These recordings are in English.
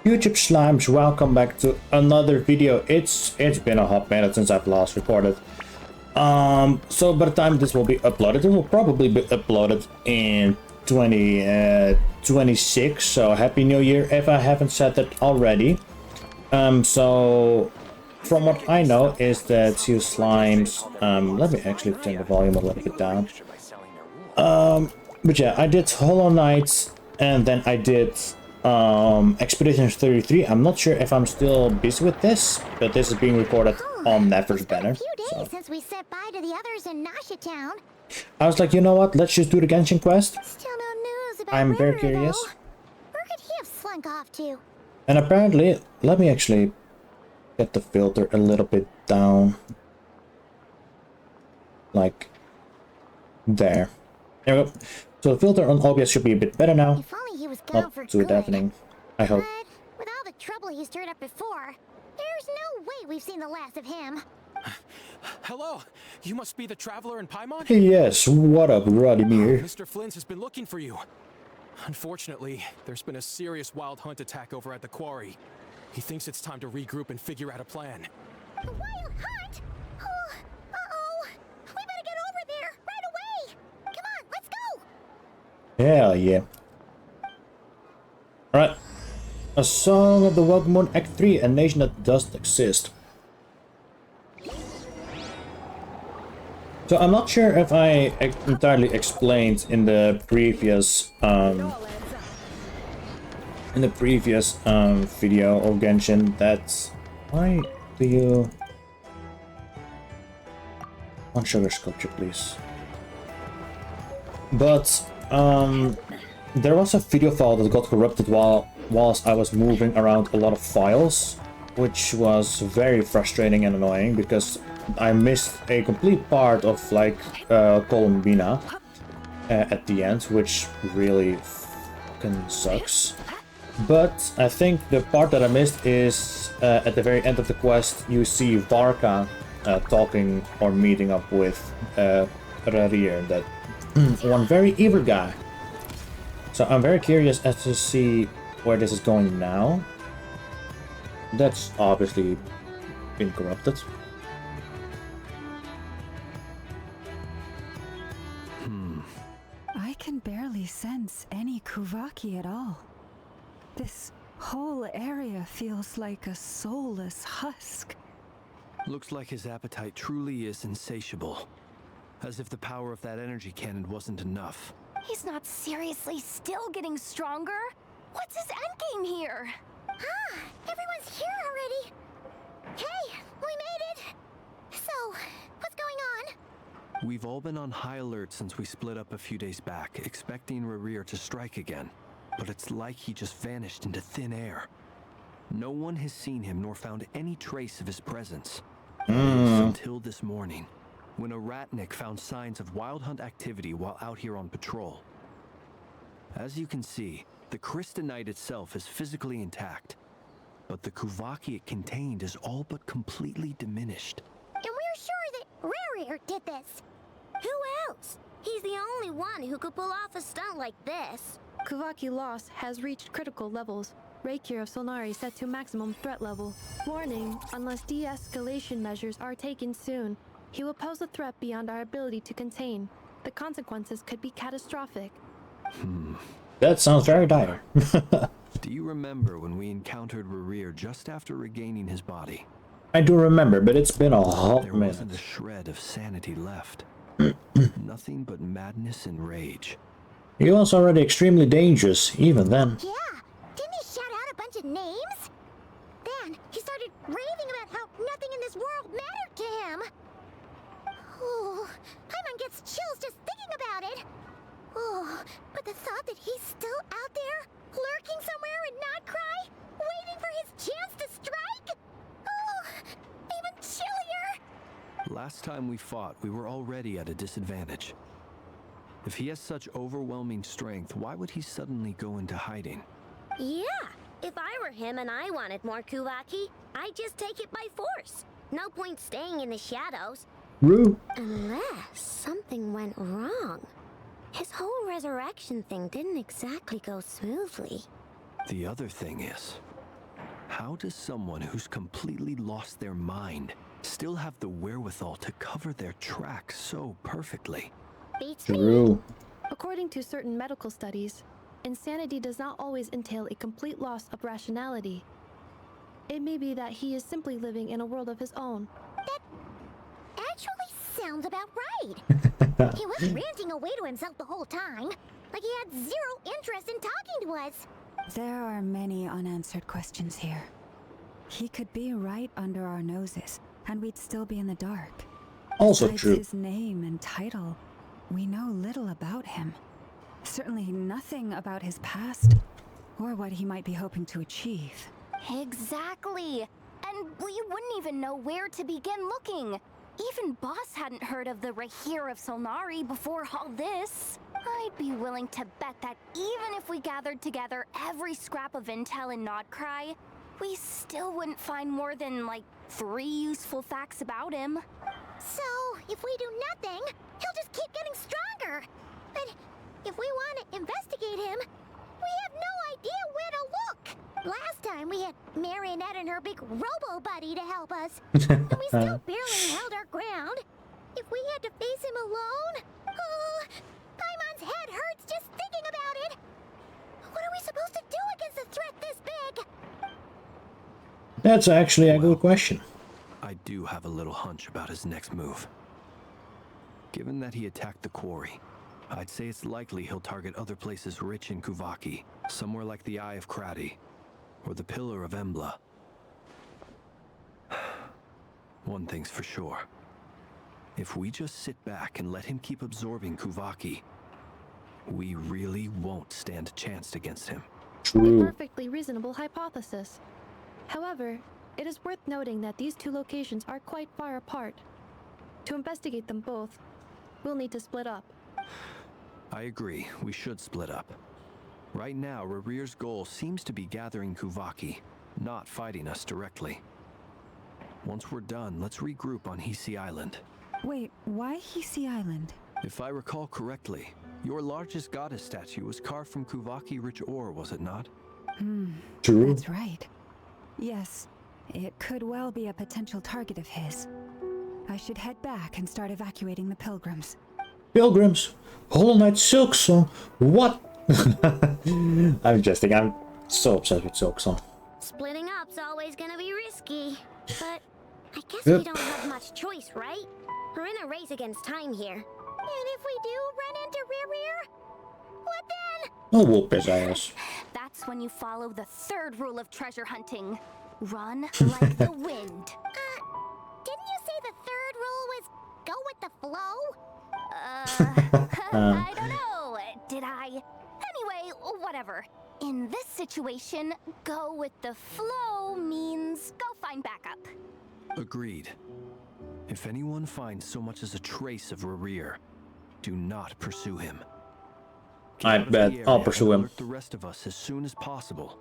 YouTube Slimes, welcome back to another video. It's been a hot minute since I've last recorded. So by the time this will be uploaded, it will probably be uploaded in 2026. So happy new year if I haven't said that already. So from what I know is that you Slimes, let me actually turn the volume a little bit down. But yeah, I did Hollow Knight and then I did Expedition 33. I'm not sure if I'm still busy with this, but this is being recorded on Never's banner. It's been a few days since we said bye to the others in Nasha Town. I was like, you know what? Let's just do the Genshin quest. Still no news about I'm very River, curious. though. Where could he have slunk off to? And apparently, let me actually get the filter a little bit down. Like there. There we go. So the filter on OBS should be a bit better now. If only he was gone for Not too good. deafening, I hope. But with all the trouble he stirred up before, there's no way we've seen the last of him. Hello, you must be the traveler in Paimon? Yes, what up, Vladimir? Mr. Flynn has been looking for you. Unfortunately, there's been a serious wild hunt attack over at the quarry. He thinks it's time to regroup and figure out a plan. A wild hunt? Oh, uh-oh. We better get over there right away. Come on, let's go. Hell yeah. Alright. A Song of the Welkin Moon Act 3, a nation that doesn't exist. So I'm not sure if I entirely explained in the previous video of Genshin that why do you one sugar sculpture please. But there was a video file that got corrupted whilst I was moving around a lot of files, which was very frustrating and annoying because I missed a complete part of like Columbina at the end, which really fucking sucks. But I think the part that I missed is at the very end of the quest you see Varka talking or meeting up with Rarir, that one very evil guy. So I'm very curious as to see where this is going now. That's obviously been corrupted. I can barely sense any Kuvaki at all. This whole area feels like a soulless husk. Looks like his appetite truly is insatiable. As if the power of that energy cannon wasn't enough. He's not seriously still getting stronger? What's his endgame here? Ah, everyone's here already. Hey, we made it. So, what's going on? We've all been on high alert since we split up a few days back, expecting Rarir to strike again. But it's like he just vanished into thin air. No one has seen him nor found any trace of his presence. Until this morning, when a ratnik found signs of wild hunt activity while out here on patrol. As you can see, the Crystonite itself is physically intact, but the Kuvaki it contained is all but completely diminished. And we're sure that Rarir did this. Who else? He's the only one who could pull off a stunt like this. Kuvaki loss has reached critical levels. Reikir of Solnari set to maximum threat level. Warning, unless de-escalation measures are taken soon, he will pose a threat beyond our ability to contain. The consequences could be catastrophic. That sounds very dire. Do you remember when we encountered Rarir just after regaining his body? I do remember, but it's been a hot There minute. wasn't a shred of sanity left. Nothing but madness and rage. He was already extremely dangerous, even then. Yeah, didn't he shout out a bunch of names? Then he started raving about how nothing in this world mattered to him. Oh, Paimon gets chills just thinking about it. Oh, but the thought that he's still out there, lurking somewhere in Notcry, waiting for his chance to strike? Oh, even chillier. Last time we fought, we were already at a disadvantage. If he has such overwhelming strength, why would he suddenly go into hiding? Yeah, if I were him and I wanted more Kuvaki, I'd just take it by force. No point staying in the shadows. Rue. Unless something went wrong. His whole resurrection thing didn't exactly go smoothly. The other thing is, How does someone who's completely lost their mind still have the wherewithal to cover their tracks so perfectly? Beats me. True. According to certain medical studies, insanity does not always entail a complete loss of rationality. It may be that he is simply living in a world of his own. That actually sounds about right. He was ranting away to himself the whole time, like he had zero interest in talking to us. There are many unanswered questions here. He could be right under our noses, and we'd still be in the dark. Also Besides true. his name and title, we know little about him. Certainly nothing about his past, or what he might be hoping to achieve. Exactly. And we wouldn't even know where to begin looking. Even Boss hadn't heard of the Rahir of Solnari before all this. I'd be willing to bet that even if we gathered together every scrap of intel in Nodcry, we still wouldn't find more than, like, 3 useful facts about him. So, if we do nothing, he'll just keep getting stronger. But if we want to investigate him, we have no idea where to look. Last time we had Marionette and her big robo-buddy to help us, and we still barely held our ground. If we had to face him alone, oh, Paimon's head hurts just thinking about it. What are we supposed to do against a threat this big? That's actually a good question. I do have a little hunch about his next move. Given that he attacked the quarry, I'd say it's likely he'll target other places rich in Kuvaki, somewhere like the Eye of Krati, or the Pillar of Embla. One thing's for sure. If we just sit back and let him keep absorbing Kuvaki, we really won't stand a chance against him. A True. perfectly reasonable hypothesis. However, it is worth noting that these two locations are quite far apart. To investigate them both, we'll need to split up. I agree, we should split up. Right now, Rarir's goal seems to be gathering Kuvaki, not fighting us directly. Once we're done, let's regroup on Hisi Island. Wait, why Hisi Island? If I recall correctly, your largest goddess statue was carved from Kuvaki-rich ore, was it not? True. That's right. Yes, it could well be a potential target of his. I should head back and start evacuating the pilgrims. Pilgrims. Hollow Knight Silk Song. What? I'm jesting. I'm so obsessed with Silk Song. Splitting up's always gonna be risky. But I guess Yep. we don't have much choice, right? We're in a race against time here. And if we do run into Rear, what then? I'll whoop his ass. That's when you follow the 3rd rule of treasure hunting. Run like the wind. Didn't you say the 3rd rule was go with the flow? I don't know. Did I? Anyway, whatever. In this situation, go with the flow means go find backup. Agreed. If anyone finds so much as a trace of Rarir, do not pursue him. Get I out of bet the area I'll pursue and him. alert the rest of us as soon as possible.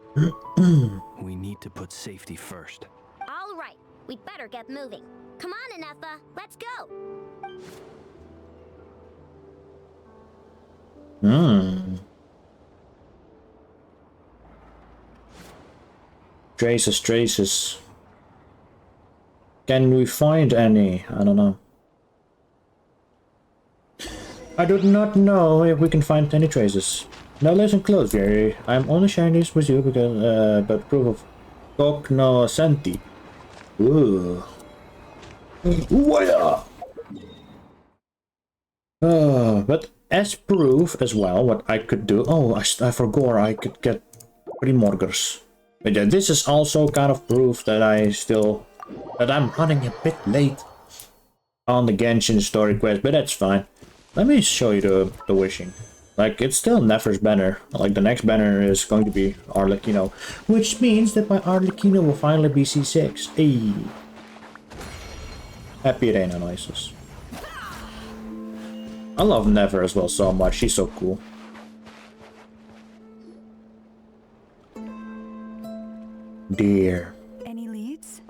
We need to put safety first. All right, we'd better get moving. Come on, Anefa, let's go. Traces. Can we find any? I don't know. I do not know if we can find any traces. Now listen close, Jerry. I'm only sharing this with you because, but proof of cognoscenti. Ooh. Whoa! But as proof as well, what I could do. Oh, I forgot I could get Primorgers. But yeah, this is also kind of proof that I'm running a bit late on the Genshin story quest, but that's fine. Let me show you the wishing. Like, it's still Nefer's banner. Like, the next banner is going to be Arlecchino, which means that my Arlecchino will finally be C6. Hey. Happy Reina noises. I love Nefer as well so much. She's so cool. Dear. Any leads?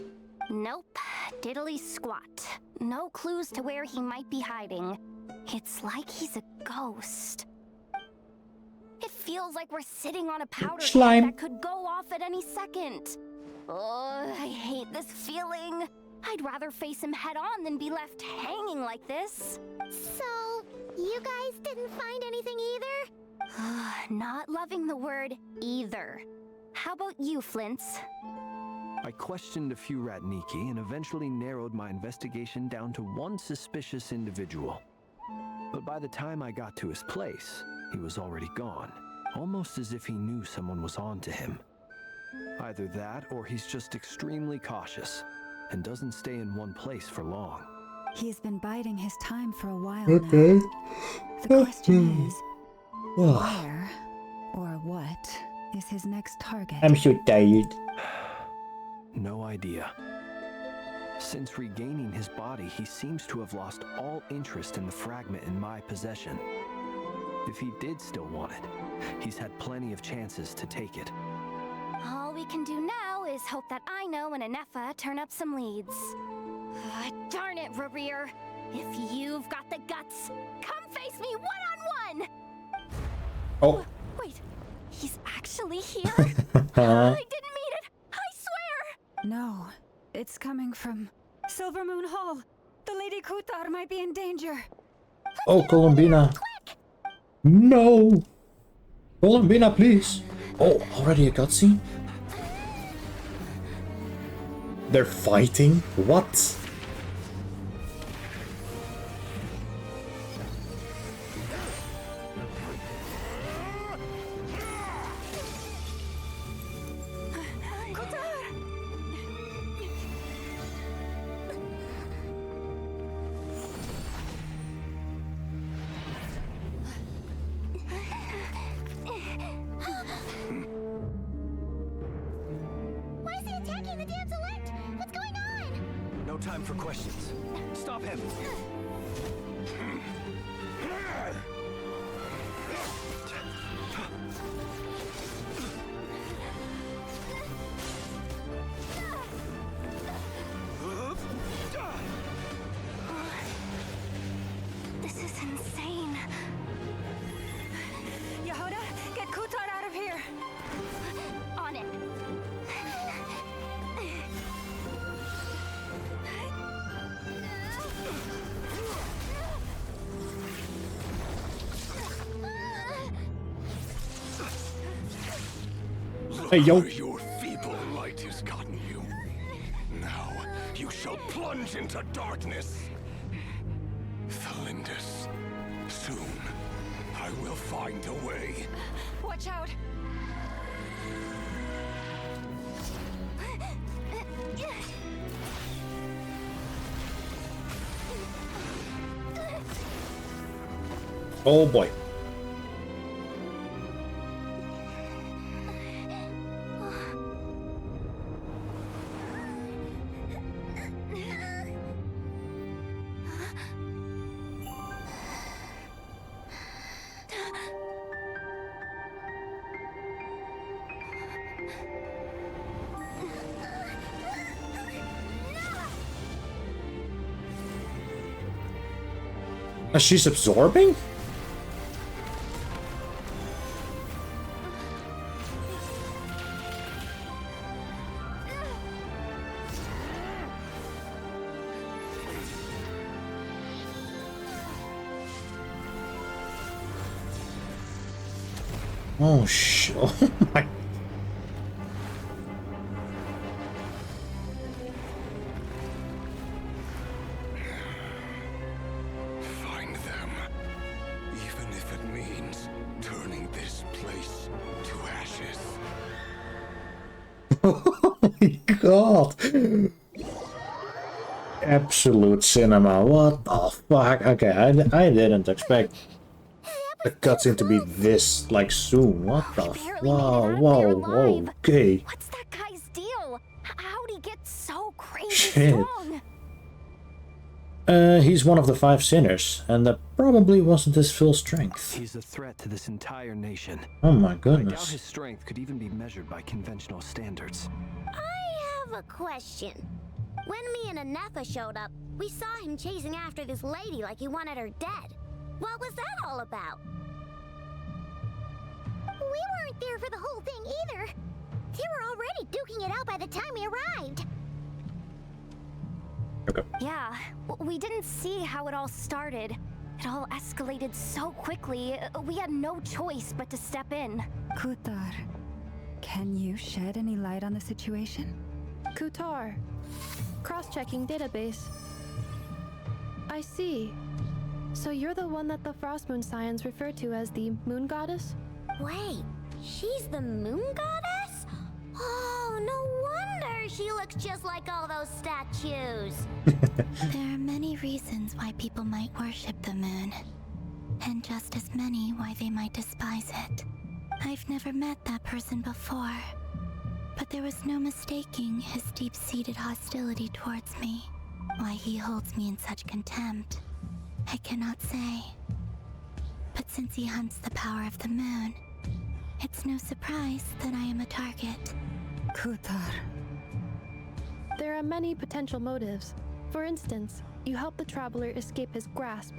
Nope. Diddly squat. No clues to where he might be hiding. It's like he's a ghost. It feels like we're sitting on a powder keg Slime. that could go off at any second. Oh, I hate this feeling. I'd rather face him head on than be left hanging like this. So, you guys didn't find anything either? Not loving the word either. How about you, Flints? I questioned a few Ratniki and eventually narrowed my investigation down to one suspicious individual. But by the time I got to his place, he was already gone, almost as if he knew someone was on to him. Either that, or he's just extremely cautious and doesn't stay in one place for long. He's been biding his time for a while now. The question is, where or what is his next target? I'm so tired. No idea. Since regaining his body, he seems to have lost all interest in the fragment in my possession. If he did still want it, he's had plenty of chances to take it. All we can do now is hope that Aino and Anefa turn up some leads. Darn it, Rerir! If you've got the guts, come face me one-on-one! Oh. Wait, he's actually here? I didn't mean it! I swear! No, it's coming from Silver Moon Hall. The Lady Kutar might be in danger. Oh, Columbina. No! Columbina, please. Oh, already a cutscene? They're fighting? What? Why is he attacking the damsel? What's going on? No time for questions. Stop him! This is insane. Yehuda, get Kutar out of here! On it. Hey, yo. Your feeble light has gotten you. Now you shall plunge into darkness. Thalindus, soon I will find a way. Watch out. Oh boy. She's absorbing? Oh shit. Oh my. Find them, even if it means turning this place to ashes. Oh my god. Absolute cinema. What the fuck? Okay, I didn't expect the cutscene to be this like soon. What the? Whoa. Okay. What's that guy's deal? How'd he get so crazy Shit. strong? He's one of the 5 sinners, and that probably wasn't his full strength. He's a threat to this entire nation. Oh my I doubt goodness. his strength could even be measured by conventional standards. I have a question. When me and Anefa showed up, we saw him chasing after this lady like he wanted her dead. What was that all about? We weren't there for the whole thing either. They were already duking working it out by the time we arrived. Okay. Yeah, we didn't see how it all started. It all escalated so quickly, we had no choice but to step in. Kutar, can you shed any light on the situation? Kutar. Cross-checking database. I see. So you're the one that the Frost Moon Scions refer to as the Moon Goddess? Wait, she's the moon goddess? Oh, no wonder she looks just like all those statues. There are many reasons why people might worship the moon, and just as many why they might despise it. I've never met that person before, but there was no mistaking his deep-seated hostility towards me. Why he holds me in such contempt, I cannot say. But since he hunts the power of the moon, it's no surprise that I am a target. Kutar. There are many potential motives. For instance, you help the traveler escape his grasp.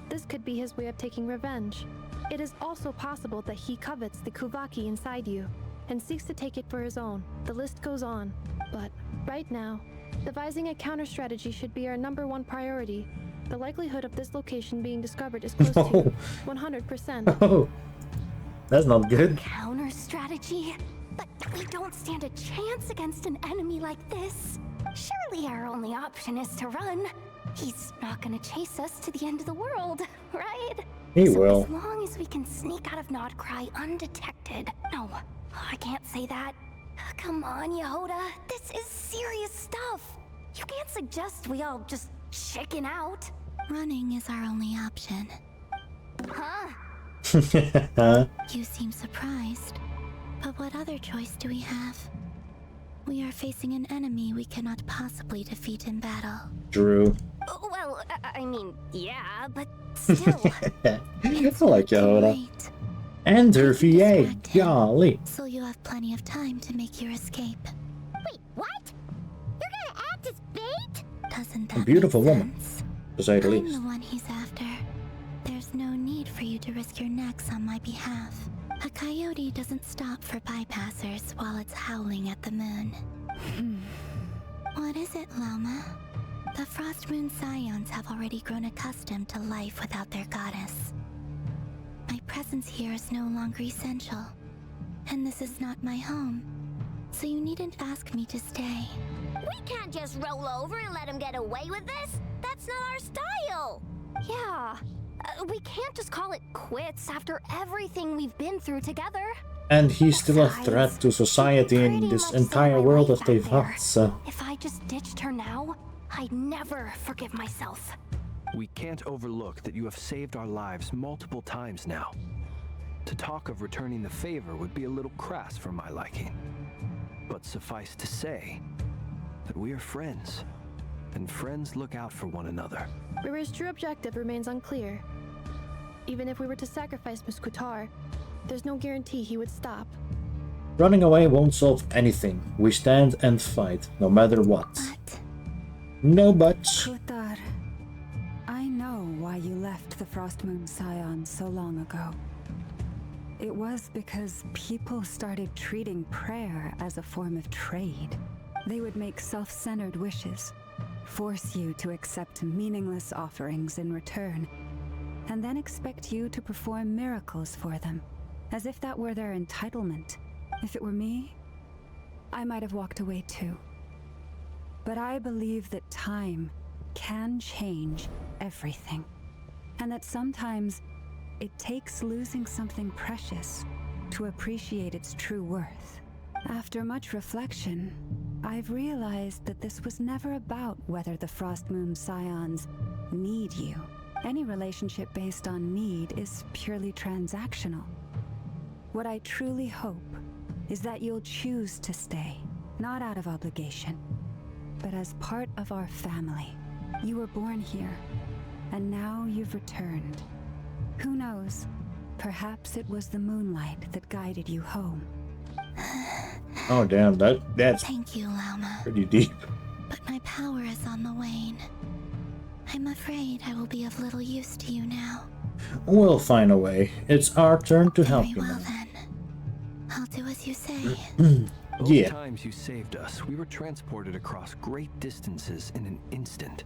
This could be his way of taking revenge. It is also possible that he covets the Kuvaki inside you and seeks to take it for his own. The list goes on. But right now, devising a counter strategy should be our #1 priority. The likelihood of this location being discovered is close to 100%. Oh, that's not good. Counter strategy? But we don't stand a chance against an enemy like this. Surely our only option is to run. He's not gonna chase us to the end of the world, right? He so will. as long as we can sneak out of Nodcry undetected. No, I can't say that. Come on, Yehoda. This is serious stuff. You can't suggest we all just chicken out. Running is our only option. Huh? You seem surprised. But what other choice do we have? We are facing an enemy we cannot possibly defeat in battle. Drew. Well, I mean, yeah, but still. I like Yehoda. Enter VA. Golly. So you have plenty of time to make your escape. Wait, what? You're gonna act as bait? Doesn't that A beautiful make woman, sense? to say the I'm least. the one he's after. There's no need for you to risk your necks on my behalf. A coyote doesn't stop for bypassers while it's howling at the moon. What is it, Loma? The Frost Moon Scions have already grown accustomed to life without their goddess. My presence here is no longer essential, and this is not my home, so you needn't ask me to stay. We can't just roll over and let him get away with this. That's not our style. Yeah. We can't just call it quits after everything we've been through together. And he's still a threat to society in this entire world that they've had, so... If I just ditched her now, I'd never forgive myself. We can't overlook that you have saved our lives multiple times now. To talk of returning the favor would be a little crass for my liking. But suffice to say that we are friends, and friends look out for one another. Rira's true objective remains unclear. Even if we were to sacrifice Miss Kutar, there's no guarantee he would stop. Running away won't solve anything. We stand and fight, no matter what. But No buts. Kutar, I know why you left the Frost Moon Scions so long ago. It was because people started treating prayer as a form of trade. They would make self-centered wishes, force you to accept meaningless offerings in return, and then expect you to perform miracles for them, as if that were their entitlement. If it were me, I might have walked away too. But I believe that time can change everything, and that sometimes it takes losing something precious to appreciate its true worth. After much reflection, I've realized that this was never about whether the Frost Moon Scions need you. Any relationship based on need is purely transactional. What I truly hope is that you'll choose to stay, not out of obligation, but as part of our family. You were born here, and now you've returned. Who knows? Perhaps it was the moonlight that guided you home. Oh damn, that's thank you, Lauma. pretty deep. But my power is on the wane. I'm afraid I will be of little use to you now. We'll find a way. It's our turn to help Very you well now. then. I'll do as you say. Both Yeah. times you saved us, we were transported across great distances in an instant.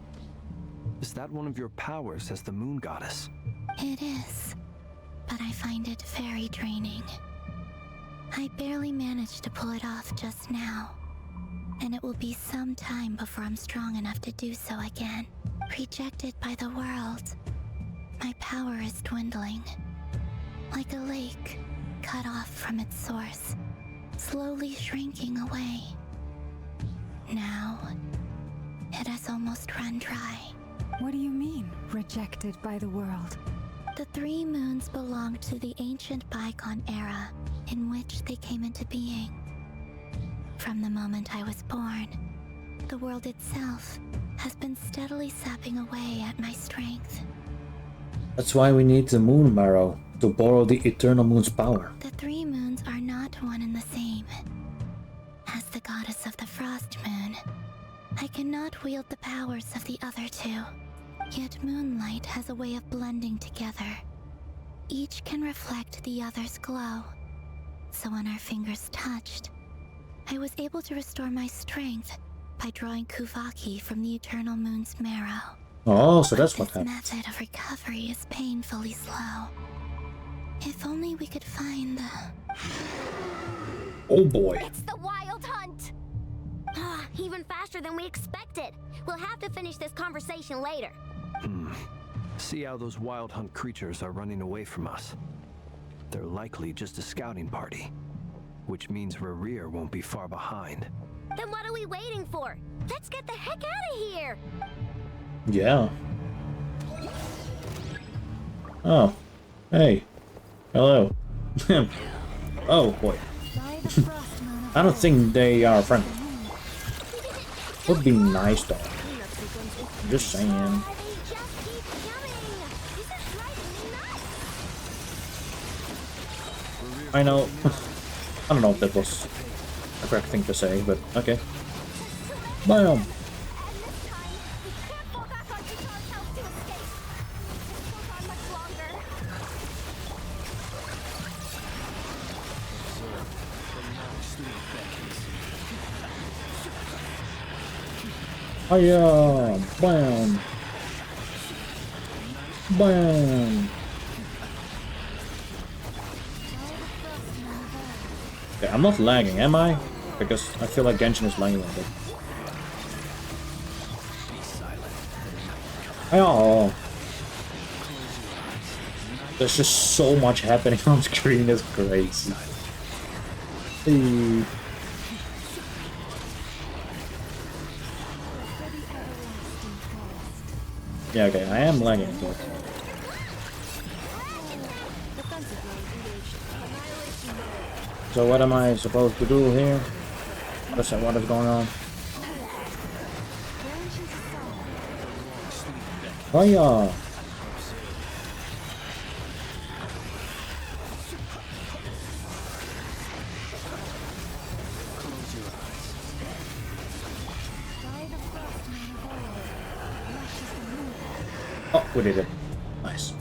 Is that one of your powers as the moon goddess? It is, but I find it very draining. I barely managed to pull it off just now, and it will be some time before I'm strong enough to do so again. Rejected by the world, my power is dwindling. Like a lake cut off from its source, slowly shrinking away. Now, it has almost run dry. What do you mean, rejected by the world? The 3 moons belonged to the ancient bygone era in which they came into being. From the moment I was born, the world itself has been steadily sapping away at my strength. That's why we need the moon marrow, to borrow the eternal moon's power. The 3 moons are not one and the same. As the goddess of the frost moon, I cannot wield the powers of the other 2. Yet moonlight has a way of blending together. Each can reflect the other's glow. So when our fingers touched, I was able to restore my strength by drawing Kuvaki from the eternal moon's marrow. Oh, so that's what This happened. method of recovery is painfully slow. If only we could find the... Oh boy. It's the Wild Hunt! Even faster than we expected. We'll have to finish this conversation later. See how those wild hunt creatures are running away from us. They're likely just a scouting party, which means Rerir won't be far behind. Then what are we waiting for? Let's get the heck out of here! Yeah. Oh. Hey. Hello. Oh boy. I don't think they are friendly. Would be nice though. Just saying. They just keep coming! This is driving me nuts! I know. I don't know if that was a correct thing to say, but okay. Bam! Hiya! Bam! Bam! Okay, I'm not lagging, am I? Because I feel like Genshin is lagging a bit. Oh, there's just so much happening on screen, it's crazy. Hey. Yeah, okay, I am lagging, but... So what am I supposed to do here? What is going on? Hiya! Oh, we did it. Nice.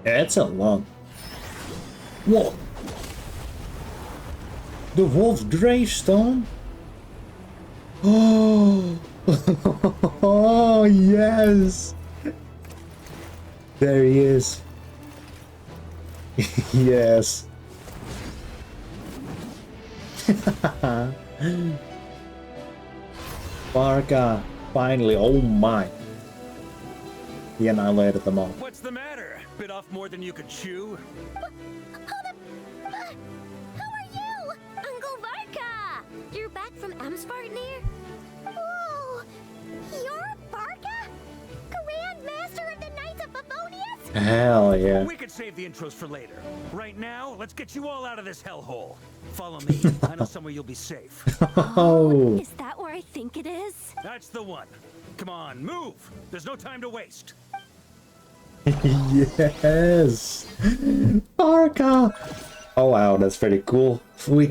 Yeah, it's a long. Whoa! The Wolf Gravestone? Oh! Oh, yes! There he is. Yes. Barca, finally, oh my. He annihilated them all. What's the matter? Bit off more than you could chew? Who are you? Uncle Varka! You're back from Amspartnir? Whoa! You're Barca? Grand Master of the Knights of Favonius? Hell yeah. We could save the intros for later. Right now, let's get you all out of this hellhole. Follow me. I know somewhere you'll be safe. Oh. Is that where I think it is? That's the one. Come on, move. There's no time to waste. Yes. Varka. Oh wow, that's pretty cool. We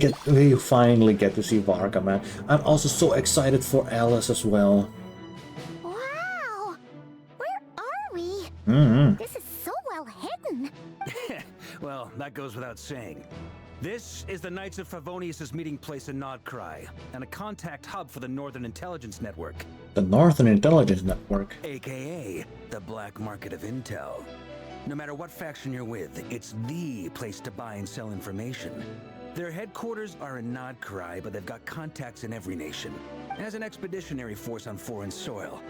finally get to see Varka, man. I'm also so excited for Alice as well. Wow! Where are we? Mm-hmm. This is so well hidden. Well, that goes without saying. This is the Knights of Favonius' meeting place in Nodcry, and a contact hub for the Northern Intelligence Network. The Northern Intelligence Network. AKA the black market of intel. No matter what faction you're with, it's the place to buy and sell information. Their headquarters are in Nodcry, but they've got contacts in every nation. As an expeditionary force on foreign soil,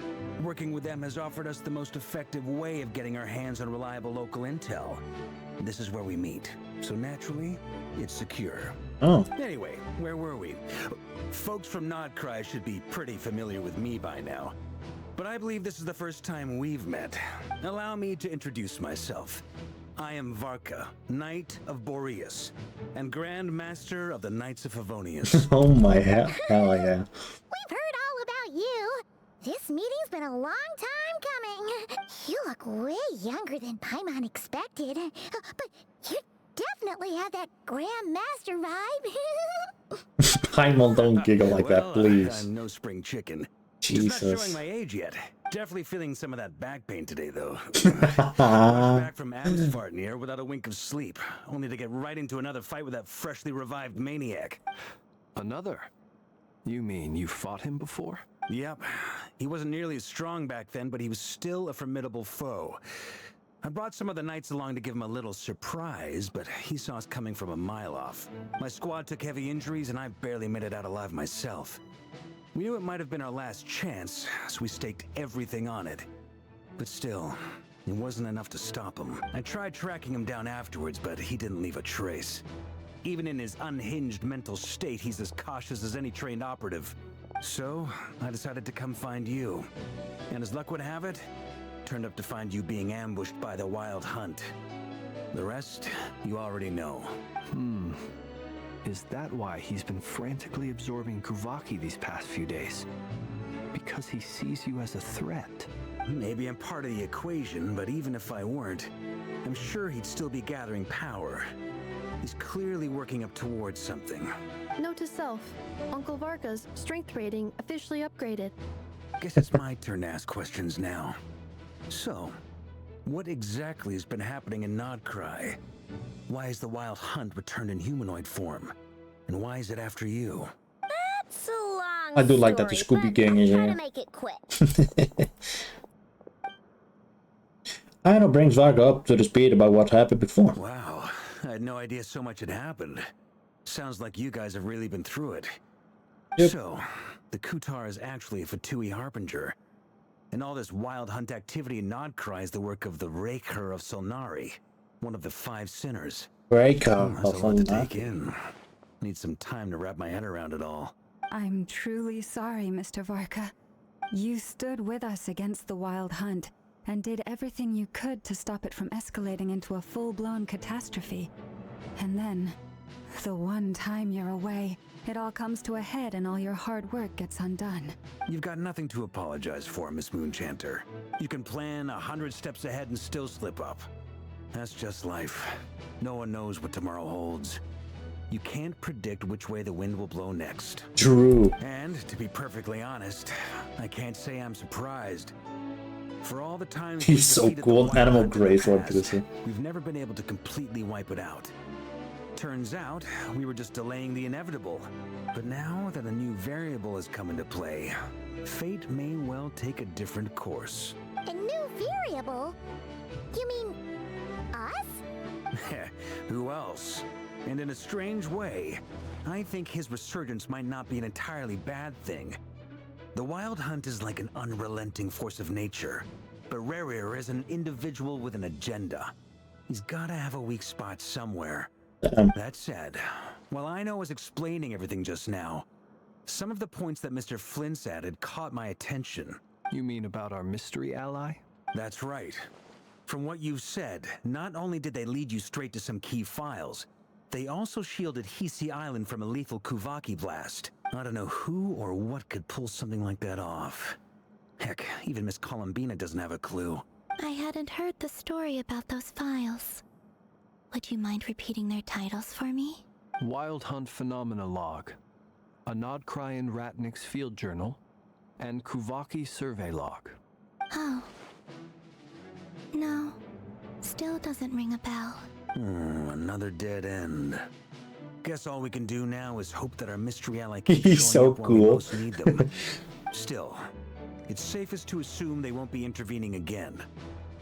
working with them has offered us the most effective way of getting our hands on reliable local intel. This is where we meet, so naturally, it's secure. Oh. Anyway, where were we? Folks from Nodcry should be pretty familiar with me by now. But I believe this is the first time we've met. Allow me to introduce myself. I am Varka, Knight of Boreas, and Grand Master of the Knights of Favonius. Oh my hell yeah. We've heard all about you. This meeting's been a long time coming. You look way younger than Paimon expected. But you definitely have that Grand Master vibe. Paimon, don't giggle like that, please. I'm no spring chicken. Jesus. Just not showing my age yet. Definitely feeling some of that back pain today, though. Rushed back from Amsfart here without a wink of sleep, only to get right into another fight with that freshly revived maniac. Another? You mean you fought him before? Yep. He wasn't nearly as strong back then, but he was still a formidable foe. I brought some of the knights along to give him a little surprise, but he saw us coming from a mile off. My squad took heavy injuries, and I barely made it out alive myself. We knew it might have been our last chance, so we staked everything on it. But still, it wasn't enough to stop him. I tried tracking him down afterwards, but he didn't leave a trace. Even in his unhinged mental state, he's as cautious as any trained operative. So, I decided to come find you. And as luck would have it, turned up to find you being ambushed by the Wild Hunt. The rest, you already know. Is that why he's been frantically absorbing Kuvaki these past few days? Because he sees you as a threat? Maybe I'm part of the equation, but even if I weren't, I'm sure he'd still be gathering power. He's clearly working up towards something. Note to self, Uncle Varka's strength rating officially upgraded. Guess it's my turn to ask questions now. So, what exactly has been happening in Nodcry? Why is the Wild Hunt returned in humanoid form? And why is it after you? That's a long I do like that the story, Scooby but Gang is I'll try here. to make it quick. Anna brings Varga up to the speed about what happened before. Wow, I had no idea so much had happened. Sounds like you guys have really been through it. Yep. So, the Kutar is actually a Fatui Harbinger. And all this Wild Hunt activity in Nodcry is the work of the Raker of Solnari, one of the 5 sinners. Breaker That's of a lot to Solnari. take in. Need some time to wrap my head around it all. I'm truly sorry, Mr. Varka. You stood with us against the Wild Hunt and did everything you could to stop it from escalating into a full-blown catastrophe. And then, the one time you're away, it all comes to a head and all your hard work gets undone. You've got nothing to apologize for, Miss Moonchanter. You can plan 100 steps ahead and still slip up. That's just life. No one knows what tomorrow holds. You can't predict which way the wind will blow next. True. And, to be perfectly honest, I can't say I'm surprised. For all the times He's we've so defeated the cool. Wild Animal Hunt in the Grace Rob past, Peterson. we've never been able to completely wipe it out. Turns out, we were just delaying the inevitable. But now that a new variable has come into play, fate may well take a different course. A new variable? You mean us? Who else? And in a strange way, I think his resurgence might not be an entirely bad thing. The Wild Hunt is like an unrelenting force of nature, but Rerir is an individual with an agenda. He's gotta have a weak spot somewhere. That said, while I was explaining everything just now, some of the points that Mr. Flint's added caught my attention. You mean about our mystery ally? That's right. From what you've said, not only did they lead you straight to some key files, they also shielded Hisi Island from a lethal Kuvaki blast. I don't know who or what could pull something like that off. Heck, even Miss Columbina doesn't have a clue. I hadn't heard the story about those files. Would you mind repeating their titles for me? Wild Hunt Phenomena Log, a Nodcryan Ratnik's Field Journal, and Kuvaki Survey Log. Oh. No. Still doesn't ring a bell. Another dead end. Guess all we can do now is hope that our mystery ally keeps He's showing so up when we cool. most need them. Still, it's safest to assume they won't be intervening again.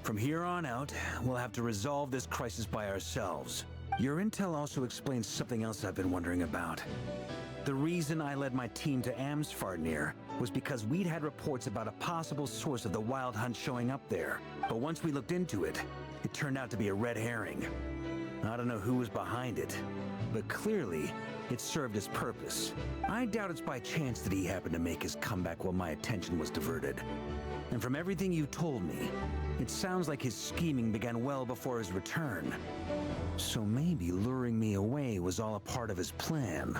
From here on out, we'll have to resolve this crisis by ourselves. Your intel also explains something else I've been wondering about. The reason I led my team to Amsfarnir was because we'd had reports about a possible source of the Wild Hunt showing up there. But once we looked into it, it turned out to be a red herring. I don't know who was behind it, but clearly, it served its purpose. I doubt it's by chance that he happened to make his comeback while my attention was diverted. And from everything you told me, it sounds like his scheming began well before his return. So maybe luring me away was all a part of his plan.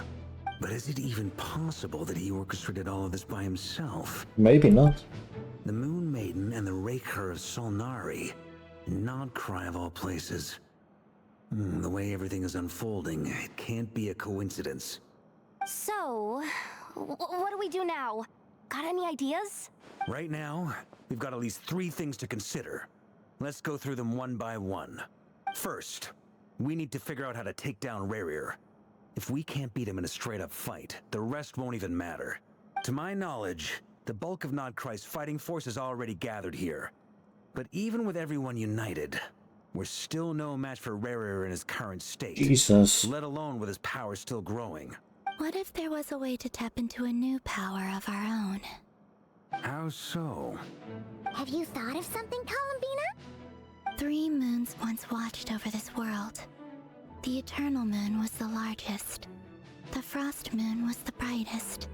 But is it even possible that he orchestrated all of this by himself? Maybe not. The Moon Maiden and the Raker of Solnari. Nodcry of all places. The way everything is unfolding, it can't be a coincidence. So, what do we do now? Got any ideas? Right now, we've got at least 3 things to consider. Let's go through them one by one. First, we need to figure out how to take down Rerir. If we can't beat him in a straight-up fight, the rest won't even matter. To my knowledge, the bulk of Nodcry's fighting force is already gathered here. But even with everyone united, we're still no match for Rerir in his current state. Jesus. Let alone with his power still growing. What if there was a way to tap into a new power of our own? How so? Have you thought of something, Columbina? 3 moons once watched over this world. The Eternal Moon was the largest. The Frost Moon was the brightest.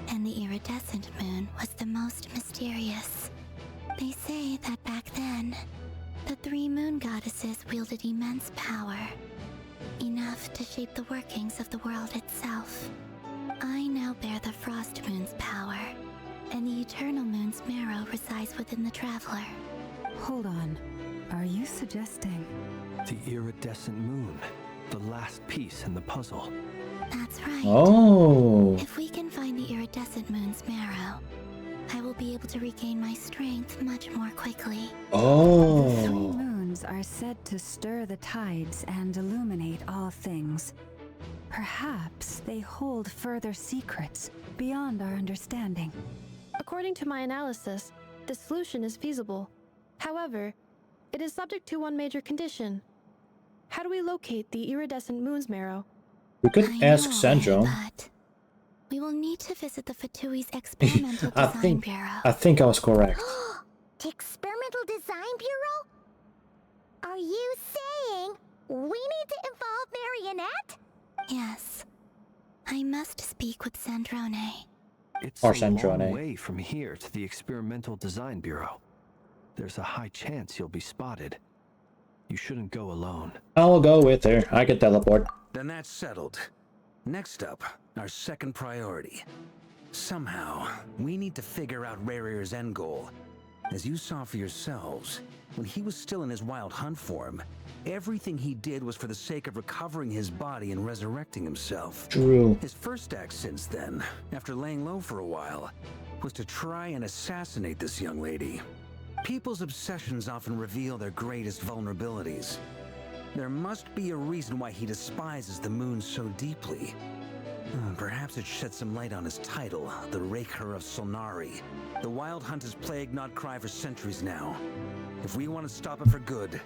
And the Iridescent Moon was the most mysterious. They say that back then, the 3 moon goddesses wielded immense power. Enough to shape the workings of the world itself. I now bear the Frost Moon's power, and the Eternal Moon's marrow resides within the Traveler. Hold on. Are you suggesting? The iridescent moon. The last piece in the puzzle. That's right. Oh. If we can find the Iridescent Moon's marrow, I will be able to regain my strength much more quickly. The 3 Oh. moons are said to stir the tides and illuminate all things. Perhaps they hold further secrets beyond our understanding. According to my analysis, the solution is feasible. However, it is subject to one major condition. How do we locate the Iridescent Moon's marrow? We could I ask know, Sandro. but we will need to visit the Fatui's Experimental I Design think Bureau. I think I was correct. The Experimental Design Bureau? Are you saying we need to involve Marionette? Yes. I must speak with Sandrone. It's Or a long Sandrone. way from here to the Experimental Design Bureau. There's a high chance you'll be spotted. You shouldn't go alone. I'll go with her. I can teleport. Then that's settled. Next up, our second priority. Somehow, we need to figure out Rerir's end goal. As you saw for yourselves, when he was still in his Wild Hunt form, everything he did was for the sake of recovering his body and resurrecting himself. True. His first act since then, after laying low for a while, was to try and assassinate this young lady. People's obsessions often reveal their greatest vulnerabilities. There must be a reason why he despises the moon so deeply. Perhaps it sheds some light on his title, the Raker of Solnari. The Wild Hunt has plagued Nodcry for centuries now. If we want to stop it for good,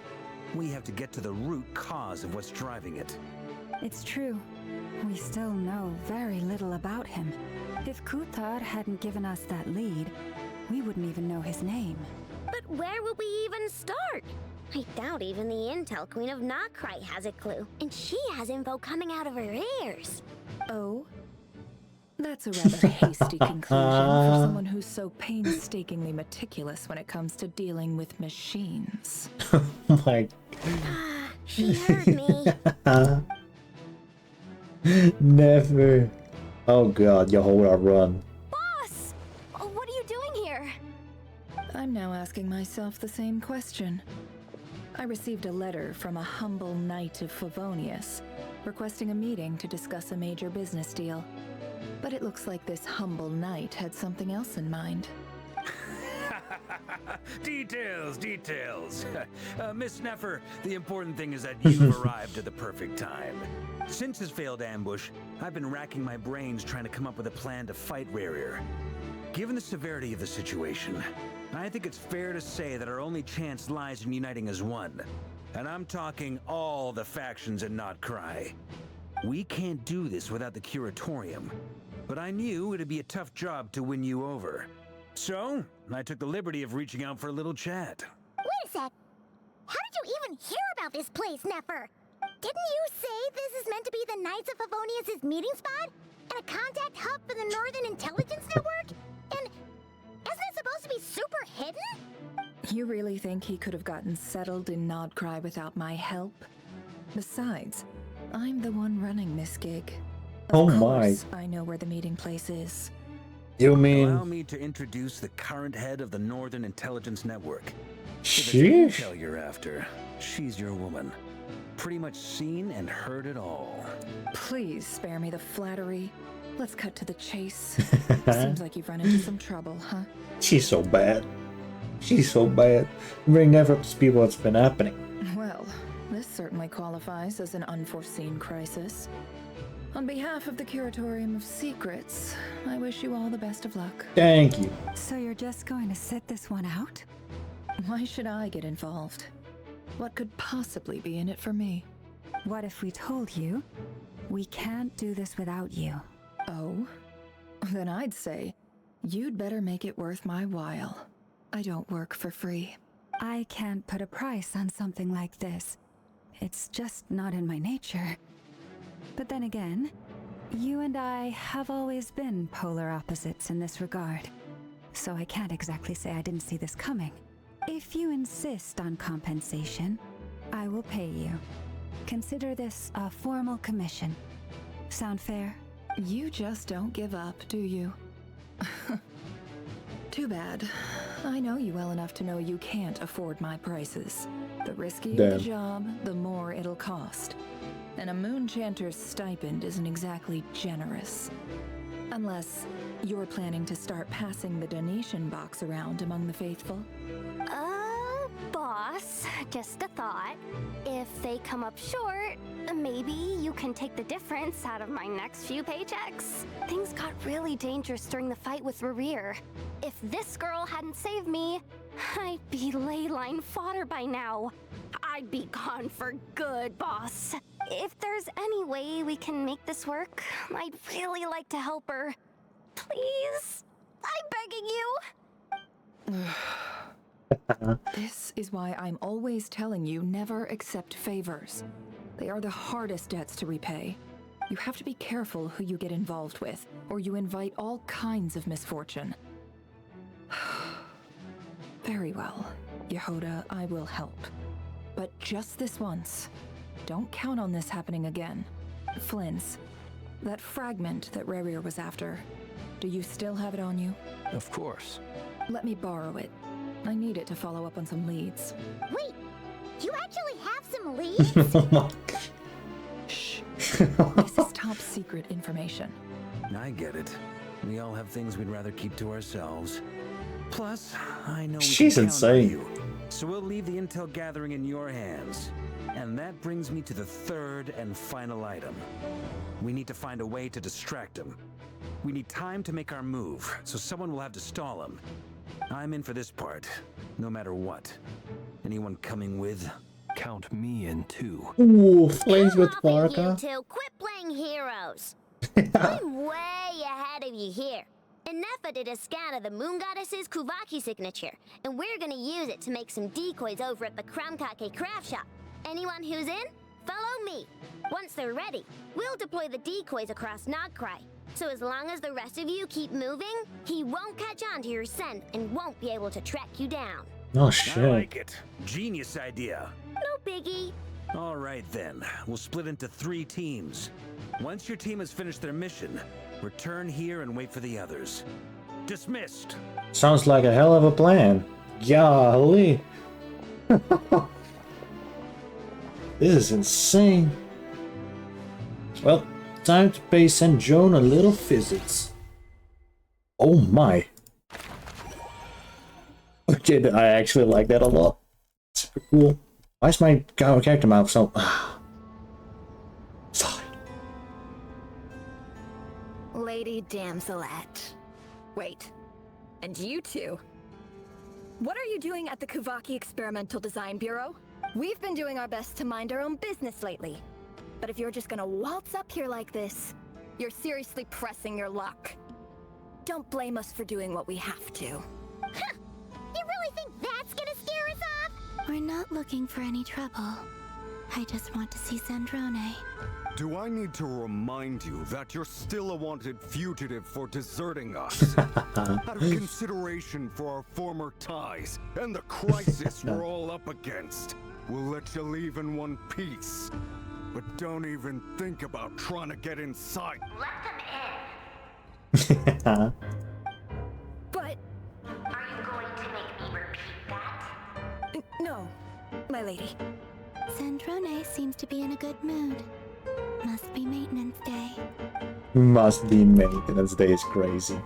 we have to get to the root cause of what's driving it. It's true. We still know very little about him. If Kuthar hadn't given us that lead, we wouldn't even know his name. But where would we even start? I doubt even the Intel Queen of Nodcry has a clue, and she has info coming out of her ears. Oh? That's a rather hasty conclusion for someone who's so painstakingly meticulous when it comes to dealing with machines. Like, She heard me. never. Oh god, Yehovah, run. Boss! What are you doing here? I'm now asking myself the same question. I received a letter from a humble knight of Favonius, requesting a meeting to discuss a major business deal. But it looks like this humble knight had something else in mind. Details, details. Miss Neffer, the important thing is that you've arrived at the perfect time. Since his failed ambush, I've been racking my brains trying to come up with a plan to fight Rarier. Given the severity of the situation, I think it's fair to say that our only chance lies in uniting as one. And I'm talking all the factions in Notcry. We can't do this without the Curatorium, but I knew it'd be a tough job to win you over. So, I took the liberty of reaching out for a little chat. Wait a sec. How did you even hear about this place, Neffer? Didn't you say this is meant to be the Knights of Favonius' meeting spot? And a contact hub for the Northern Intelligence Network? And isn't it supposed to be super hidden? You really think he could have gotten settled in Nodcry without my help? Besides, I'm the one running this gig. Oh Of my. course, I know where the meeting place is. You mean... Allow me to introduce the current head of the Northern Intelligence Network. If it's Sheesh. intel you're after, she's your woman. Pretty much seen and heard it all. Please spare me the flattery. Let's cut to the chase. Seems like you've run into some trouble, huh? She's so bad. She's so bad. Bring never up to speed what's been happening. Well, this certainly qualifies as an unforeseen crisis. On behalf of the Curatorium of Secrets, I wish you all the best of luck. Thank you. So you're just going to sit this one out? Why should I get involved? What could possibly be in it for me? What if we told you we can't do this without you? Oh? Then I'd say you'd better make it worth my while. I don't work for free. I can't put a price on something like this. It's just not in my nature. But then again, you and I have always been polar opposites in this regard. So I can't exactly say I didn't see this coming. If you insist on compensation, I will pay you. Consider this a formal commission. Sound fair? You just don't give up, do you? Too bad. I know you well enough to know you can't afford my prices. The riskier the Damn. job, the more it'll cost. And a Moonchanter's stipend isn't exactly generous. Unless you're planning to start passing the donation box around among the faithful. Boss, just a thought. If they come up short, maybe you can take the difference out of my next few paychecks. Things got really dangerous during the fight with Rarier. If this girl hadn't saved me, I'd be ley line fodder by now. I'd be gone for good, boss. If there's any way we can make this work, I'd really like to help her. Please? I'm begging you. This is why I'm always telling you never accept favors. They are the hardest debts to repay. You have to be careful who you get involved with, or you invite all kinds of misfortune. Very well, Yehoda, I will help. But just this once. Don't count on this happening again. Flynn's, that fragment that Rarier was after, do you still have it on you? Of course. Let me borrow it. I need it to follow up on some leads. Wait, you actually have some leads? Oh my god. Shh. This is top secret information. I get it. We all have things we'd rather keep to ourselves. Plus, I know we She's can count on insane. you. So we'll leave the intel gathering in your hands. And that brings me to the third and final item. We need to find a way to distract him. We need time to make our move, so someone will have to stall him. I'm in for this part, no matter what. Anyone coming with? Count me in too. Ooh, flames with Come off it, you Barca. two. Quit playing heroes. I'm way ahead of you here. Inefa did a scan of the Moon Goddess's Kuvaki signature, and we're gonna use it to make some decoys over at the Kramkake craft shop. Anyone who's in, follow me. Once they're ready, we'll deploy the decoys across Nogcry. So as long as the rest of you keep moving, he won't catch on to your scent and won't be able to track you down. Oh I shit. like it. Genius idea. No biggie. All right then, we'll split into 3 teams. Once your team has finished their mission, return here and wait for the others. Dismissed. Sounds like a hell of a plan. Golly. This is insane. Well, time to pay St. Joan a little visits. Oh my. I actually like that a lot. Super cool. Why is my character mouth so... Sorry. Lady Damselette. Wait. And you two? What are you doing at the Kuvaki Experimental Design Bureau? We've been doing our best to mind our own business lately. But if you're just gonna waltz up here like this, you're seriously pressing your luck. Don't blame us for doing what we have to. Huh. You really think that's gonna scare us off? We're not looking for any trouble. I just want to see Zandrone. Do I need to remind you that you're still a wanted fugitive for deserting us? Out of consideration for our former ties and the crisis we're all up against, we'll let you leave in one piece. But don't even think about trying to get inside. Let them in. But... Are you going to make me repeat that? No, my lady. Zandrone seems to be in a good mood. Must be maintenance day. Must be maintenance day is crazy.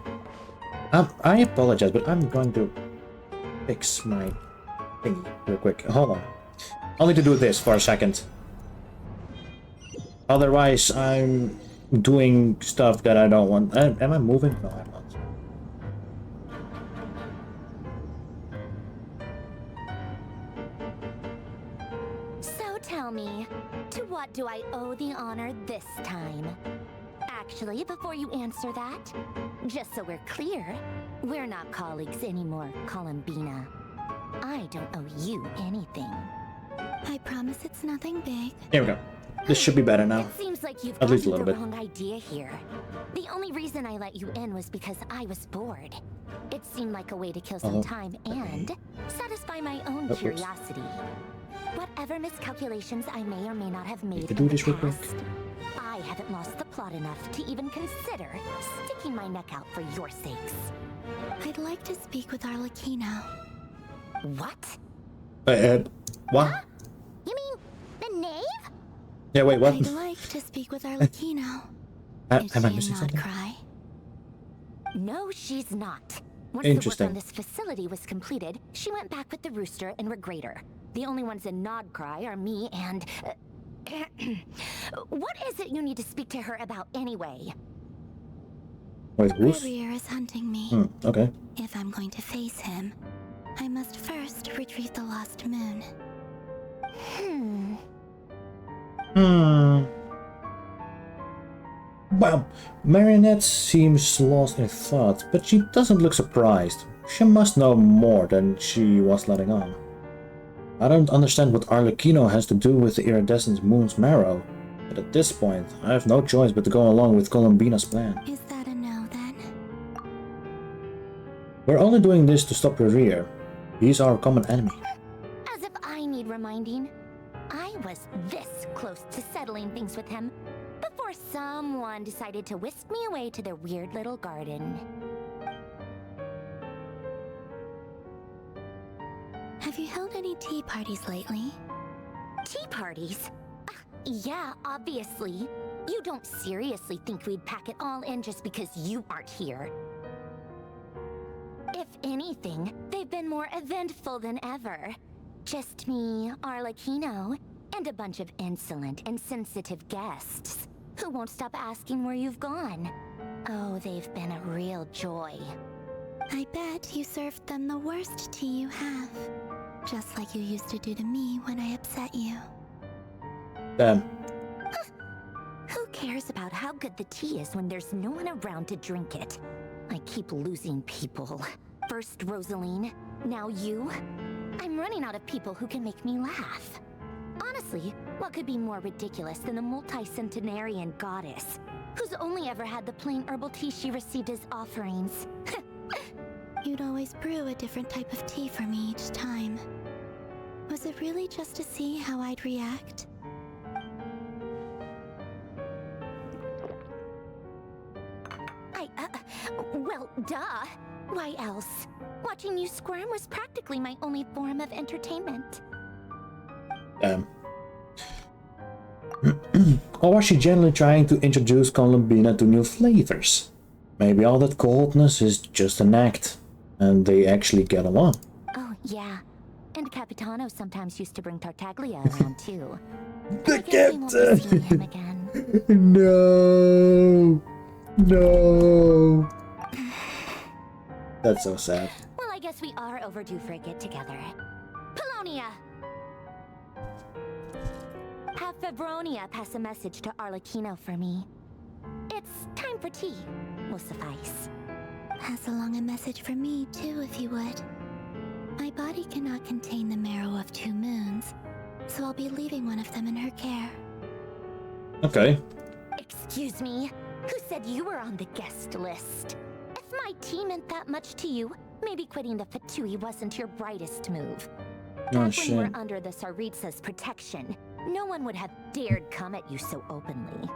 I apologize, but I'm going to fix my thingy real quick. Hold on. I'll need to do this for a second. Otherwise, I'm doing stuff that I don't want. Am I moving? No, I'm not. So tell me, to what do I owe the honor this time? Actually, before you answer that, just so we're clear, we're not colleagues anymore, Columbina. I don't owe you anything. I promise it's nothing big. Here we go. This should be better now. It seems like you've At least a gotten the little bit. wrong idea here. The only reason I let you in was because I was bored. It seemed like a way to kill some time and satisfy my own curiosity. Whatever miscalculations I may or may not have made in the past, I haven't lost the plot enough to even consider sticking my neck out for your sakes. I'd like to speak with Arlecchino. What? What? Huh? You mean the knave? Yeah, wait, what? I'd like to speak with Arlecchino. Is Am I she missing a something? Nodcry? No, she's not. Once Interesting. the work on this facility was completed, she went back with the Rooster and Regrator. The only ones in Nodcry are me and... what is it you need to speak to her about anyway? Wait, who's? Rear is hunting me. Okay. If I'm going to face him, I must first retrieve the lost moon. Well, Marionette seems lost in thought, but she doesn't look surprised. She must know more than she was letting on. I don't understand what Arlecchino has to do with the iridescent moon's marrow, but at this point, I have no choice but to go along with Columbina's plan. Is that a no, then? We're only doing this to stop Rear. He's our common enemy. As if I need reminding. I was this close to settling things with him before someone decided to whisk me away to their weird little garden. Have you held any tea parties lately? Tea parties? Yeah, obviously. You don't seriously think we'd pack it all in just because you aren't here. If anything, they've been more eventful than ever. Just me, Arlecchino, and a bunch of insolent and sensitive guests who won't stop asking where you've gone. Oh, they've been a real joy. I bet you served them the worst tea you have. Just like you used to do to me when I upset you. Damn. Who cares about how good the tea is when there's no one around to drink it? I keep losing people. First Rosaline, now you. I'm running out of people who can make me laugh. Honestly, what could be more ridiculous than the multi-centenarian goddess, who's only ever had the plain herbal tea she received as offerings? You'd always brew a different type of tea for me each time. Was it really just to see how I'd react? Well, duh. Why else? Watching you squirm was practically my only form of entertainment. Or was she generally trying to introduce Columbina to new flavors? Maybe all that coldness is just an act, and they actually get along. Oh yeah. And Capitano sometimes used to bring Tartaglia around too. The I guess we won't be seeing him again. No. No. That's so sad. Well, I guess we are overdue for a get-together. Polonia! Have Febronia pass a message to Arlecchino for me. It's time for tea. Will suffice. Pass along a message for me, too, if you would. My body cannot contain the marrow of 2 moons, so I'll be leaving one of them in her care. Okay. Excuse me? Who said you were on the guest list? If my tea meant that much to you, maybe quitting the Fatui wasn't your brightest move. Oh, Back shit. when we were under the Tsaritsa's protection, no one would have dared come at you so openly.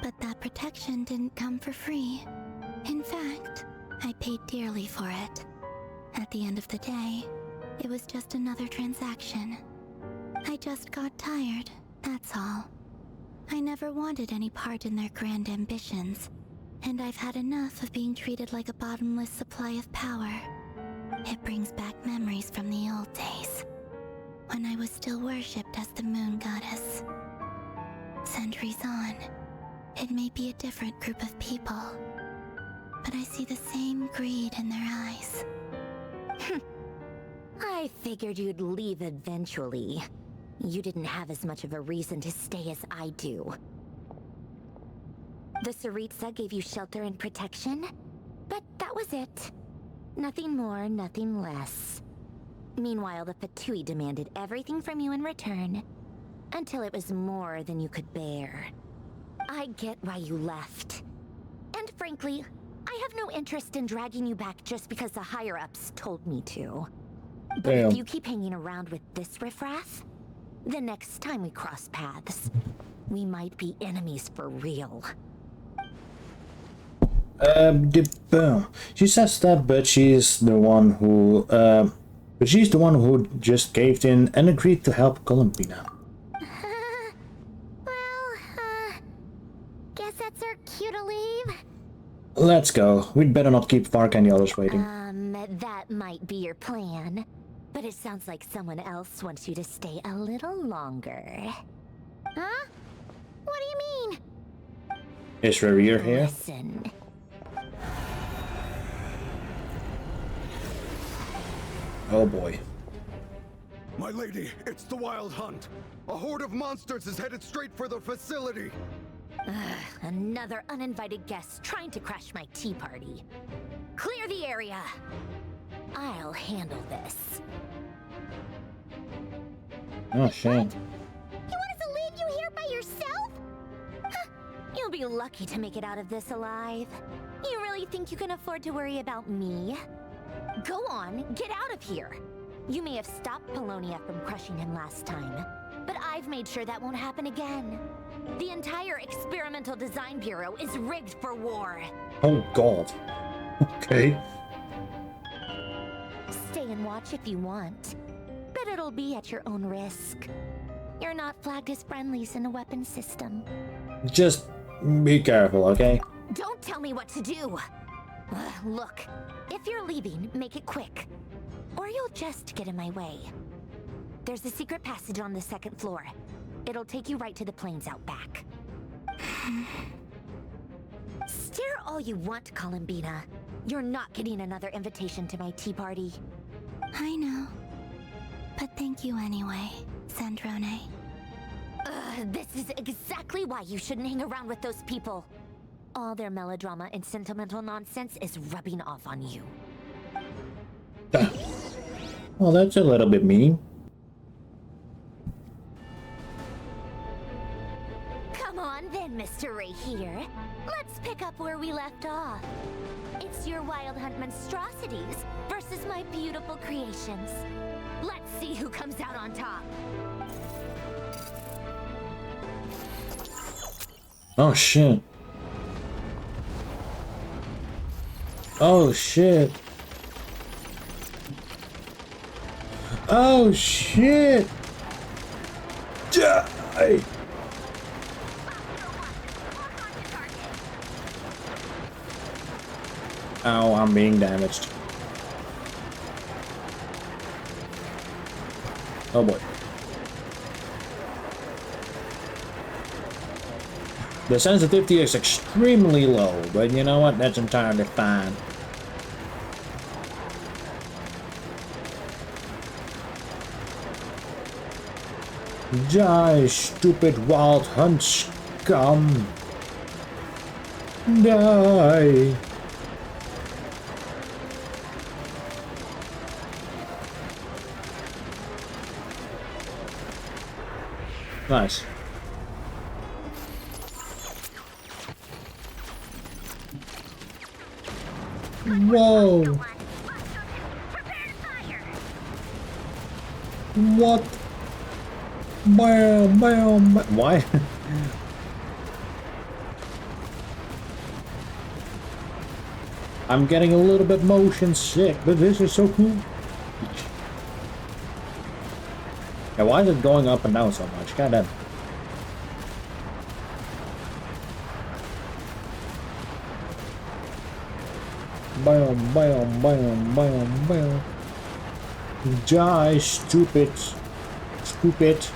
But that protection didn't come for free. In fact, I paid dearly for it. At the end of the day, it was just another transaction. I just got tired, that's all. I never wanted any part in their grand ambitions, and I've had enough of being treated like a bottomless supply of power. It brings back memories from the old days, when I was still worshipped as the moon goddess. Centuries on, it may be a different group of people, but I see the same greed in their eyes. I figured you'd leave eventually. You didn't have as much of a reason to stay as I do. The Tsaritsa gave you shelter and protection, but that was it. Nothing more, nothing less. Meanwhile, the Fatui demanded everything from you in return, until it was more than you could bear. I get why you left. And frankly, I have no interest in dragging you back just because the higher-ups told me to. But Damn. if you keep hanging around with this riffraff, the next time we cross paths, we might be enemies for real. She says that, but she's the one who, just caved in and agreed to help Columbina. Guess that's our cue to leave. Let's go. We'd better not keep Vark and the others waiting. That might be your plan. But it sounds like someone else wants you to stay a little longer. Huh? What do you mean? Is Rerir here? Listen. Oh boy. My lady, it's the Wild Hunt. A horde of monsters is headed straight for the facility. Another uninvited guest trying to crash my tea party. Clear the area. I'll handle this. Oh shit. You want us to leave you here by yourself? Huh. You'll be lucky to make it out of this alive. You really think you can afford to worry about me? Go on, get out of here. You may have stopped Polonia from crushing him last time, but I've made sure that won't happen again. The entire Experimental Design Bureau is rigged for war. Oh god. Okay. Stay and watch if you want, but it'll be at your own risk. You're not flagged as friendlies in the weapons system. Just be careful, okay? Don't tell me what to do! Look, if you're leaving, make it quick. Or you'll just get in my way. There's a secret passage on the 2nd floor. It'll take you right to the plains out back. Stare all you want, Columbina. You're not getting another invitation to my tea party. I know. But thank you anyway, Sandrone. This is exactly why you shouldn't hang around with those people. All their melodrama and sentimental nonsense is rubbing off on you. Well, that's a little bit mean. Come on then, Mr. Ray here. Let's pick up where we left off. It's your Wild Hunt monstrosities versus my beautiful creations. Let's see who comes out on top. Oh shit. Oh shit. Oh shit. Die. Ow, I'm being damaged. Oh boy. The sensitivity is extremely low, but you know what? That's entirely fine. Die, stupid wild hunt scum! Die! Nice. Whoa! What? Bam, bam, bam. Why? I'm getting a little bit motion sick, but this is so cool. Yeah, why is it going up and down so much? God damn. Bam, bam, bam, bam, bam. Die, stupid. Stupid.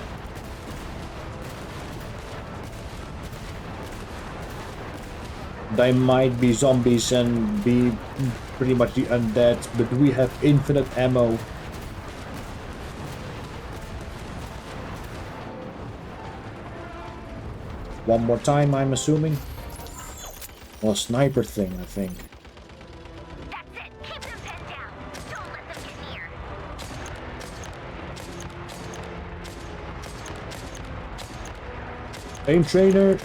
They might be zombies and be pretty much the undead, but we have infinite ammo. One more time, I'm assuming. Well, sniper thing, I think. That's it. Keep them pinned down. Don't let them get near. Aim trainer.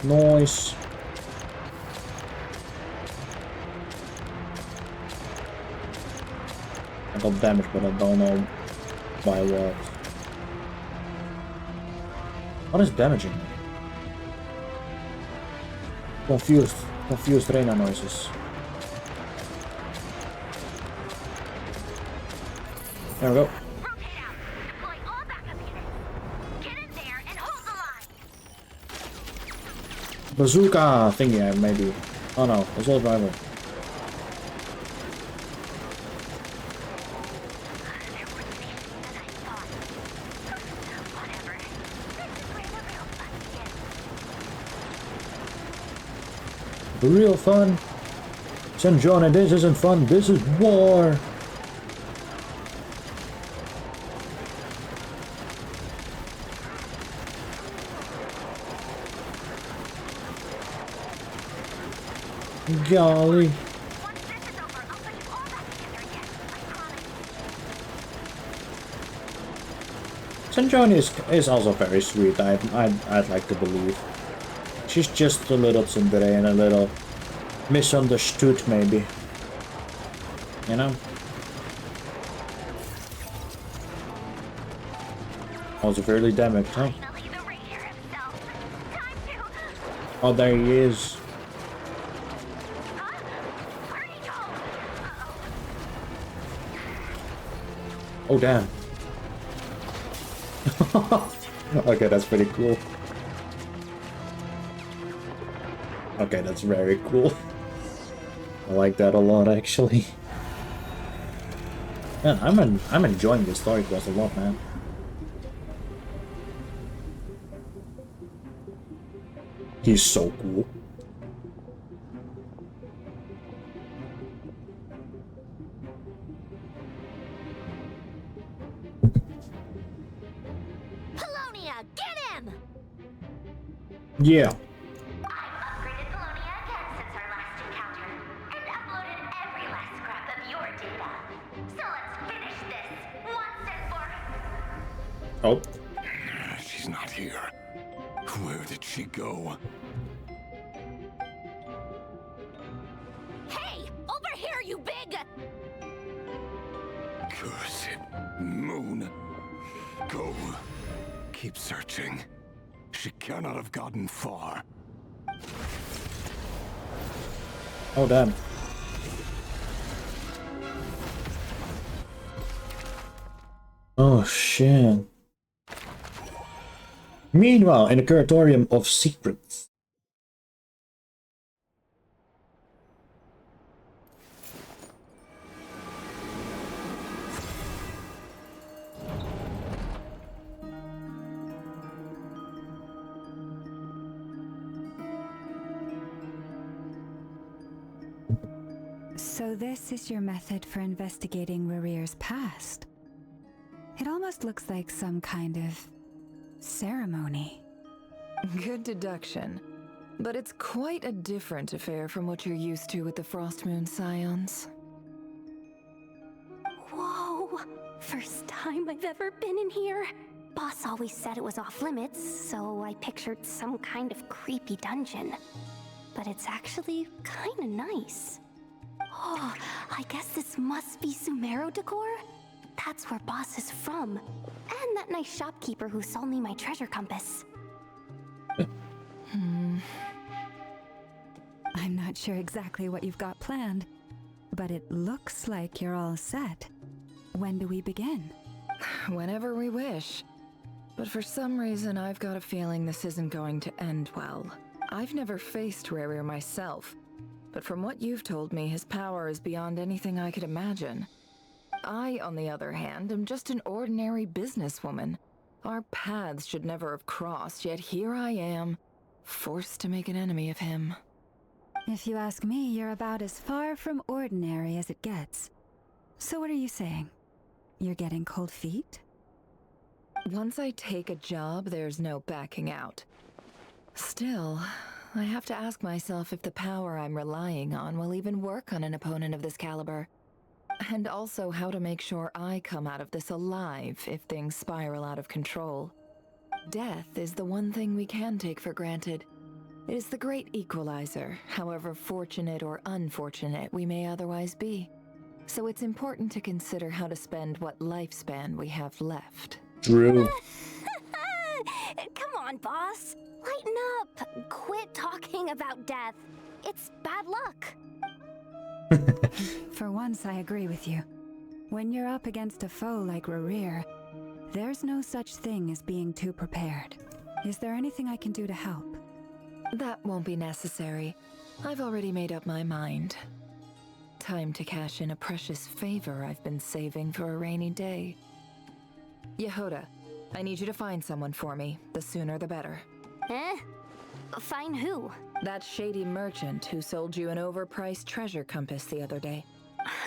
Noise. I got damage, but I don't know by what. What is damaging me? Confused Reina noises. There we go. Rotate out. Deploy all backup units. Get in there and hold the line. Bazooka thingy, maybe. Oh no, assault rifle. The real fun. Sanjona, this isn't fun, this is war. Golly. Sanjona is also very sweet, I'd like to believe. She's just a little tsundere and a little misunderstood, maybe. You know? Oh, severely damaged, huh? Oh, there he is. Oh, damn. Okay, that's pretty cool. Okay, that's very cool. I like that a lot, actually. Man, I'm enjoying this story quest a lot, man. He's so cool. Polonia, get him! Yeah. Oh. She's not here. Where did she go? Hey! Over here, you big... Curse it, Moon. Go. Keep searching. She cannot have gotten far. Oh, damn. Oh, shit. Meanwhile, in the Curatorium of Secrets. So this is your method for investigating Rarir's past. It almost looks like some kind of ceremony. Good deduction. But it's quite a different affair from what you're used to with the Frost Moon Scions. Whoa! First time I've ever been in here. Boss always said it was off limits, so I pictured some kind of creepy dungeon. But it's actually kinda nice. Oh, I guess this must be Sumero decor? That's where Boss is from. And that nice shopkeeper who sold me my treasure compass. I'm not sure exactly what you've got planned, but it looks like you're all set. When do we begin? Whenever we wish. But for some reason, I've got a feeling this isn't going to end well. I've never faced Rarir myself, but from what you've told me, his power is beyond anything I could imagine. I, on the other hand, am just an ordinary businesswoman. Our paths should never have crossed, yet here I am, forced to make an enemy of him. If you ask me, you're about as far from ordinary as it gets. So what are you saying? You're getting cold feet? Once I take a job, there's no backing out. Still, I have to ask myself if the power I'm relying on will even work on an opponent of this caliber. And also how to make sure I come out of this alive if things spiral out of control. Death is the one thing we can take for granted. It is the great equalizer, however fortunate or unfortunate we may otherwise be. So it's important to consider how to spend what lifespan we have left. True. Come on, boss. Lighten up. Quit talking about death. It's bad luck. For once, I agree with you. When you're up against a foe like Rarir, there's no such thing as being too prepared. Is there anything I can do to help? That won't be necessary. I've already made up my mind. Time to cash in a precious favor I've been saving for a rainy day. Yehoda, I need you to find someone for me. The sooner the better. Eh? Find who? That shady merchant who sold you an overpriced treasure compass the other day.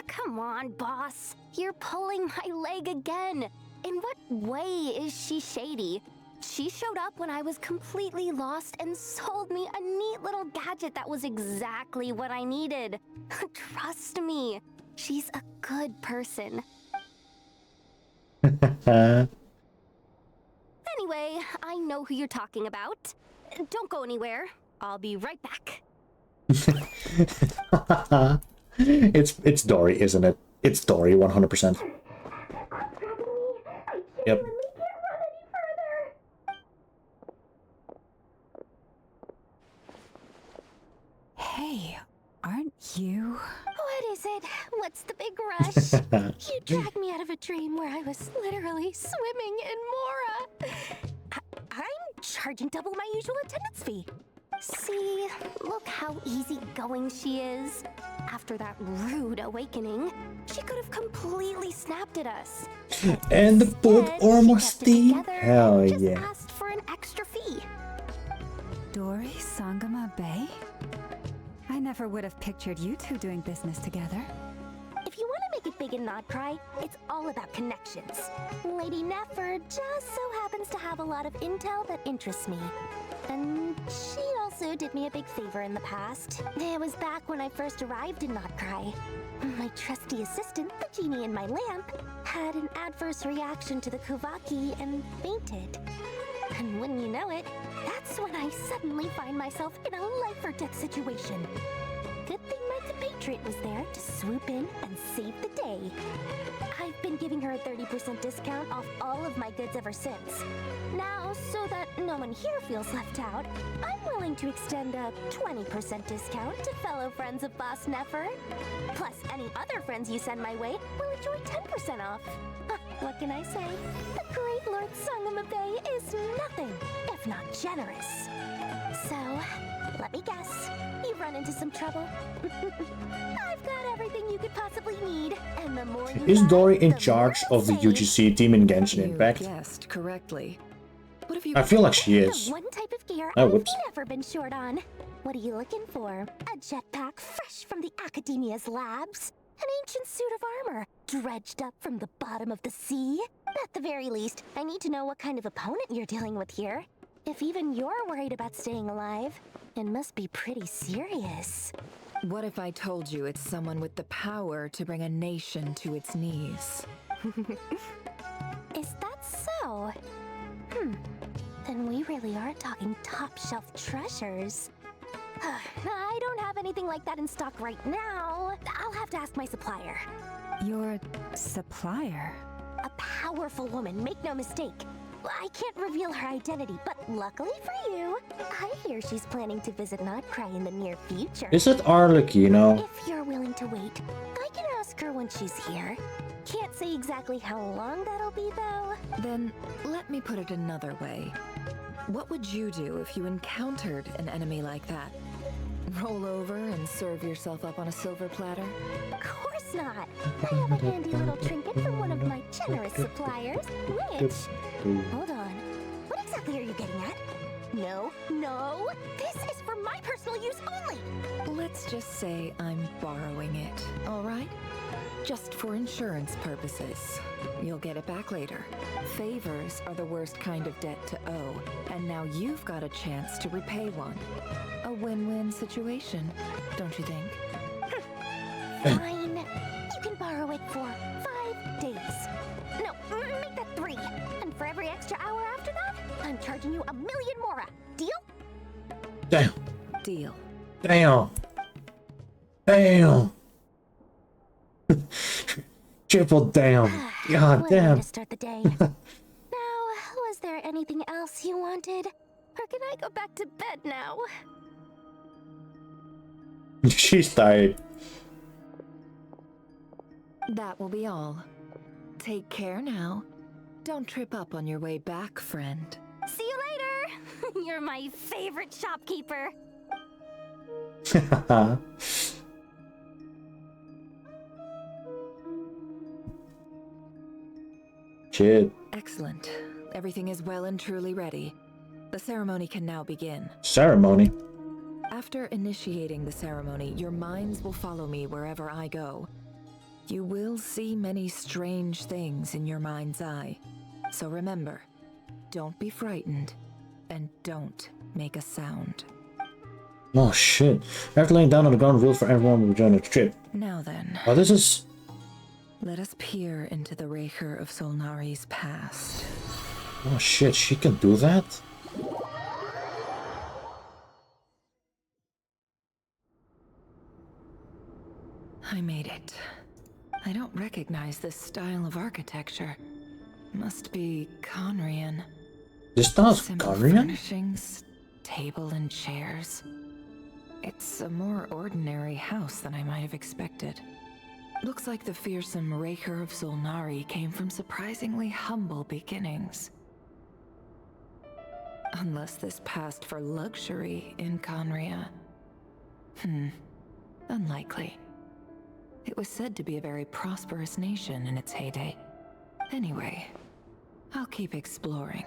Come on, boss. You're pulling my leg again. In what way is she shady? She showed up when I was completely lost and sold me a neat little gadget that was exactly what I needed. Trust me, she's a good person. Anyway, I know who you're talking about. Don't go anywhere. I'll be right back. It's Dory, isn't it? It's Dory, 100%. Yep. Hey, aren't you? What is it? What's the big rush? You dragged me out of a dream where I was literally swimming in Mora. I'm charging double my usual attendance fee. See, look how easygoing she is. After that rude awakening, she could have completely snapped at us. And the boat almost steam? Hell just yeah. asked for an extra fee. Dory Sangama Bay? I never would have pictured you two doing business together. If you want to make it big and not cry, it's all about connections. Lady Nefer just so happens to have a lot of intel that interests me. And she also did me a big favor in the past. It was back when I first arrived in Notcry. My trusty assistant, the genie in my lamp, had an adverse reaction to the Kuvaki and fainted. And wouldn't you know it, that's when I suddenly find myself in a life-or-death situation. Good thing my compatriot was there to swoop in and save the day. I've been giving her a 30% discount off all of my goods ever since. Now, so that no one here feels left out, I'm willing to extend a 20% discount to fellow friends of Boss Nefer. Plus, any other friends you send my way will enjoy 10% off. What can I say? The great Lord Sangama Bay is nothing if not generous. So, let me guess. You've run into some trouble? I've got everything you could possibly need, and the more you Is buy, Dory in the charge more of the you'll save. UGC team in Genshin You Impact? guessed correctly. What have you... I feel like she is. The one type of gear Oh, I've whoops. never been short on. What are you looking for? A jetpack fresh from the Academia's labs? An ancient suit of armor, dredged up from the bottom of the sea? At the very least, I need to know what kind of opponent you're dealing with here. If even you're worried about staying alive, it must be pretty serious. What if I told you it's someone with the power to bring a nation to its knees? Is that so? Then we really are talking top-shelf treasures. I don't have anything like that in stock right now. I'll have to ask my supplier. Your supplier? A powerful woman, make no mistake. I can't reveal her identity, but luckily for you, I hear she's planning to visit Notcry in the near future. Is it Arlecchino? If you're willing to wait, I can ask her when she's here. Can't say exactly how long that'll be, though. Then, let me put it another way. What would you do if you encountered an enemy like that? Roll over and serve yourself up on a silver platter? Of course not. I have a handy little trinket from one of my generous suppliers, which... Hold on. What exactly are you getting at? No, no! This is for my personal use only! Let's just say I'm borrowing it, all right? Just for insurance purposes. You'll get it back later. Favors are the worst kind of debt to owe, and now you've got a chance to repay one. A win-win situation, don't you think? Fine. You can borrow it for 5 days. No, make that 3. And for every extra hour after that, I'm charging you 1,000,000 mora. Deal? Damn. Deal. Damn. Damn. Triple damn. God What a way damn. to start the day. Now, was there anything else you wanted? Or can I go back to bed now? She's tired. That will be all. Take care now. Don't trip up on your way back, friend. See you later! You're my favorite shopkeeper. Shit. Excellent. Everything is well and truly ready. The ceremony can now begin. Ceremony? After initiating the ceremony, your minds will follow me wherever I go. You will see many strange things in your mind's eye. So remember, don't be frightened, and don't make a sound. Oh shit. After laying down on the ground rules for everyone to join the trip. Now then, Oh, this is... let us peer into the Raker of Solnari's past. Oh shit, she can do that? I made it. I don't recognize this style of architecture. Must be Conrian. This style's Simple Conrian? furnishings, table and chairs. It's a more ordinary house than I might have expected. Looks like the fearsome Raker of Solnari came from surprisingly humble beginnings. Unless this passed for luxury in Conria. Unlikely. It was said to be a very prosperous nation in its heyday. Anyway, I'll keep exploring.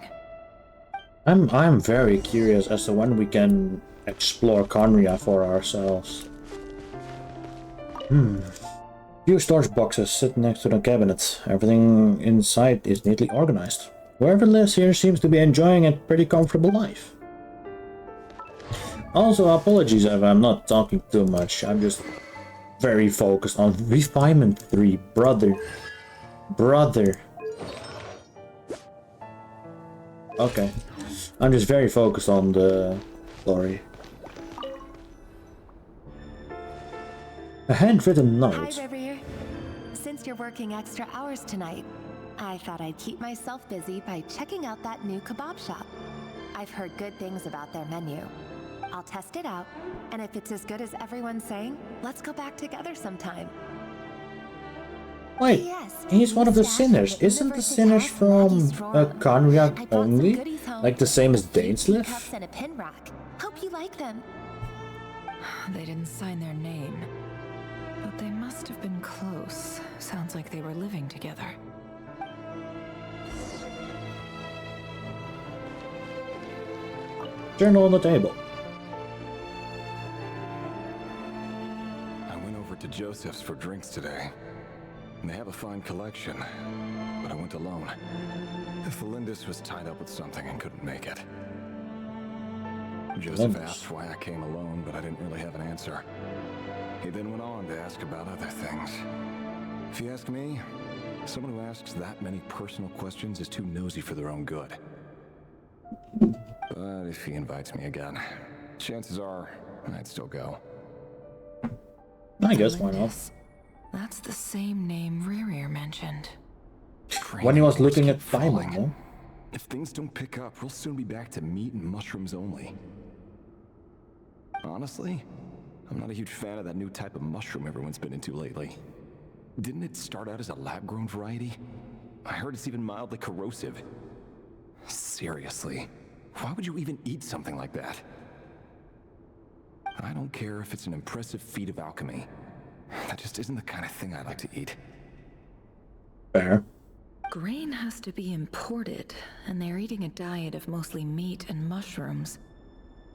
I'm very curious as to when we can explore Conria for ourselves. Few storage boxes sit next to the cabinet. Everything inside is neatly organized. Whoever lives here seems to be enjoying a pretty comfortable life. Also, apologies if I'm not talking too much. I'm just very focused on refinement 3, brother. Okay. I'm just very focused on the story. A handwritten note. Hi, Rivier. Since you're working extra hours tonight, I thought I'd keep myself busy by checking out that new kebab shop. I've heard good things about their menu. I'll test it out, and if it's as good as everyone's saying, let's go back together sometime. Wait, he's one of the sinners. Isn't the sinners from Conria only? Like the same as Dainsliff? Cups and a pin rack. Hope you like them. They didn't sign their name, but they must have been close. Sounds like they were living together. Journal on the table. I went over to Joseph's for drinks today. And they have a fine collection, but I went alone. Felindus was tied up with something and couldn't make it. Joseph asked why I came alone, but I didn't really have an answer. He then went on to ask about other things. If you ask me, someone who asks that many personal questions is too nosy for their own good. But if he invites me again, chances are I'd still go. I guess why not? That's the same name Rerir mentioned. When he was looking at Diamond, no? If things don't pick up, we'll soon be back to meat and mushrooms only. Honestly, I'm not a huge fan of that new type of mushroom everyone's been into lately. Didn't it start out as a lab-grown variety? I heard it's even mildly corrosive. Seriously, why would you even eat something like that? I don't care if it's an impressive feat of alchemy. That just isn't the kind of thing I like to eat. Fair. Grain has to be imported, and they're eating a diet of mostly meat and mushrooms.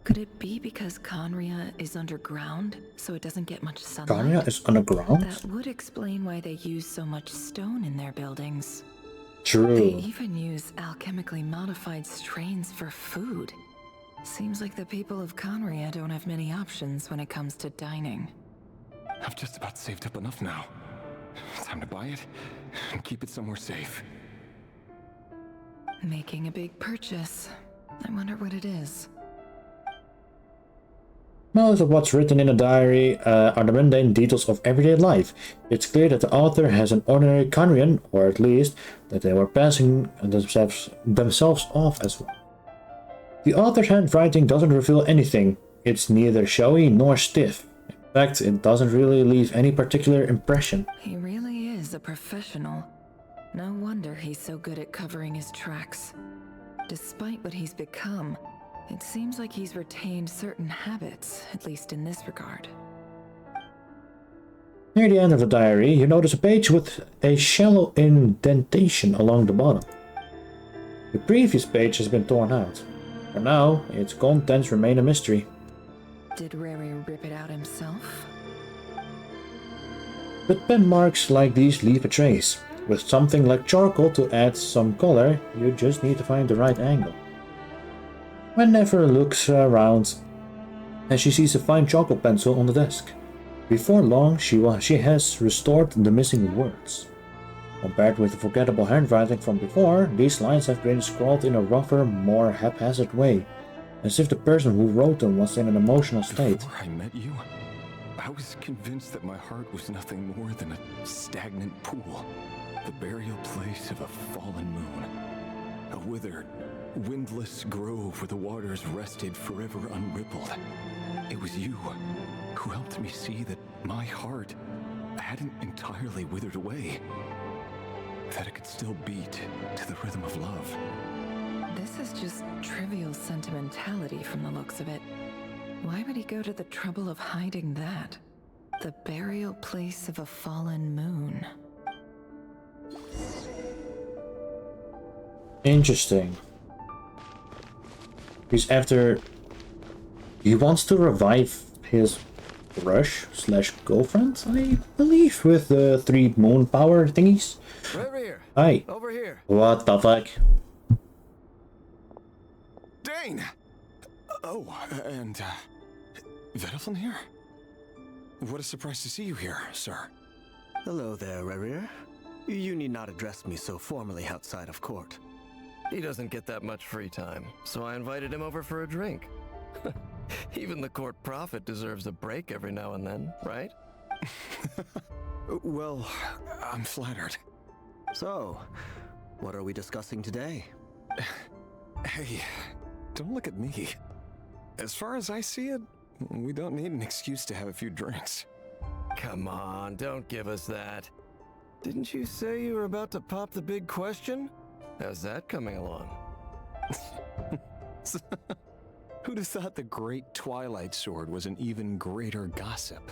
Could it be because Conria is underground, so it doesn't get much sunlight? Conria is underground? That would explain why they use so much stone in their buildings. True. They even use alchemically modified strains for food. Seems like the people of Conria don't have many options when it comes to dining. I've just about saved up enough now. Time to buy it and keep it somewhere safe. Making a big purchase. I wonder what it is. Most of what's written in a diary are the mundane details of everyday life. It's clear that the author has an ordinary Conrian, or at least that they were passing themselves off as one. The author's handwriting doesn't reveal anything. It's neither showy nor stiff. In fact, it doesn't really leave any particular impression. He really is a professional. No wonder he's so good at covering his tracks. Despite what he's become, it seems like he's retained certain habits, at least in this regard. Near the end of the diary, you notice a page with a shallow indentation along the bottom. The previous page has been torn out. For now, its contents remain a mystery. Did Rerir rip it out himself? But pen marks like these leave a trace. With something like charcoal to add some color, you just need to find the right angle. When Nefer looks around, and she sees a fine charcoal pencil on the desk. Before long, she has restored the missing words. Compared with the forgettable handwriting from before, these lines have been scrawled in a rougher, more haphazard way, as if the person who wrote them was in an emotional state. Before I met you, I was convinced that my heart was nothing more than a stagnant pool, the burial place of a fallen moon, a withered, windless grove where the waters rested forever unrippled. It was you who helped me see that my heart hadn't entirely withered away, that it could still beat to the rhythm of love. This is just trivial sentimentality from the looks of it. Why would he go to the trouble of hiding that? The burial place of a fallen moon. Interesting. He's after... He wants to revive his crush/girlfriend, I believe, with the 3 moon power thingies. Right here. Hi. Over here. What the fuck? Dane! Oh, and, Vedelfin here? What a surprise to see you here, sir. Hello there, Rerir. You need not address me so formally outside of court. He doesn't get that much free time, so I invited him over for a drink. Even the court prophet deserves a break every now and then, right? Well, I'm flattered. So, what are we discussing today? Hey, don't look at me. As far as I see it, we don't need an excuse to have a few drinks. Come on, don't give us that. Didn't you say you were about to pop the big question? How's that coming along? Who'd have thought the great Twilight Sword was an even greater gossip?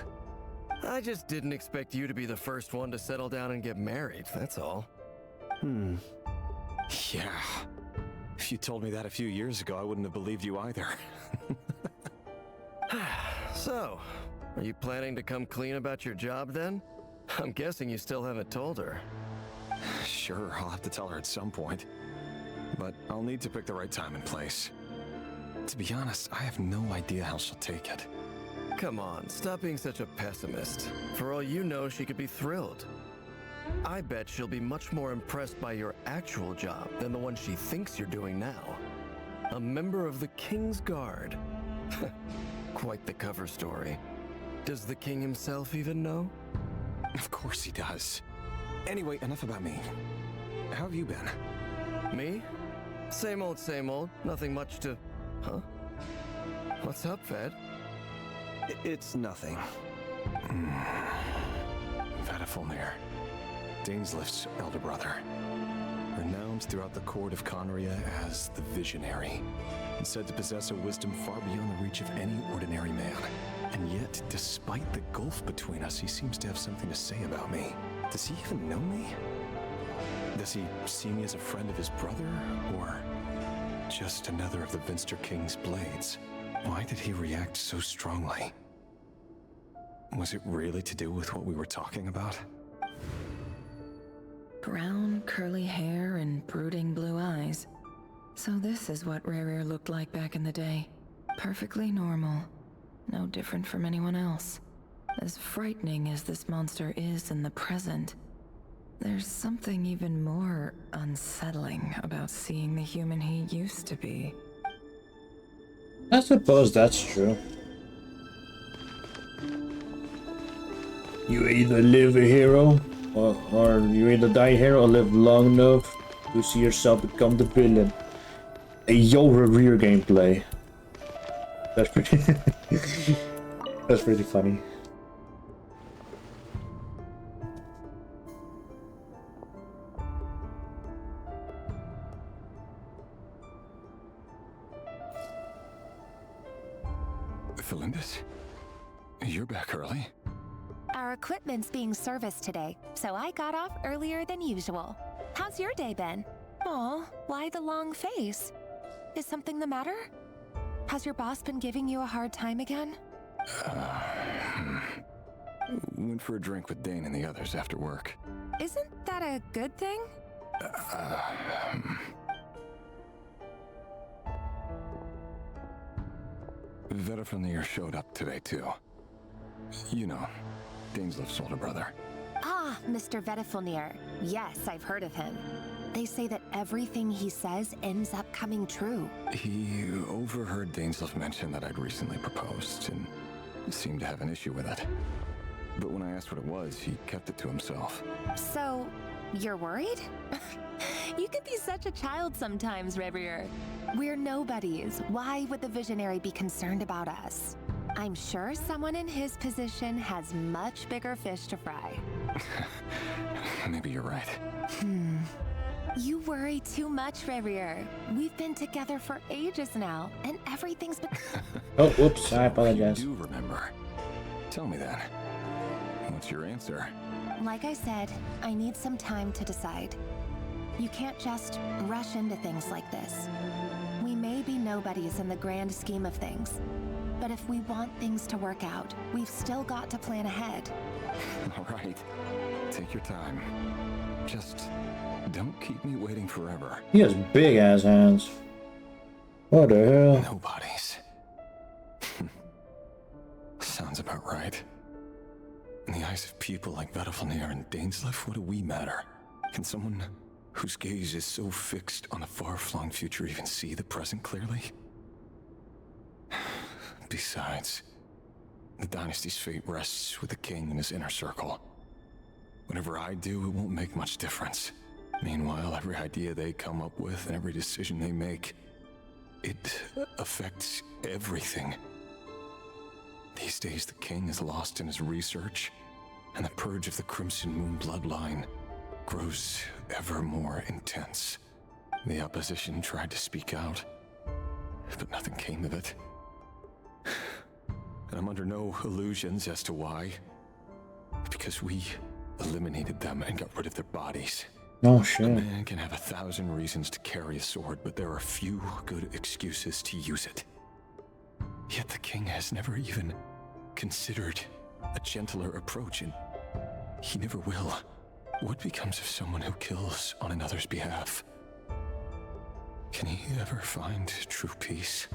I just didn't expect you to be the first one to settle down and get married, that's all. Yeah. If you told me that a few years ago, I wouldn't have believed you either. So, are you planning to come clean about your job then? I'm guessing you still haven't told her. Sure, I'll have to tell her at some point. But I'll need to pick the right time and place. To be honest, I have no idea how she'll take it. Come on, stop being such a pessimist. For all you know, she could be thrilled. I bet she'll be much more impressed by your actual job than the one she thinks you're doing now. A member of the King's Guard. Quite the cover story. Does the king himself even know? Of course he does. Anyway, enough about me. How have you been? Me? Same old, same old. Nothing much to... Huh? What's up, Ved? It's nothing. Vadifulnir, Dainsleif's elder brother. Renowned throughout the court of Conria as the Visionary, and said to possess a wisdom far beyond the reach of any ordinary man. And yet, despite the gulf between us, he seems to have something to say about me. Does he even know me? Does he see me as a friend of his brother, or just another of the Vinster King's blades? Why did he react so strongly? Was it really to do with what we were talking about? Brown, curly hair and brooding blue eyes. So this is what Rerir looked like back in the day. Perfectly normal. No different from anyone else. As frightening as this monster is in the present, there's something even more unsettling about seeing the human he used to be. I suppose that's true. You either live a hero, or you either die a hero or live long enough to see yourself become the villain. A Rerir gameplay. That's pretty. That's pretty funny. Felindis, you're back early. Our equipment's being serviced today, so I got off earlier than usual. How's your day been? Aw, why the long face? Is something the matter? Has your boss been giving you a hard time again? Went for a drink with Dane and the others after work. Isn't that a good thing? Vedifulnir showed up today too. You know, Dainsleif's older brother. Ah, Mr. Vedifulnir. Yes, I've heard of him. They say that everything he says ends up coming true. He overheard Dainsleif mention that I'd recently proposed and seemed to have an issue with it. But when I asked what it was, he kept it to himself. So, you're worried? You could be such a child sometimes, Rerir. We're nobodies. Why would the Visionary be concerned about us? I'm sure someone in his position has much bigger fish to fry. Maybe you're right. You worry too much, Rerir. We've been together for ages now, and everything's been... Oh, whoops, I apologize. You do remember. Tell me then. What's your answer? Like I said, I need some time to decide. You can't just rush into things like this. We may be nobodies in the grand scheme of things, but if we want things to work out, we've still got to plan ahead. All right. Take your time. Just don't keep me waiting forever. He has big ass hands. What the hell? Nobodies. Sounds about right. In the eyes of people like Vedifulnir and Dainsleif, what do we matter? Can someone whose gaze is so fixed on a far-flung future even see the present clearly? Besides, the dynasty's fate rests with the king and his inner circle. Whatever I do, it won't make much difference. Meanwhile, every idea they come up with and every decision they make, it affects everything. These days, the king is lost in his research, and the purge of the Crimson Moon bloodline grows ever more intense. The opposition tried to speak out, but nothing came of it. And I'm under no illusions as to why. Because we eliminated them and got rid of their bodies. Oh A shit. man can have 1,000 reasons to carry a sword, but there are few good excuses to use it. Yet the king has never even considered a gentler approach, and he never will. What becomes of someone who kills on another's behalf? Can he ever find true peace?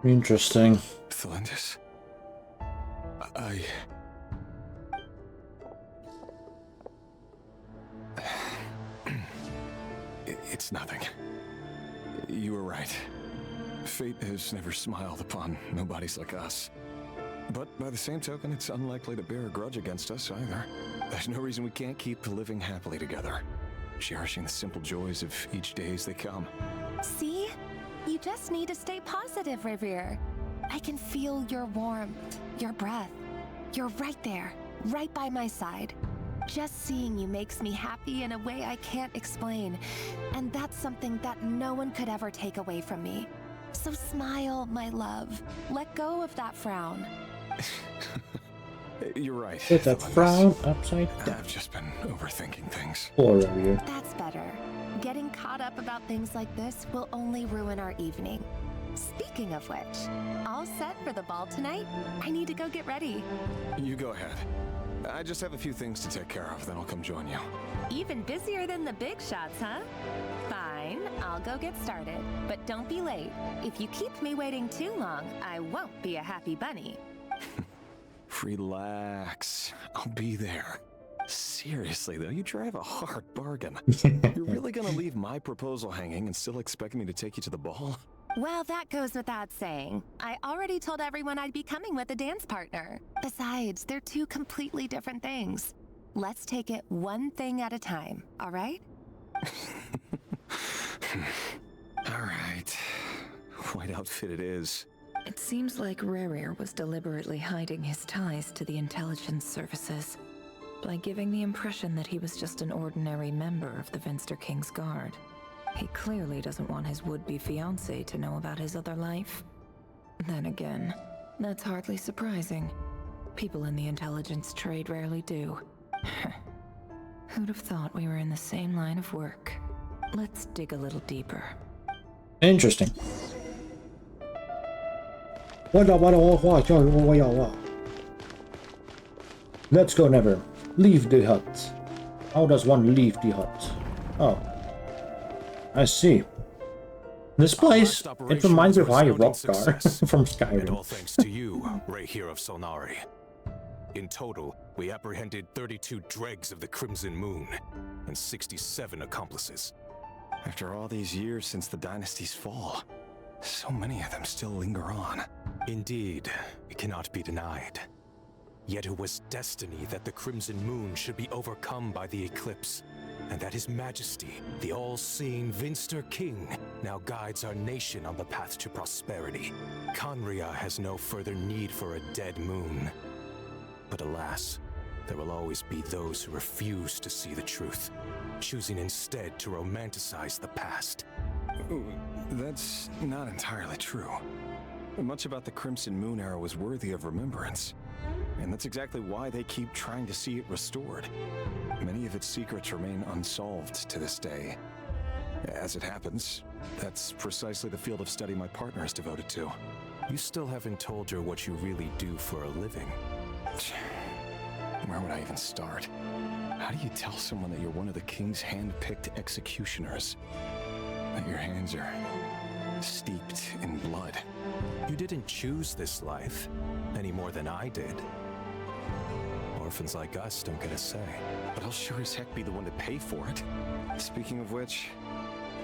Interesting. Thelindis, It's nothing. You were right. Fate has never smiled upon nobodies like us. But by the same token, it's unlikely to bear a grudge against us either. There's no reason we can't keep living happily together, cherishing the simple joys of each day as they come. See? You just need to stay positive, Revere. I can feel your warmth, your breath. You're right there, right by my side. Just seeing you makes me happy in a way I can't explain. And that's something that no one could ever take away from me. So smile, my love. Let go of that frown. You're right. Put that frown upside down. I've just been overthinking things. Poor Revere. That's better. Getting caught up about things like this will only ruin our evening. Speaking of which, all set for the ball tonight? I need to go get ready. You go ahead. I just have a few things to take care of, then I'll come join you. Even busier than the big shots, huh? Fine, I'll go get started. But don't be late. If you keep me waiting too long, I won't be a happy bunny. Relax. I'll be there. Seriously, though, you drive a hard bargain. You're really gonna leave my proposal hanging and still expect me to take you to the ball? Well, that goes without saying. I already told everyone I'd be coming with a dance partner. Besides, they're two completely different things. Let's take it one thing at a time, all right? All right. White outfit it is. It seems like Rarier was deliberately hiding his ties to the intelligence services by giving the impression that he was just an ordinary member of the Vinster King's Guard. He clearly doesn't want his would-be fiancée to know about his other life. Then again, that's hardly surprising. People in the intelligence trade rarely do. Who'd have thought we were in the same line of work? Let's dig a little deeper. Interesting. Let's go, Never. Leave the hut. How does one leave the hut? Oh. I see. This place, it reminds me of High Rockgar from Skyrim. And all thanks to you, Ray here of Solnari. In total, we apprehended 32 dregs of the Crimson Moon and 67 accomplices. After all these years since the dynasty's fall, so many of them still linger on. Indeed, it cannot be denied. Yet it was destiny that the Crimson Moon should be overcome by the eclipse, and that His Majesty, the all-seeing Vinster King, now guides our nation on the path to prosperity. Conria has no further need for a dead moon. But alas, there will always be those who refuse to see the truth, choosing instead to romanticize the past. That's not entirely true. Much about the Crimson Moon era was worthy of remembrance. And that's exactly why they keep trying to see it restored. Many of its secrets remain unsolved to this day. As it happens, that's precisely the field of study my partner is devoted to. You still haven't told her what you really do for a living. Where would I even start? How do you tell someone that you're one of the king's hand-picked executioners? That your hands are steeped in blood? You didn't choose this life, any more than I did. Orphans like us don't get a say. But I'll sure as heck be the one to pay for it. Speaking of which,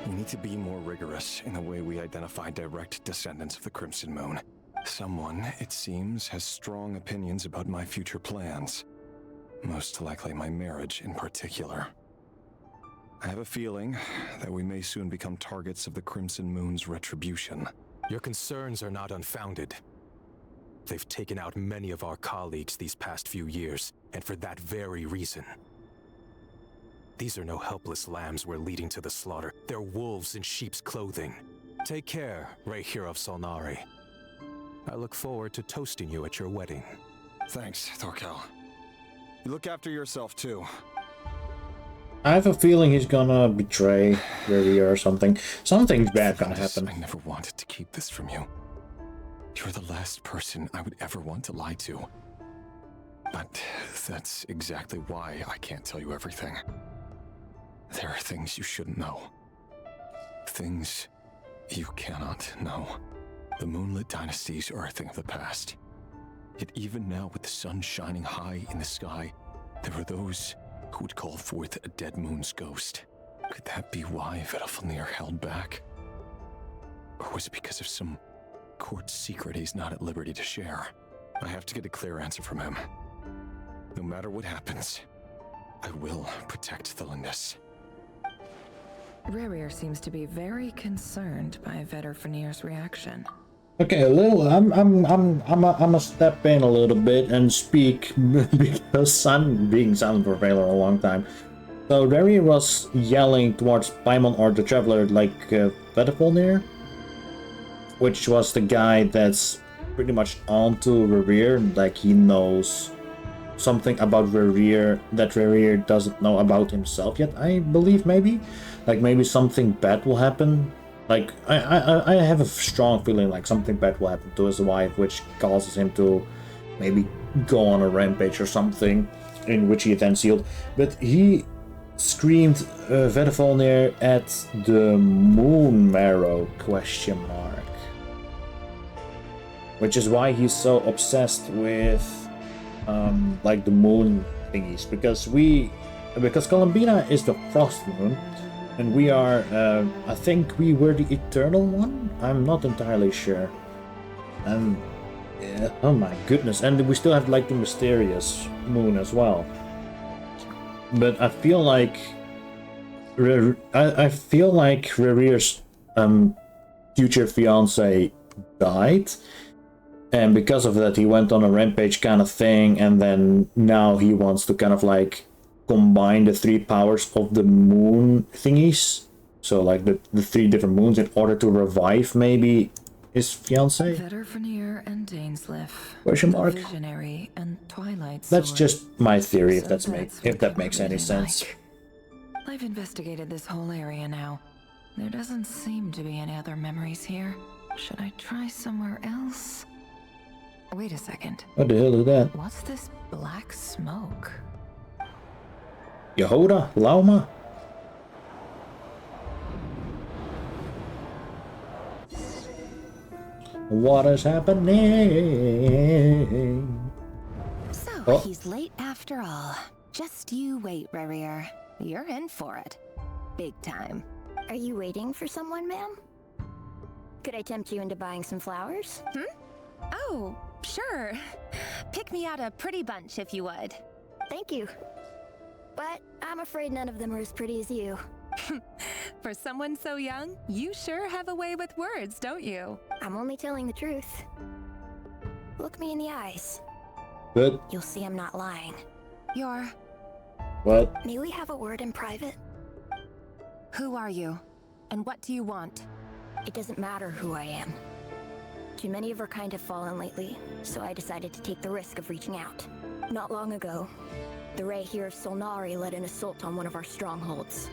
we need to be more rigorous in the way we identify direct descendants of the Crimson Moon. Someone, it seems, has strong opinions about my future plans. Most likely my marriage in particular. I have a feeling that we may soon become targets of the Crimson Moon's retribution. Your concerns are not unfounded. They've taken out many of our colleagues these past few years, and for that very reason. These are no helpless lambs we're leading to the slaughter. They're wolves in sheep's clothing. Take care, Ray here of Solnari. I look forward to toasting you at your wedding. Thanks, Thorkel. You look after yourself, too. I have a feeling he's gonna betray Riri or something. Something bad gonna happen. I never wanted to keep this from you. You're the last person I would ever want to lie to. But that's exactly why I can't tell you everything. There are things you shouldn't know. Things you cannot know. The moonlit dynasties are a thing of the past. Yet even now, with the sun shining high in the sky, there are those who would call forth a dead moon's ghost. Could that be why Vedalfnir held back? Or was it because of some court secret he's not at liberty to share? I have to get a clear answer from him. No matter what happens, I will protect the Lindis. Rerir seems to be very concerned by Vedalfnir's reaction. Okay, a little. I'm gonna step in a little bit and speak because I'm being silent for a very long time. So Riri was yelling towards Paimon or the Traveler like Vedalfnir, which was the guy that's pretty much onto Rerir, like he knows something about Rerir that Rerir doesn't know about himself yet. I believe maybe something bad will happen. Like, I have a strong feeling like something bad will happen to his wife, which causes him to maybe go on a rampage or something, in which he then sealed. But he screamed Vedalfnir at the moon marrow ? Which is why he's so obsessed with like the moon thingies, because Columbina is the frost moon. And we are, I think we were the eternal one? I'm not entirely sure. And, yeah, oh my goodness. And we still have, like, the mysterious moon as well. But I feel like... I feel like Rerir's future fiancé died. And because of that, he went on a rampage kind of thing. And then now he wants to kind of, like, combine the three powers of the moon thingies, so like the three different moons, in order to revive maybe his fiance. Vedalfnir and Dainsleif. Question mark. Visionary and Twilight That's Sword. just my theory, So if that makes any really sense. like. I've investigated this whole area now. There doesn't seem to be any other memories here. Should I try somewhere else? Wait a second. What the hell is that? What's this black smoke? Yehoda? Lauma? What is happening? So, he's late after all. Just you wait, Rerir. You're in for it. Big time. Are you waiting for someone, ma'am? Could I tempt you into buying some flowers? Oh, sure. Pick me out a pretty bunch if you would. Thank you. But I'm afraid none of them are as pretty as you. For someone so young, you sure have a way with words, don't you? I'm only telling the truth. Look me in the eyes. Good. You'll see I'm not lying. You're... What? May we have a word in private? Who are you? And what do you want? It doesn't matter who I am. Too many of our kind have fallen lately, so I decided to take the risk of reaching out. Not long ago, the Ray here of Solnari led an assault on one of our strongholds.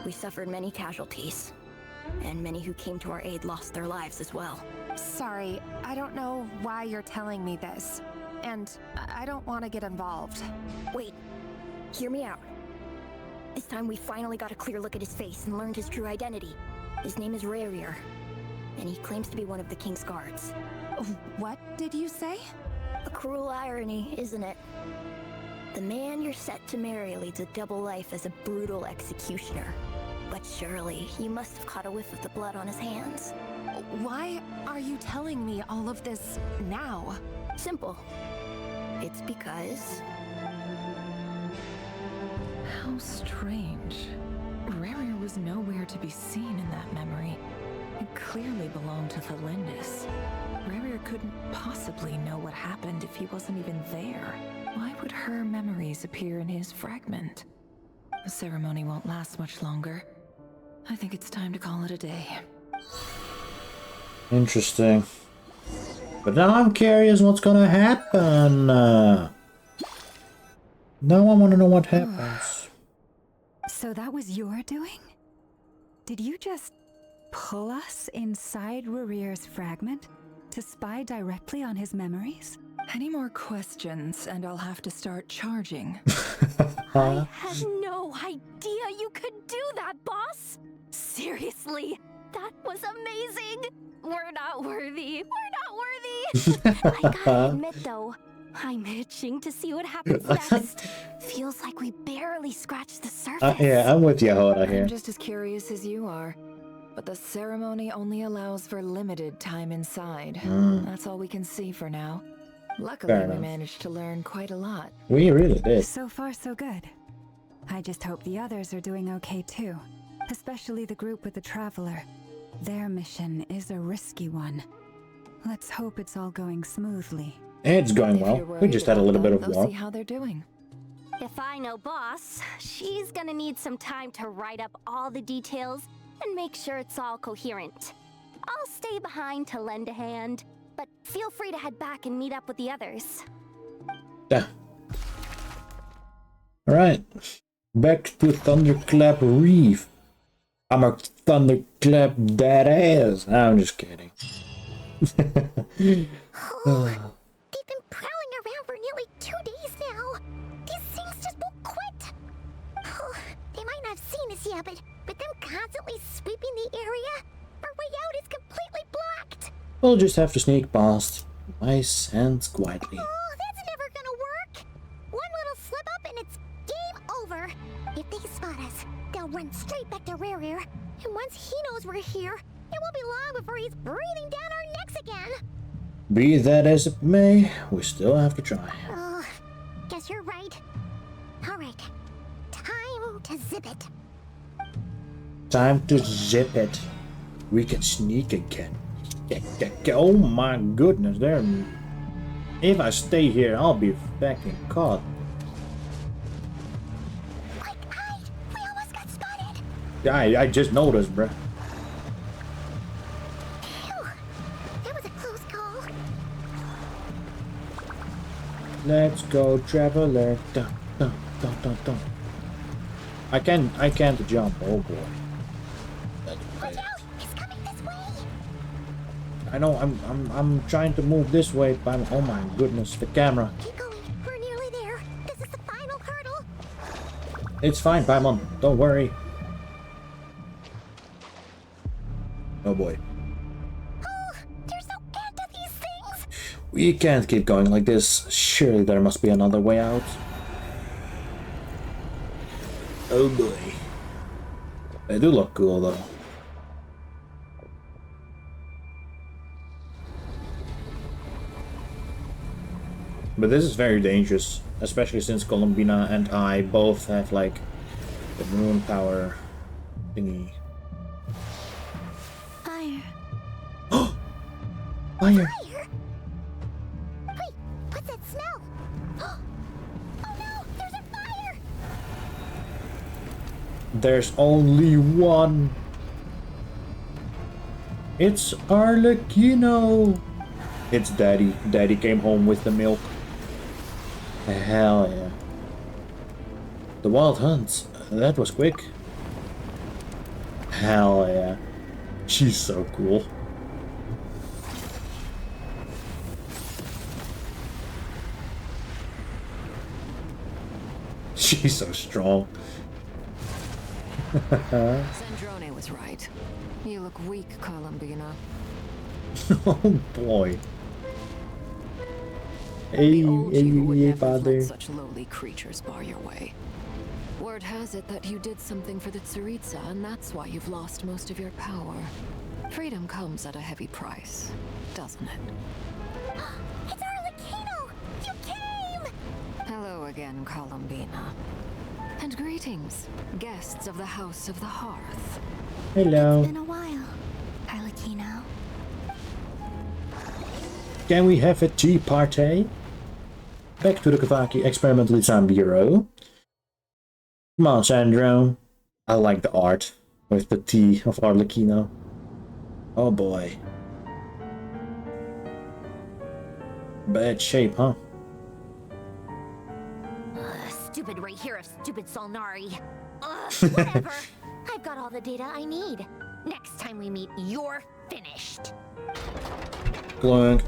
We suffered many casualties, and many who came to our aid lost their lives as well. Sorry, I don't know why you're telling me this, and I don't want to get involved. Wait, hear me out. This time we finally got a clear look at his face and learned his true identity. His name is Rerir, and he claims to be one of the King's guards. What did you say? A cruel irony, isn't it? The man you're set to marry leads a double life as a brutal executioner. But surely, you must have caught a whiff of the blood on his hands. Why are you telling me all of this now? Simple. It's because... How strange. Rerir was nowhere to be seen in that memory. It clearly belonged to the Lindis. Rerir couldn't possibly know what happened if he wasn't even there. Why would her memories appear in his fragment? The ceremony won't last much longer. I think it's time to call it a day. Interesting. But now I'm curious what's gonna happen. Now I want to know what happens. So that was your doing? Did you just pull us inside Rarir's fragment to spy directly on his memories? Any more questions and I'll have to start charging. I had no idea you could do that, boss! Seriously, that was amazing! We're not worthy. We're not worthy! I gotta admit, though, I'm itching to see what happens next. Feels like we barely scratched the surface. Yeah, I'm with you, Hoda, here. I'm just as curious as you are. But the ceremony only allows for limited time inside. That's all we can see for now. Luckily, we managed to learn quite a lot. We really did. So far, so good. I just hope the others are doing okay too. Especially the group with the Traveler. Their mission is a risky one. Let's hope it's all going smoothly. It's going well. We just had a little bit of war. See how they're doing. If I know boss, she's gonna need some time to write up all the details and make sure it's all coherent. I'll stay behind to lend a hand, but feel free to head back and meet up with the others. Yeah. Alright. Back to Thunderclap Reef. I'm a Thunderclap that ass. I'm just kidding. They've been prowling around for nearly 2 days now. These things just won't quit. They might not have seen us yet, but them constantly sweeping the area, our way out is completely blocked. We'll just have to sneak past. Nice and quietly. Oh, that's never gonna work. One little slip up and it's game over. If they spot us, they'll run straight back to Rarir. And once he knows we're here, it won't be long before he's breathing down our necks again. Be that as it may, we still have to try. Oh, guess you're right. Alright, time to zip it. Time to zip it. We can sneak again. Oh my goodness, there. If I stay here, I'll be fucking caught. We almost got spotted. I just noticed, bruh. That was a close call. Let's go, traveler. Dun, dun, dun, dun, dun. I can't jump. Oh boy. Watch out! He's coming this way. I know. I'm trying to move this way, but oh my goodness, the camera. Keep going. We're nearly there. This is the final hurdle. It's fine, Paimon. Don't worry. Oh boy. Oh, there's no end to these things. We can't keep going like this. Surely there must be another way out. Oh boy. They do look cool though. But this is very dangerous, especially since Columbina and I both have like the moon power thingy. Fire. Fire! Fire? Wait, what's that smell? Oh no, there's a fire! There's only one. It's Arlecchino. It's Daddy. Daddy came home with the milk. Hell yeah. The wild hunts. That was quick. Hell yeah. She's so cool. She's so strong. Zandrone was right. You look weak, Columbina. Oh boy. Hey, father. Such lowly creatures bar your way. Word has it that you did something for the Tsaritsa, and that's why you've lost most of your power. Freedom comes at a heavy price, doesn't it? It's Arlecchino! You came! Hello again, Columbina. And greetings, guests of the House of the Hearth. Hello. It's been a while, Arlecchino. Can we have a tea party? Back to the Kavaki Experimental Design Bureau. Come on, Sandro. I like the art with the tea of Arlecchino. Oh boy. Bad shape, huh? Stupid right here of stupid Solnari. Whatever. I've got all the data I need. Next time we meet, you're finished. Glunk.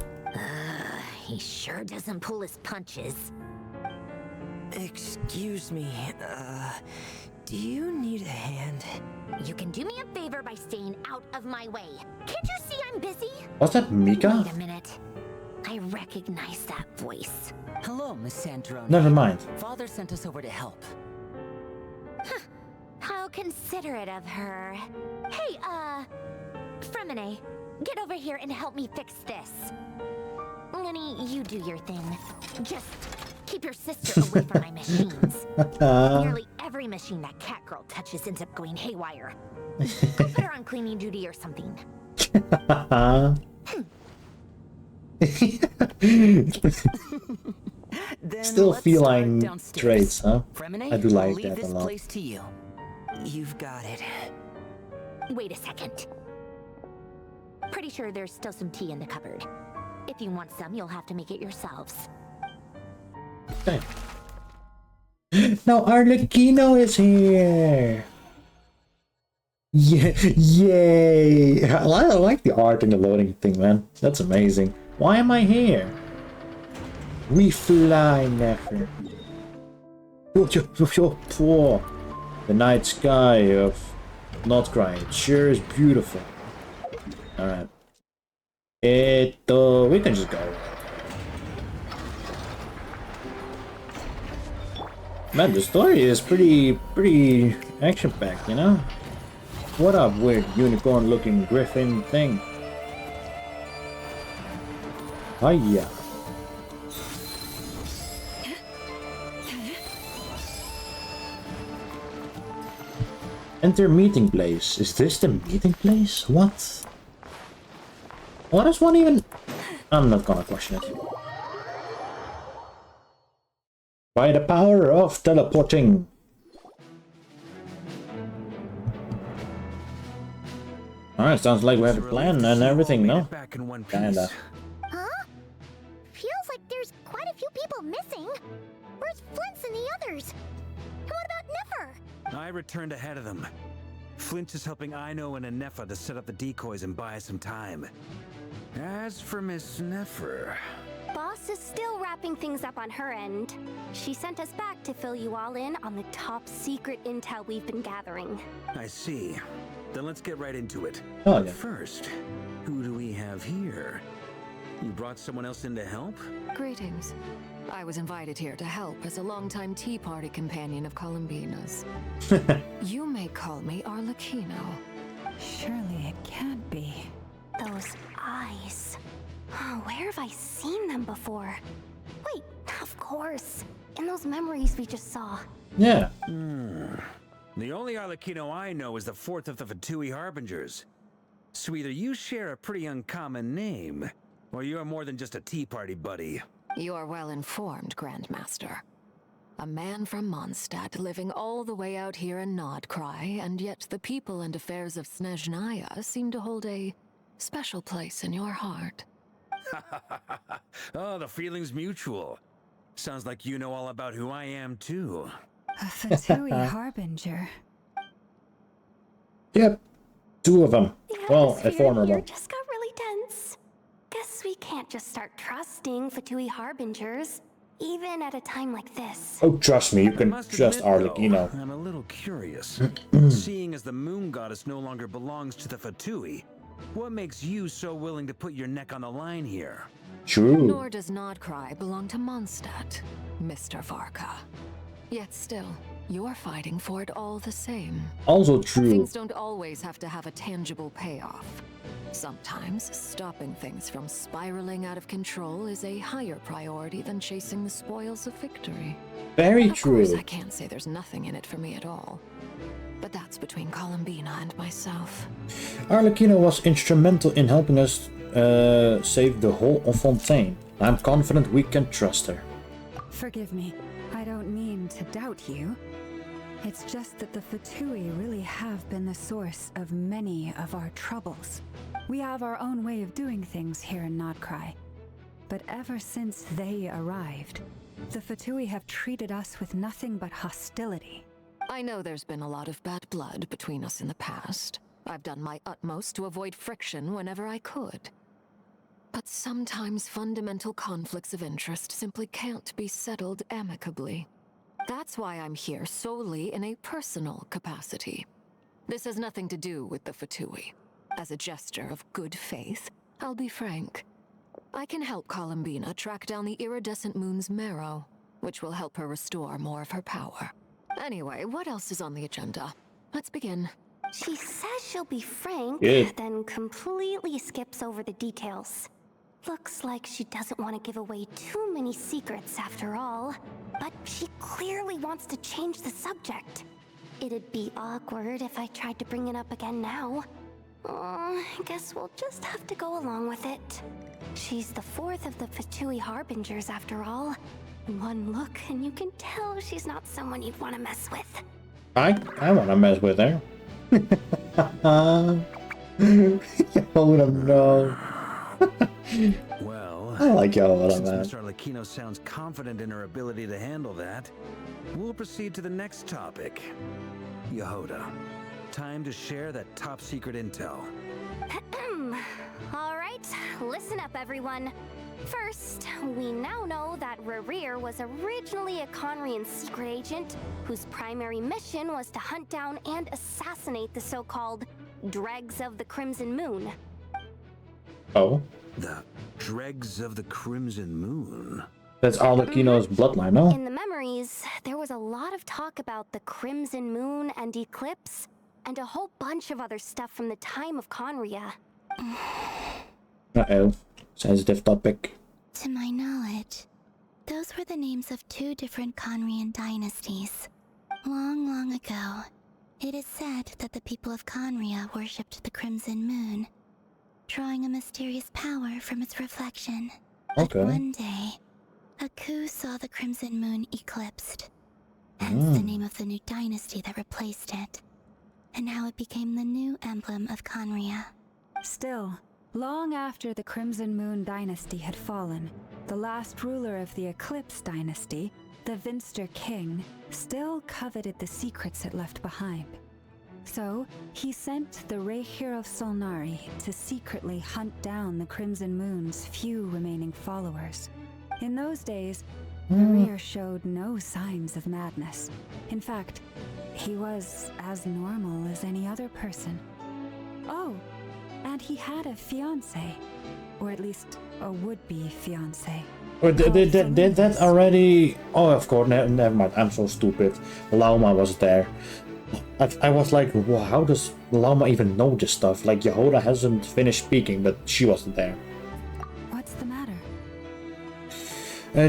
He sure doesn't pull his punches. Excuse me, do you need a hand? You can do me a favor by staying out of my way. Can't you see I'm busy? Was that Mika? Wait a minute. I recognize that voice. Hello, Miss Sandrone. Never mind. Father sent us over to help. Huh. How considerate of her. Hey, Fremine, get over here and help me fix this. Lenny, you do your thing. Just keep your sister away from my machines. Nearly every machine that cat girl touches ends up going haywire. Go put her on cleaning duty or something. Still feline traits, huh? Fremine, I do like I'll leave that a this lot. place to you. You've got it. Wait a second. Pretty sure there's still some tea in the cupboard. If you want some, you'll have to make it yourselves. Okay. Now Arlecchino is here! Yeah, yay! I like the art and the loading thing, man. That's amazing. Why am I here? We fly, Nefer. The night sky of Notcry. It sure is beautiful. Alright. We can just go. Man, the story is pretty action-packed, you know? What up, weird unicorn-looking griffin thing? Hiya. Enter meeting place. Is this the meeting place? What? What does one even... I'm not gonna question it. By the power of teleporting. Alright, sounds like we have a plan and everything, no? Kinda. Huh? Feels like there's quite a few people missing. Where's Flint's and the others? And what about Nefer? I returned ahead of them. Flint is helping Ino and Anefa to set up the decoys and buy us some time. As for Miss Nefer... Boss is still wrapping things up on her end. She sent us back to fill you all in on the top secret intel we've been gathering. I see. Then let's get right into it. Oh, yeah. First, who do we have here? You brought someone else in to help? Greetings. I was invited here to help as a longtime Tea Party companion of Columbina's. You may call me Arlecchino. Surely it can't be. Those eyes. Oh, where have I seen them before? Wait, of course. In those memories we just saw. Yeah. The only Arlecchino I know is the fourth of the Fatui Harbingers. So either you share a pretty uncommon name, or you're more than just a Tea Party buddy. You are well informed, Grandmaster. A man from Mondstadt living all the way out here in Nodcry, and yet the people and affairs of Snezhnaya seem to hold a special place in your heart. Oh, the feeling's mutual. Sounds like you know all about who I am, too. A Fatui Harbinger. Yep. Two of them. Well, a former here one. just got really tense. Guess we can't just start trusting Fatui Harbingers, even at a time like this. Oh, trust me, you can Must trust admit, Arlecchino. though, I'm a little curious. Seeing as the moon goddess no longer belongs to the Fatui, what makes you so willing to put your neck on the line here? True. Nor does Nodcry belong to Mondstadt, Mr. Varka. Yet still, you're fighting for it all the same. Also true. Things don't always have to have a tangible payoff. Sometimes, stopping things from spiraling out of control is a higher priority than chasing the spoils of victory. Very Of true. course, I can't say there's nothing in it for me at all. But that's between Columbina and myself. Arlecchino was instrumental in helping us save the whole of Fontaine. I'm confident we can trust her. Forgive me. I don't mean to doubt you. It's just that the Fatui really have been the source of many of our troubles. We have our own way of doing things here in Nodcry. But ever since they arrived, the Fatui have treated us with nothing but hostility. I know there's been a lot of bad blood between us in the past. I've done my utmost to avoid friction whenever I could. But sometimes fundamental conflicts of interest simply can't be settled amicably. That's why I'm here solely in a personal capacity. This has nothing to do with the Fatui. As a gesture of good faith, I'll be frank. I can help Columbina track down the iridescent moon's marrow, which will help her restore more of her power. Anyway, what else is on the agenda? Let's begin. She says she'll be frank, Good. then completely skips over the details. Looks like she doesn't want to give away too many secrets after all, but she clearly wants to change the subject. It'd be awkward if I tried to bring it up again now. I guess we'll just have to go along with it. She's the fourth of the Fatui Harbingers after all. One look and you can tell she's not someone you'd want to mess with. I want to mess with her. Oh no. Well, I like Yahoda, since man. Mr. Arlecchino sounds confident in her ability to handle that, we'll proceed to the next topic. Yahoda, time to share that top secret intel. Alright, listen up everyone. First, we now know that Rerir was originally a Conrian secret agent whose primary mission was to hunt down and assassinate the so-called Dregs of the Crimson Moon. Oh? The Dregs of the Crimson Moon? That's Arlecchino's bloodline, no? In the memories, there was a lot of talk about the Crimson Moon and Eclipse, and a whole bunch of other stuff from the time of Conria. Uh-oh. Sensitive topic. To my knowledge, those were the names of two different Conrian dynasties. Long, long ago, it is said that the people of Conria worshipped the Crimson Moon, drawing a mysterious power from its reflection. Okay. But one day, a coup saw the Crimson Moon eclipsed, hence the name of the new dynasty that replaced it, and how it became the new emblem of Conria. Still, long after the Crimson Moon dynasty had fallen, the last ruler of the Eclipse dynasty, the Vinster King, still coveted the secrets it left behind. So, he sent the Rehir of Solnari to secretly hunt down the Crimson Moon's few remaining followers. In those days, Rerir showed no signs of madness. In fact, he was as normal as any other person. Oh, and he had a fiancé, or at least a would-be fiancé. Or did that already? Oh, of course, never mind. I'm so stupid. Lauma was there. I was like, wow, how does Lauma even know this stuff? Like, Yahoda hasn't finished speaking, but she wasn't there. What's the matter?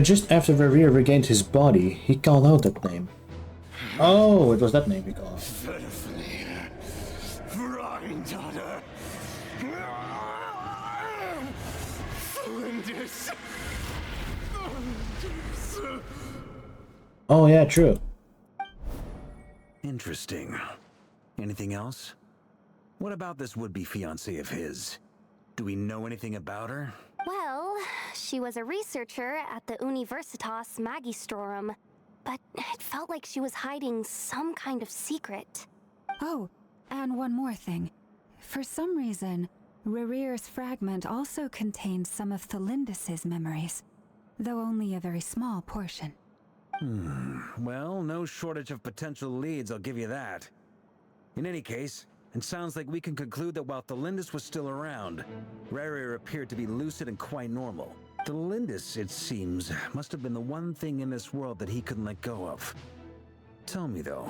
Just after Rerir regained his body, he called out that name. Oh, it was that name he called. Oh yeah, true. Interesting. Anything else? What about this would-be fiancé of his? Do we know anything about her? Well, she was a researcher at the Universitas Magistrorum, but it felt like she was hiding some kind of secret. Oh, and one more thing. For some reason, Rerir's fragment also contained some of Thelindis' memories, though only a very small portion. Well, no shortage of potential leads, I'll give you that. In any case, it sounds like we can conclude that while Thelindis was still around, Rerir appeared to be lucid and quite normal. Thelindis, it seems, must have been the one thing in this world that he couldn't let go of. Tell me though,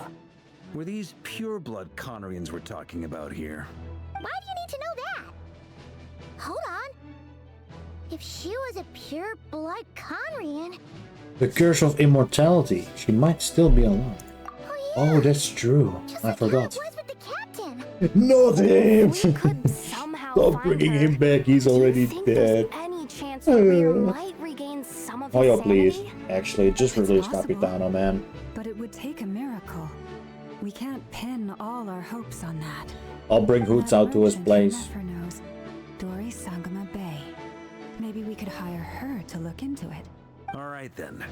were these pure-blood Conrians we're talking about here? Why do you need to know that? Hold on. If she was a pure-blood Conrian... The curse of immortality. She might still be alive. Oh, that's true. I forgot. Not him! Stop bringing him back. He's already dead. Any chance Rerir might regain some of his Oh, sanity? please. Actually, just release Capitano, man. But it would take a miracle. We can't pin all our hopes on that. I'll bring Hoots out to his place. Never knows. Dori Sangama Bay. Maybe we could hire her to look into it. All right then.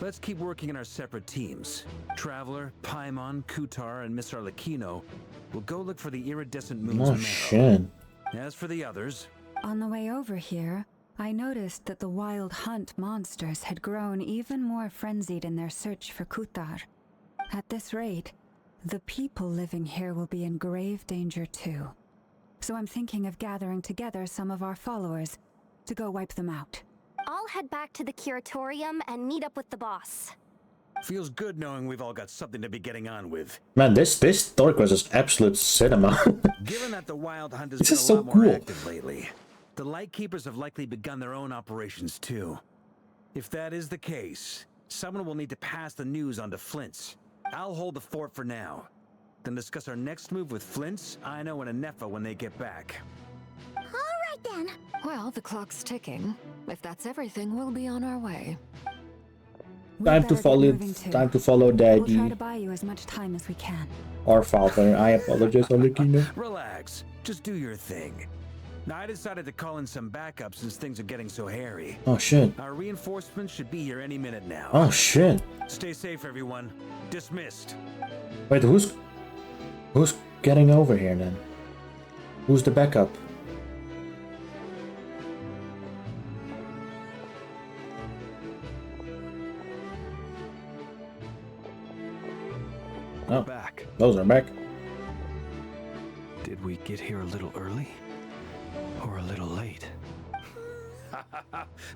Let's keep working in our separate teams. Traveler, Paimon, Kutar, and Miss Arlecchino will go look for the iridescent moon's Oh marrow. shit. As for the others... On the way over here, I noticed that the wild hunt monsters had grown even more frenzied in their search for Kutar. At this rate, the people living here will be in grave danger too. So I'm thinking of gathering together some of our followers to go wipe them out. I'll head back to the curatorium and meet up with the boss. Feels good knowing we've all got something to be getting on with. Man, this story quest is absolute cinema. Given that the Wild Hunt has This been is a so lot more cool. active lately, the Lightkeepers have likely begun their own operations too. If that is the case, someone will need to pass the news on to Flint's. I'll hold the fort for now, then discuss our next move with Flint's, Ino, and Anefa when they get back. Alright then. Well, the clock's ticking. If that's everything, we'll be on our way. Time to follow We'll try Daddy to buy you as much time as we can. or Father. I apologize, Arlecchino. Relax, just do your thing. Now, I decided to call in some backup since things are getting so hairy. Oh shit. Our reinforcements should be here any minute now. Oh shit. Stay safe, everyone. Dismissed. Wait, who's getting over here then? Who's the backup? Oh, back. Those are back. Did we get here a little early? Or a little late?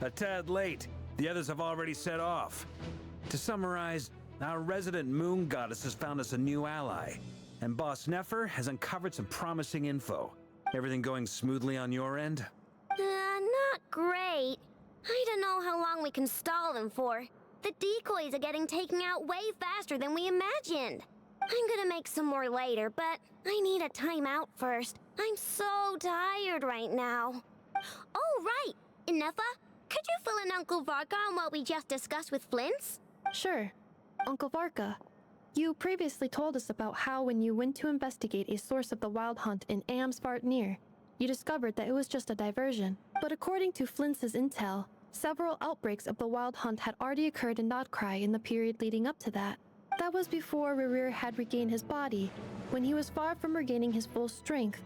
A tad late. The others have already set off. To summarize, our resident moon goddess has found us a new ally, and Boss Nefer has uncovered some promising info. Everything going smoothly on your end? Not great. I don't know how long we can stall them for. The decoys are getting taken out way faster than we imagined. I'm gonna make some more later, but I need a timeout first. I'm so tired right now. Oh, right! Inefa, could you fill in Uncle Varka on what we just discussed with Flint's? Sure. Uncle Varka, you previously told us about how when you went to investigate a source of the Wild Hunt in Amsvartnir, you discovered that it was just a diversion. But according to Flint's intel, several outbreaks of the Wild Hunt had already occurred in Notcry in the period leading up to that. That was before Rerir had regained his body, when he was far from regaining his full strength.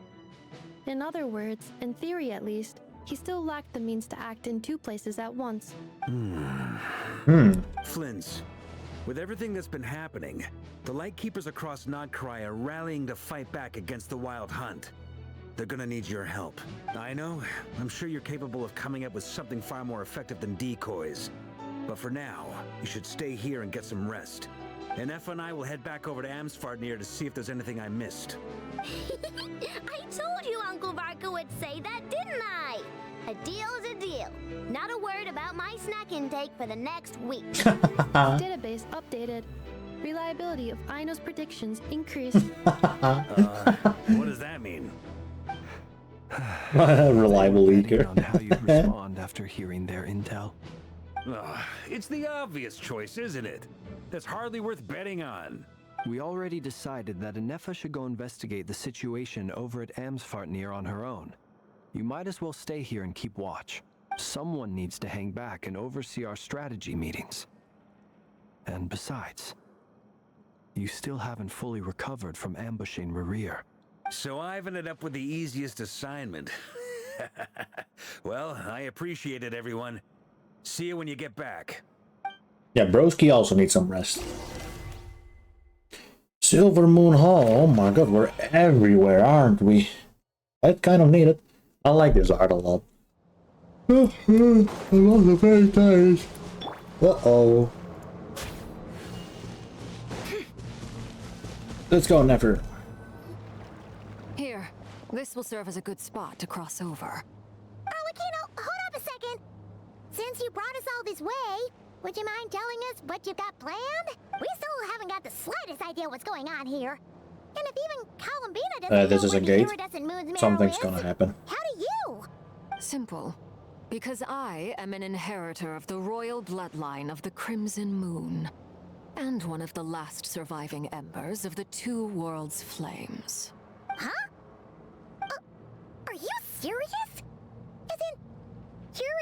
In other words, in theory at least, he still lacked the means to act in two places at once. Flint's. With everything that's been happening, the Lightkeepers across Notcry are rallying to fight back against the Wild Hunt. They're gonna need your help. I know, I'm sure you're capable of coming up with something far more effective than decoys. But for now, you should stay here and get some rest. And Efa and I will head back over to Amsvartnir to see if there's anything I missed. I told you Uncle Varka would say that, didn't I? A deal is a deal. Not a word about my snack intake for the next week. Database updated. Reliability of Ino's predictions increased. What does that mean? Reliable leaker. On how you respond after hearing their intel. It's the obvious choice, isn't it? That's hardly worth betting on. We already decided that Anefa should go investigate the situation over at Amsvartnir on her own. You might as well stay here and keep watch. Someone needs to hang back and oversee our strategy meetings. And besides, you still haven't fully recovered from ambushing Rerir. So I've ended up with the easiest assignment. Well, I appreciate it, everyone. See you when you get back. Yeah, Broski also needs some rest. Silver Moon Hall. Oh my god, we're everywhere, aren't we? I kind of need it. I like this art a lot. I'm also very tired. Uh-oh. Let's go, Nefer. Here, this will serve as a good spot to cross over. Arlecchino, hold up a second. Since you brought us all this way, would you mind telling us what you've got planned? We still haven't got the slightest idea what's going on here. And if even Columbina doesn't This know is a what the gate. iridescent moon's marrow Something's is, gonna happen. how do you? Simple. Because I am an inheritor of the royal bloodline of the Crimson Moon. And one of the last surviving embers of the Two Worlds' flames. Huh? Are you serious? As in, you're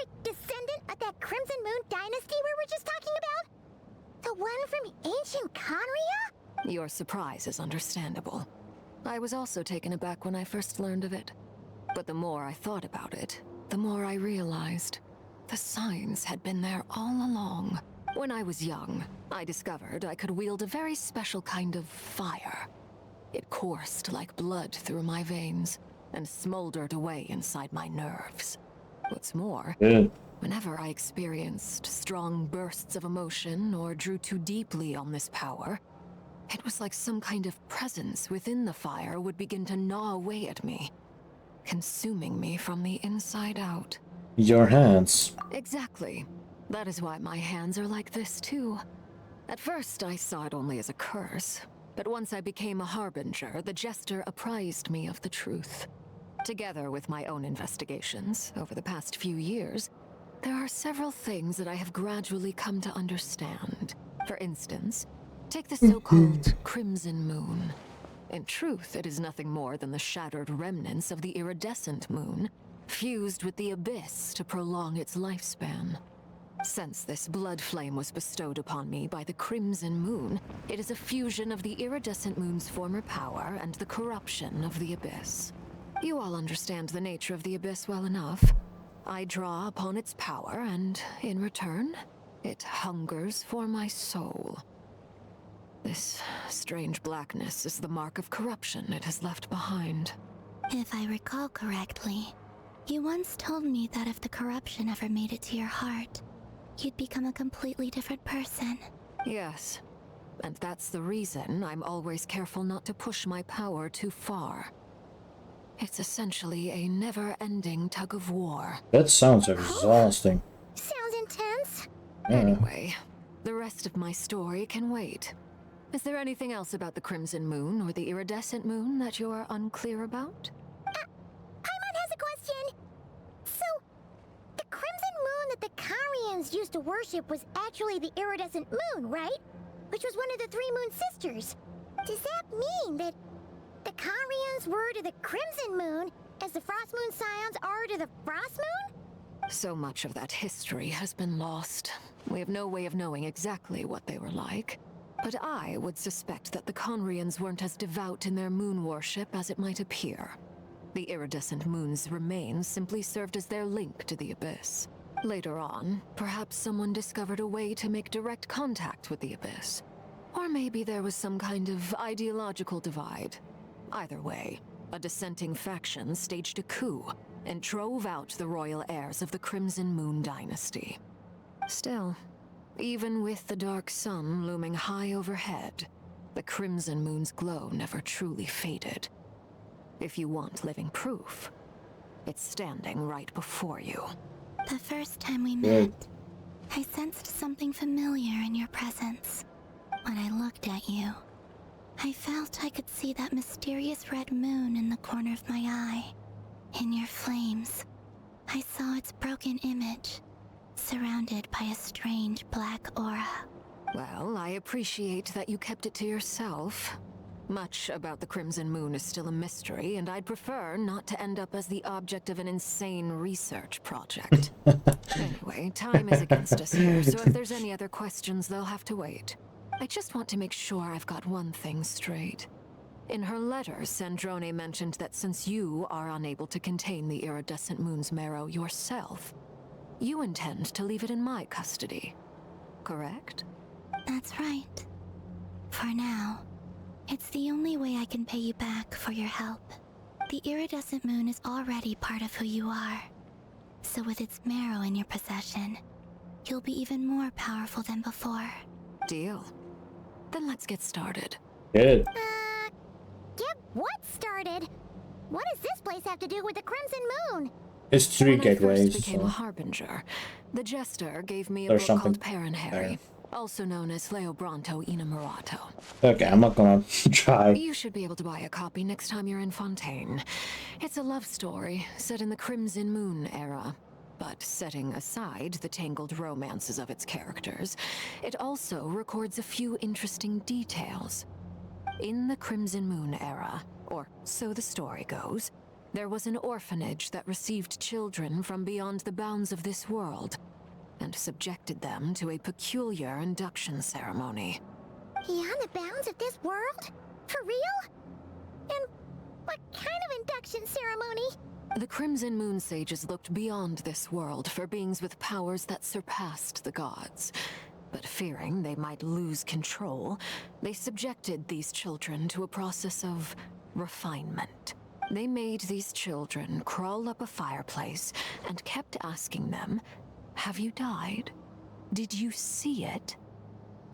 that Crimson Moon dynasty we were just talking about? The one from ancient Conria? Your surprise is understandable. I was also taken aback when I first learned of it. But the more I thought about it, the more I realized the signs had been there all along. When I was young, I discovered I could wield a very special kind of fire. It coursed like blood through my veins and smoldered away inside my nerves. What's more, whenever I experienced strong bursts of emotion or drew too deeply on this power, it was like some kind of presence within the fire would begin to gnaw away at me, consuming me from the inside out. Your hands. Exactly. That is why my hands are like this too. At first, I saw it only as a curse, but once I became a harbinger, the jester apprised me of the truth. Together with my own investigations over the past few years, there are several things that I have gradually come to understand. For instance, take the so-called Crimson Moon. In truth, it is nothing more than the shattered remnants of the iridescent moon, fused with the abyss to prolong its lifespan. Since this blood flame was bestowed upon me by the Crimson Moon, it is a fusion of the iridescent moon's former power and the corruption of the abyss. You all understand the nature of the abyss well enough. I draw upon its power, and in return, it hungers for my soul. This strange blackness is the mark of corruption it has left behind. If I recall correctly, you once told me that if the corruption ever made it to your heart, you'd become a completely different person. Yes, and that's the reason I'm always careful not to push my power too far. It's essentially a never-ending tug of war. That sounds exhausting. Sounds intense. Anyway, the rest of my story can wait. Is there anything else about the Crimson Moon or the Iridescent Moon that you're unclear about? Paimon has a question. So, the Crimson Moon that the Carians used to worship was actually the Iridescent Moon, right? Which was one of the three Moon Sisters. Does that mean that the Carians were to the Crimson Moon as the Frost Moon Scions are to the Frost Moon? So much of that history has been lost. We have no way of knowing exactly what they were like. But I would suspect that the Conrians weren't as devout in their moon worship as it might appear. The iridescent moon's remains simply served as their link to the abyss. Later on, perhaps someone discovered a way to make direct contact with the abyss. Or maybe there was some kind of ideological divide. Either way, a dissenting faction staged a coup and drove out the royal heirs of the Crimson Moon dynasty. Still, even with the dark sun looming high overhead, the Crimson Moon's glow never truly faded. If you want living proof, it's standing right before you. The first time we met, I sensed something familiar in your presence. When I looked at you, I felt I could see that mysterious red moon in the corner of my eye. In your flames, I saw its broken image, surrounded by a strange black aura. Well, I appreciate that you kept it to yourself. Much about the Crimson Moon is still a mystery, and I'd prefer not to end up as the object of an insane research project. Anyway, time is against us here, so if there's any other questions, they'll have to wait. I just want to make sure I've got one thing straight. In her letter, Sandrone mentioned that since you are unable to contain the iridescent moon's marrow yourself, you intend to leave it in my custody, correct? That's right. For now, it's the only way I can pay you back for your help. The iridescent moon is already part of who you are. So with its marrow in your possession, you'll be even more powerful than before. Deal. Then let's get started. Good. Get what started? What does this place have to do with the Crimson Moon? It's three When I gateways. first became a So harbinger, the jester gave me a there's book something called Parenheri, also known as Leobranto Inamorato. okay, I'm not gonna try. You should be able to buy a copy next time you're in Fontaine. It's a love story set in the Crimson Moon era. But setting aside the tangled romances of its characters, it also records a few interesting details. In the Crimson Moon era, or so the story goes, there was an orphanage that received children from beyond the bounds of this world. and subjected them to a peculiar induction ceremony. Beyond the bounds of this world? For real? And what kind of induction ceremony? The Crimson Moon Sages looked beyond this world for beings with powers that surpassed the gods. But fearing they might lose control, they subjected these children to a process of refinement. They made these children crawl up a fireplace and kept asking them, "Have you died? Did you see it?"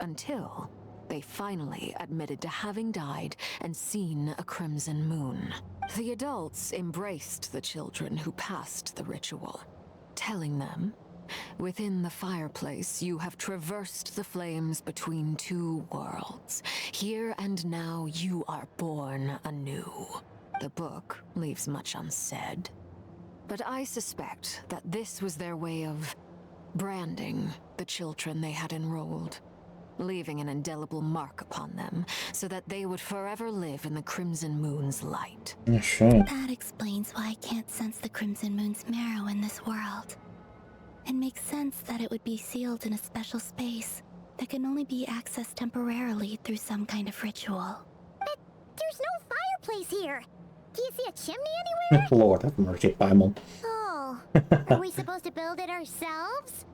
Until they finally admitted to having died and seen a crimson moon. The adults embraced the children who passed the ritual, telling them, "Within the fireplace, you have traversed the flames between two worlds. Here and now, you are born anew." The book leaves much unsaid, but I suspect that this was their way of branding the children they had enrolled, leaving an indelible mark upon them so that they would forever live in the Crimson Moon's light. That explains why I can't sense the Crimson Moon's marrow in this world. It makes sense that it would be sealed in a special space that can only be accessed temporarily through some kind of ritual. But there's no fireplace here. Do you see a chimney anywhere? Lord have mercy, Paimon. Oh, are we supposed to build it ourselves?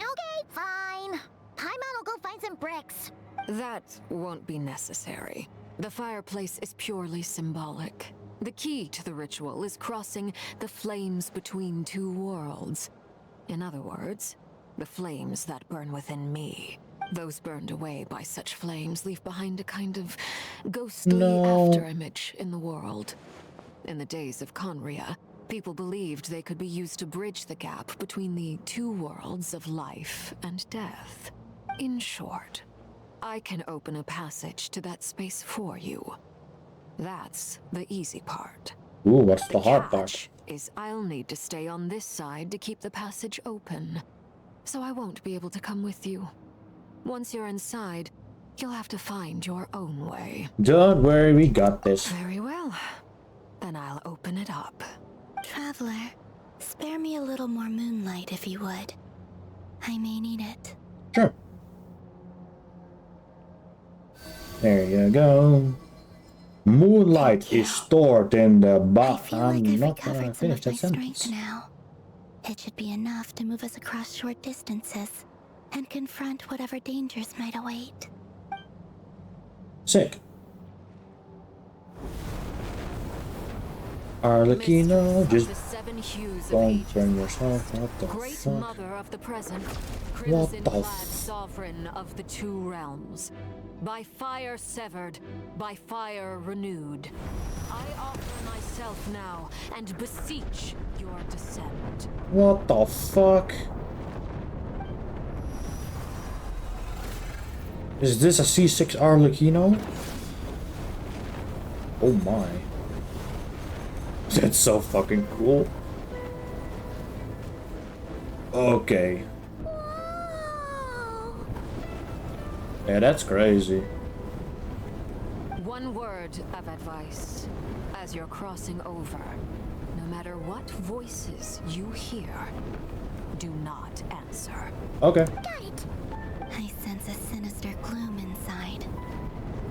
Okay, fine. Paimon will go find some bricks. That won't be necessary. The fireplace is purely symbolic. The key to the ritual is crossing the flames between two worlds. In other words, the flames that burn within me. Those burned away by such flames leave behind a kind of ghostly afterimage in the world. In the days of Conria, people believed they could be used to bridge the gap between the two worlds of life and death. In short, I can open a passage to that space for you. That's the easy part. Ooh, what's the hard part? Is I'll need to stay on this side to keep the passage open. So I won't be able to come with you. Once you're inside, you'll have to find your own way. Don't worry, we got this. Very well. Then I'll open it up. Traveler, spare me a little more moonlight if you would. I may need it. Sure. There you go. Moonlight is stored in the bottom. I'm not gonna finish that sentence. Now. It should be enough to move us across short distances and confront whatever dangers might await. Sick. Arlecchino, just don't burn yourself. What the Great fuck? mother of the present, What crimson the clad sovereign of the two realms. By fire severed, by fire renewed. I offer myself now and beseech your descent. What the fuck? Is this a C6 Arlecchino? Oh my. That's so fucking cool. Okay. Yeah, that's crazy. One word of advice. As you're crossing over, no matter what voices you hear, do not answer. Okay. Got it. I sense a sinister gloom inside,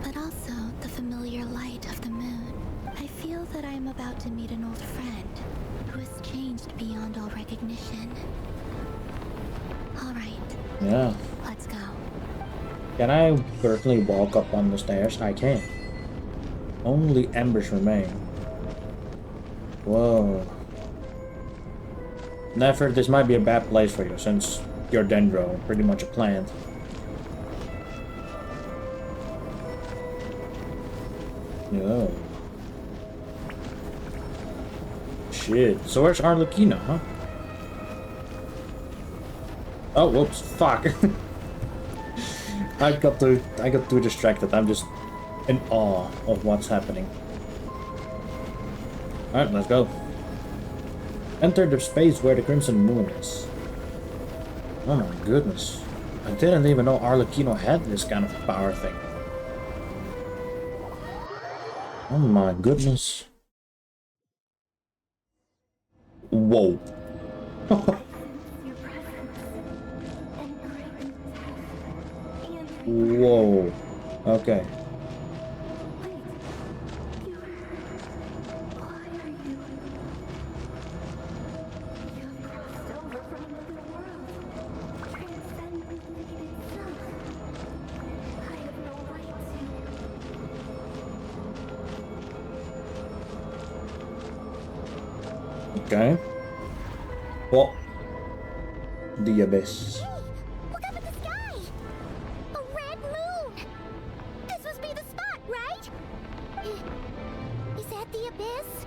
but also the familiar light of the moon. I feel that I am about to meet an old friend who has changed beyond all recognition. All right. Yeah. Let's go. Can I personally walk up on the stairs? I can. Only embers remain. Whoa. Never, this might be a bad place for you since you're Dendro, pretty much a plant. No. Shit. So where's Arlecchino, huh? Oh, whoops. Fuck. I got too distracted. I'm just in awe of what's happening. Alright, let's go. Enter the space where the Crimson Moon is. Oh my goodness. I didn't even know Arlecchino had this kind of power thing. Oh my goodness. Whoa. Whoa. Okay. Okay. Well, the abyss. Look up at the sky! A red moon! This must be the spot, right? Is that the abyss?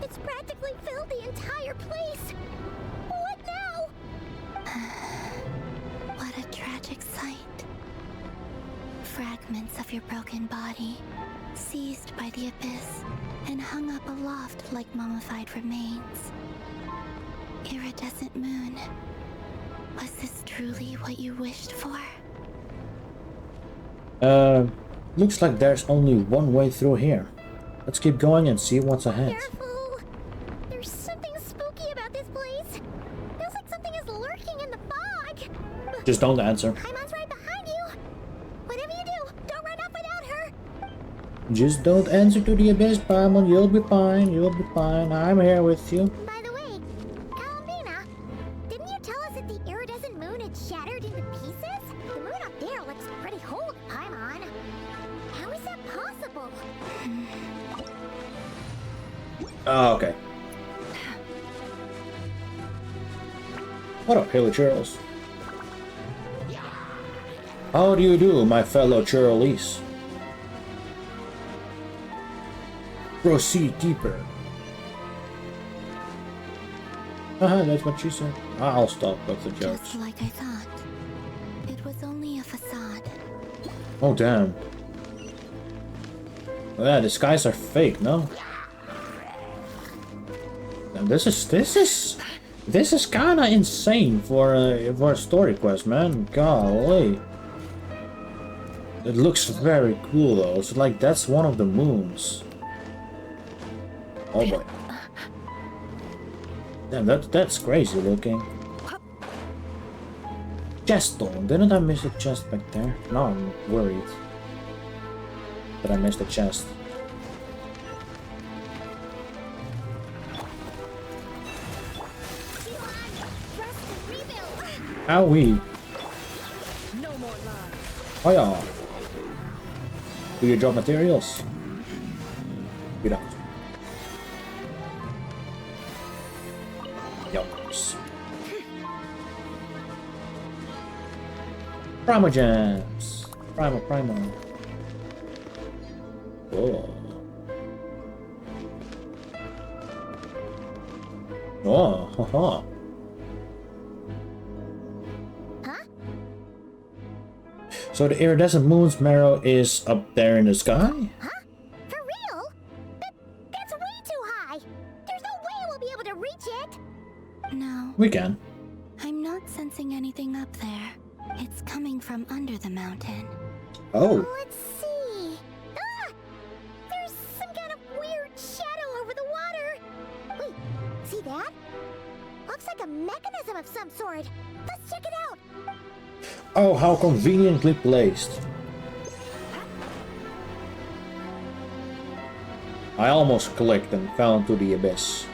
It's practically filled the entire place. What now? What a tragic sight. Fragments of your broken body, seized by the abyss, and hung up aloft like mummified remains. Iridescent moon. Was this truly what you wished for? Looks like there's only one way through here. Let's keep going and see what's ahead. Careful! There's something spooky about this place. Feels like something is lurking in the fog. Just don't answer. Paimon's right behind you. Whatever you do, don't run off without her. Just don't answer to the abyss, Paimon. You'll be fine. You'll be fine. I'm here with you. By the way, Kalambina, didn't you tell us that the iridescent moon had shattered into pieces? The moon up there looks pretty whole, Paimon. How is that possible? Oh, okay. What up, Haley Churls? How do you do, my fellow Churlies? Proceed deeper. Haha, that's what she said. I'll stop with the jokes. Just like I thought. It was only a facade. Oh, damn. Yeah, the skies are fake, no? And this is kinda insane for a story quest, man. Golly. It looks very cool though. It's like that's one of the moons. Oh boy. Damn, that's crazy looking. Chest stone. Didn't I miss a chest back there? Now I'm worried that I missed a chest. Owie. No more lies. Oh yeah. Do you drop materials? You don't. Yups. Primo gems. Primo. Oh. Oh, haha. So the iridescent moon's marrow is up there in the sky? Huh? For real? That's way too high. There's no way we'll be able to reach it. No. We can. I'm not sensing anything up there. It's coming from under the mountain. Oh. Let's see. Ah! There's some kind of weird shadow over the water. Wait, see that? Looks like a mechanism of some sort. Let's check it out. Oh, how conveniently placed. I almost clicked and fell into the abyss.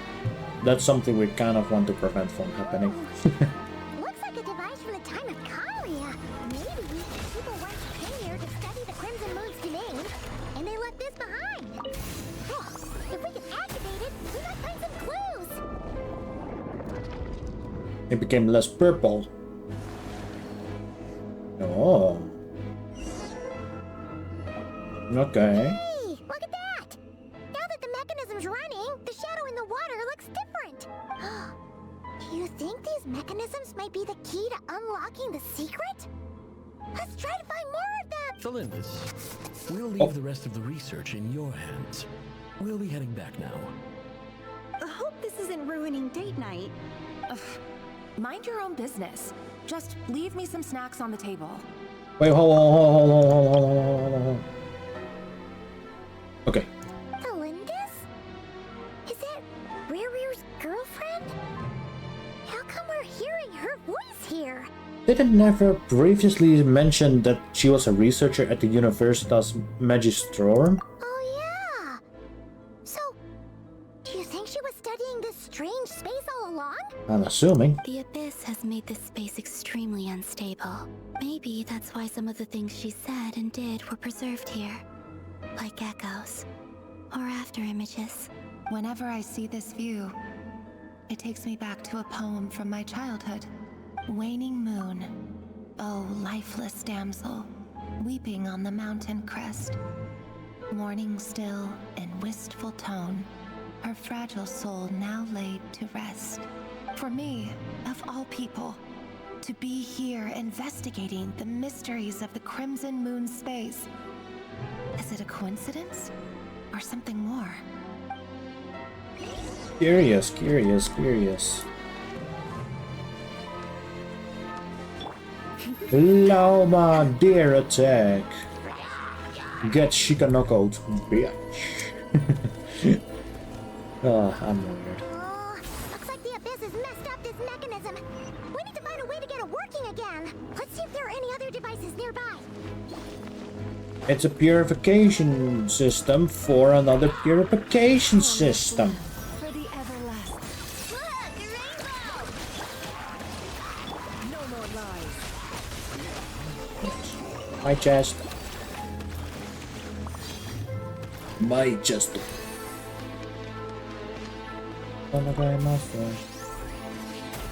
That's something we kind of want to prevent from happening. Looks like a device from the time of Kalia. Maybe people once came here to study the Crimson Moon's domain, and they left this behind. Oh, if we can activate it, we might find some clues. It became less purple. Oh. Okay. Hey, look at that! Now that the mechanism's running, the shadow in the water looks different. Do you think these mechanisms might be the key to unlocking the secret? Let's try to find more of them! Felindus, we'll leave the rest of the research in your hands. We'll be heading back now. I hope this isn't ruining date night. Ugh. Mind your own business. Just leave me some snacks on the table. Wait, hold on. Okay. Felindus? Is that Rear's girlfriend? Did it never previously mention that she was a researcher at the Universitas Magistrorum? Oh yeah! So, do you think she was studying this strange space all along? I'm assuming. The Abyss has made this space extremely unstable. Maybe that's why some of the things she said and did were preserved here. Like echoes. Or after images. Whenever I see this view, it takes me back to a poem from my childhood. Waning moon, oh lifeless damsel, weeping on the mountain crest. Mourning still in wistful tone, her fragile soul now laid to rest. For me, of all people, to be here investigating the mysteries of the Crimson Moon space. Is it a coincidence? Or something more? Curious, curious, curious. Lauma deer attack. Get Shikanoko, bitch. Oh, I'm weird. Looks like the Abyss has messed up this mechanism. We need to find a way to get it working again. Let's see if there are any other devices nearby. It's a purification system for another purification system. For the everlasting. Look, rainbow! No more lies. My chest. My chest.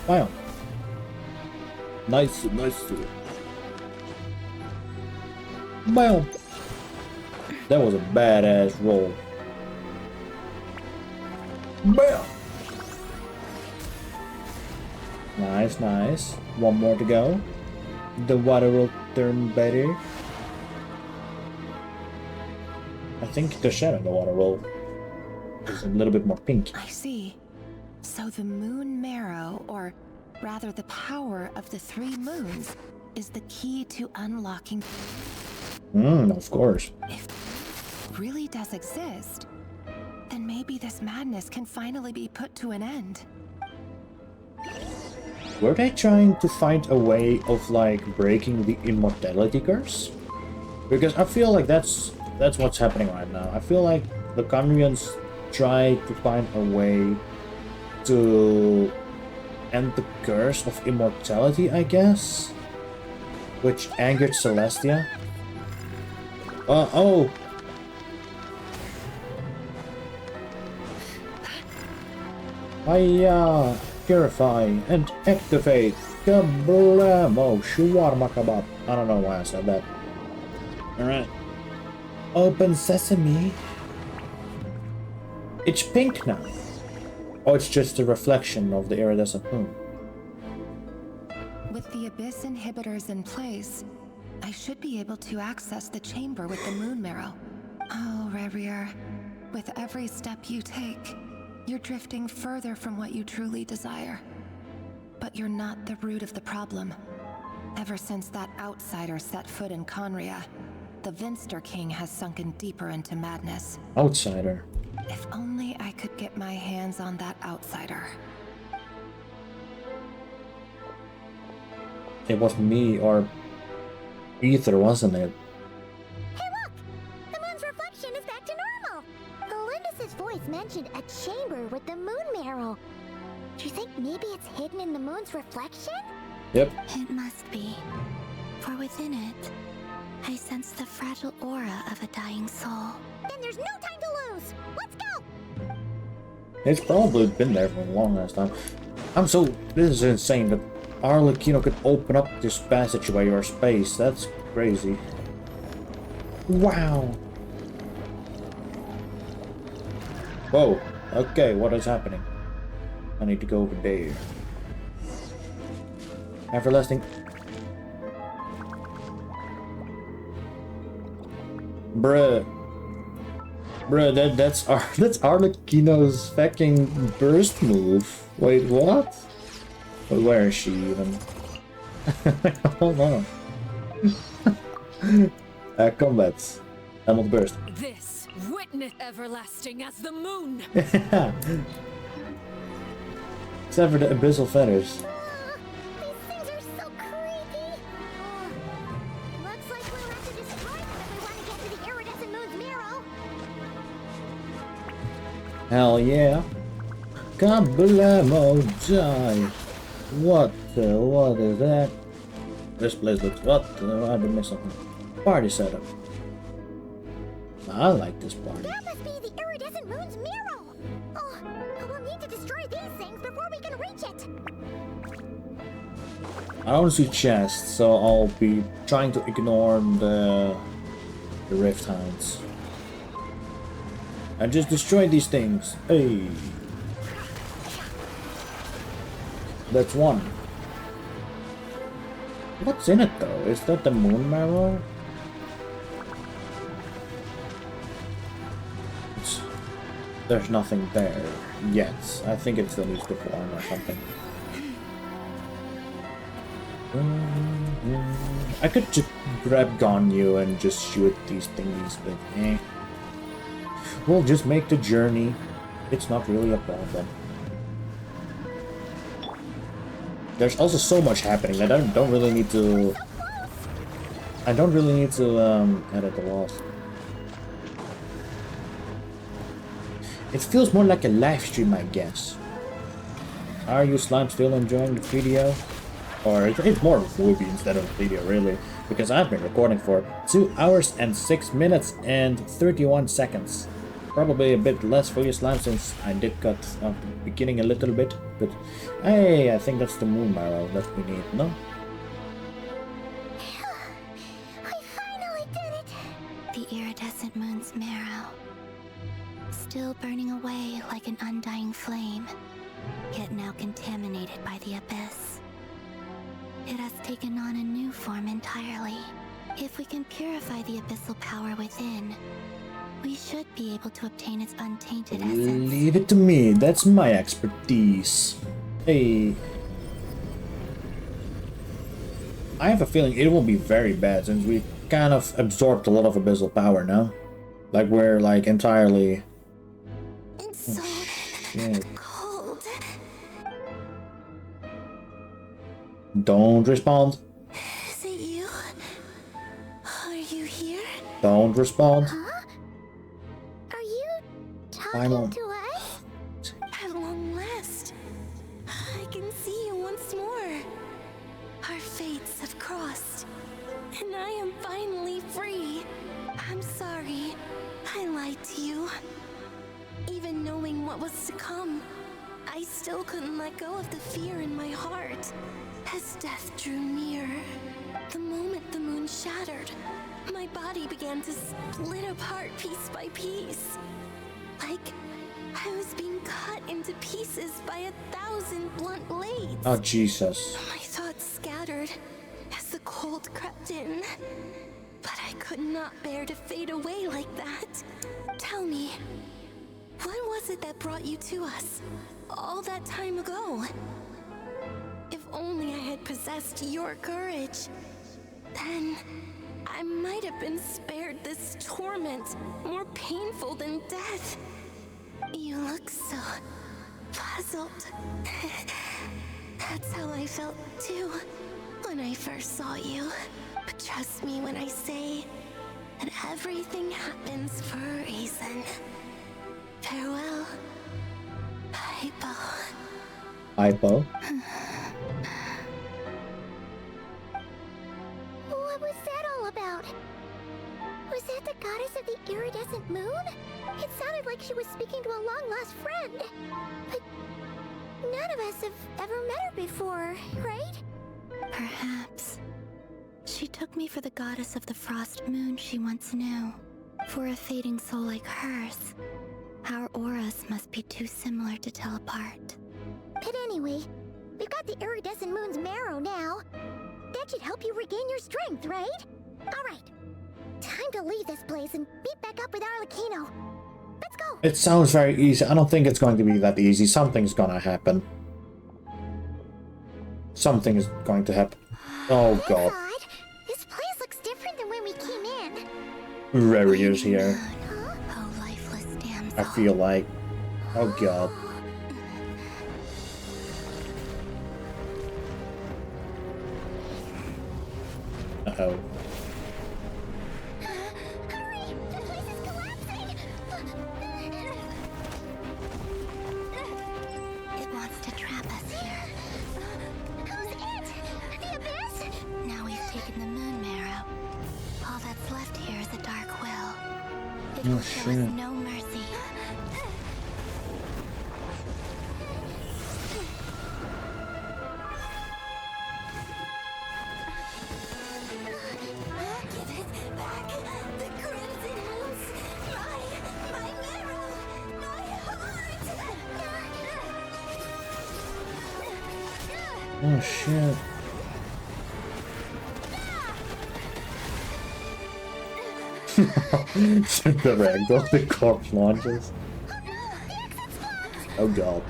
Wow. Nice, nice. Wow. That was a badass roll. Bam! Nice, nice. One more to go. The water will turn better. I think the shadow in the water will is a little bit more pink. I see. So the moon marrow, or rather the power of the 3 moons, is the key to unlocking. Of course. If it really does exist, then maybe this madness can finally be put to an end. Were they trying to find a way of like breaking the immortality curse? Because I feel like that's what's happening right now. I feel like the Khaenri'ahns try to find a way to end the curse of immortality, I guess, which angered Celestia. Oh. Purify and activate. Kablamo, shawarma kebab. I don't know why I said that. Alright. Open sesame. It's pink now. Oh, it's just a reflection of the iridescent moon. With the Abyss inhibitors in place, I should be able to access the chamber with the moon marrow. Oh, Rerir, with every step you take, you're drifting further from what you truly desire. But you're not the root of the problem. Ever since that outsider set foot in Khaenri'ah, the Vinster King has sunken deeper into madness. Outsider. If only I could get my hands on that outsider. It was me or Ether, wasn't it? Hey look! The moon's reflection is back to normal! Elendis' voice mentioned a chamber with the moon marrow. Do you think maybe it's hidden in the moon's reflection? Yep. It must be. For within it, I sense the fragile aura of a dying soul. Then there's no time to lose! Let's go! It's probably been there for a long ass time. This is insane that Arlecchino could open up this passageway or space. That's crazy. Wow. Whoa. Okay, what is happening? I need to go over there. Everlasting. Bruh, that's Arlecchino's fucking burst move. Wait, what? Wait, where is she even? Hold on. Combat. Emerald burst. This witness everlasting as the moon. Except for the abyssal feathers. These things are so creepy! Hell yeah. Kablamo die. What is that? This place looks I've been missing something. Party setup. I like this party. That must be the iridescent moon's mirror. Oh, we'll need to destroy these things before we can reach it. I don't see chests, so I'll be trying to ignore the rift hounds. And just destroy these things. Hey. That's one. What's in it though? Is that the moon marrow? There's nothing there yet. I think it still needs to form or something. I could just grab Ganyu and just shoot these thingies, but eh. We'll just make the journey. It's not really a problem. There's also so much happening that I don't really need to. I don't really need to edit the walls. It feels more like a live stream, I guess. Are you slime still enjoying the video? Or it's more of a movie instead of a video, really, because I've been recording for 2 hours and 6 minutes and 31 seconds. Probably a bit less for you, slime, since I did cut off the beginning a little bit, but hey, I think that's the moon marrow that we need, no? We finally did it! The iridescent moon's marrow, still burning away like an undying flame, yet now contaminated by the abyss. It has taken on a new form entirely. If we can purify the abyssal power within, we should be able to obtain its untainted essence. Leave it to me, that's my expertise. Hey. I have a feeling it will be very bad since we kind of absorbed a lot of abyssal power now. Like we're like entirely... It's so cold. Don't respond. Is it you? Are you here? Don't respond. Huh? Are you I'm talking on. to us? At long last, I can see you once more. Our fates have crossed, and I am finally free. I'm sorry, I lied to you. Even knowing what was to come, I still couldn't let go of the fear in my heart. As death drew near, the moment the moon shattered, my body began to split apart piece by piece. Like I was being cut into pieces by 1,000 blunt blades. Oh, Jesus. My thoughts scattered as the cold crept in. But I could not bear to fade away like that. Tell me, what was it that brought you to us all that time ago? If only I had possessed your courage, then I might have been spared this torment more painful than death. You look so puzzled. That's how I felt too when I first saw you. But trust me when I say that everything happens for a reason. Farewell, Hypo. Hypo? What was that all about? Was that the goddess of the iridescent moon? It sounded like she was speaking to a long-lost friend. But none of us have ever met her before, right? Perhaps. She took me for the goddess of the frost moon she once knew. For a fading soul like hers, our auras must be too similar to tell apart. But anyway, we've got the iridescent moon's marrow now. That should help you regain your strength, right? Alright, time to leave this place and meet back up with Arlecchino. Let's go! It sounds very easy. I don't think it's going to be that easy. Something's gonna happen. Something is going to happen. Oh god. This place looks different than when we came in. Rarier's here. Oh, lifeless damsel. I feel like... Oh god. Uh-oh. Oh, There was shit. no mercy. Give it back. The crimson moons. My marrow. My heart. Oh shit. The ragdoll, the corpse launches. Oh god.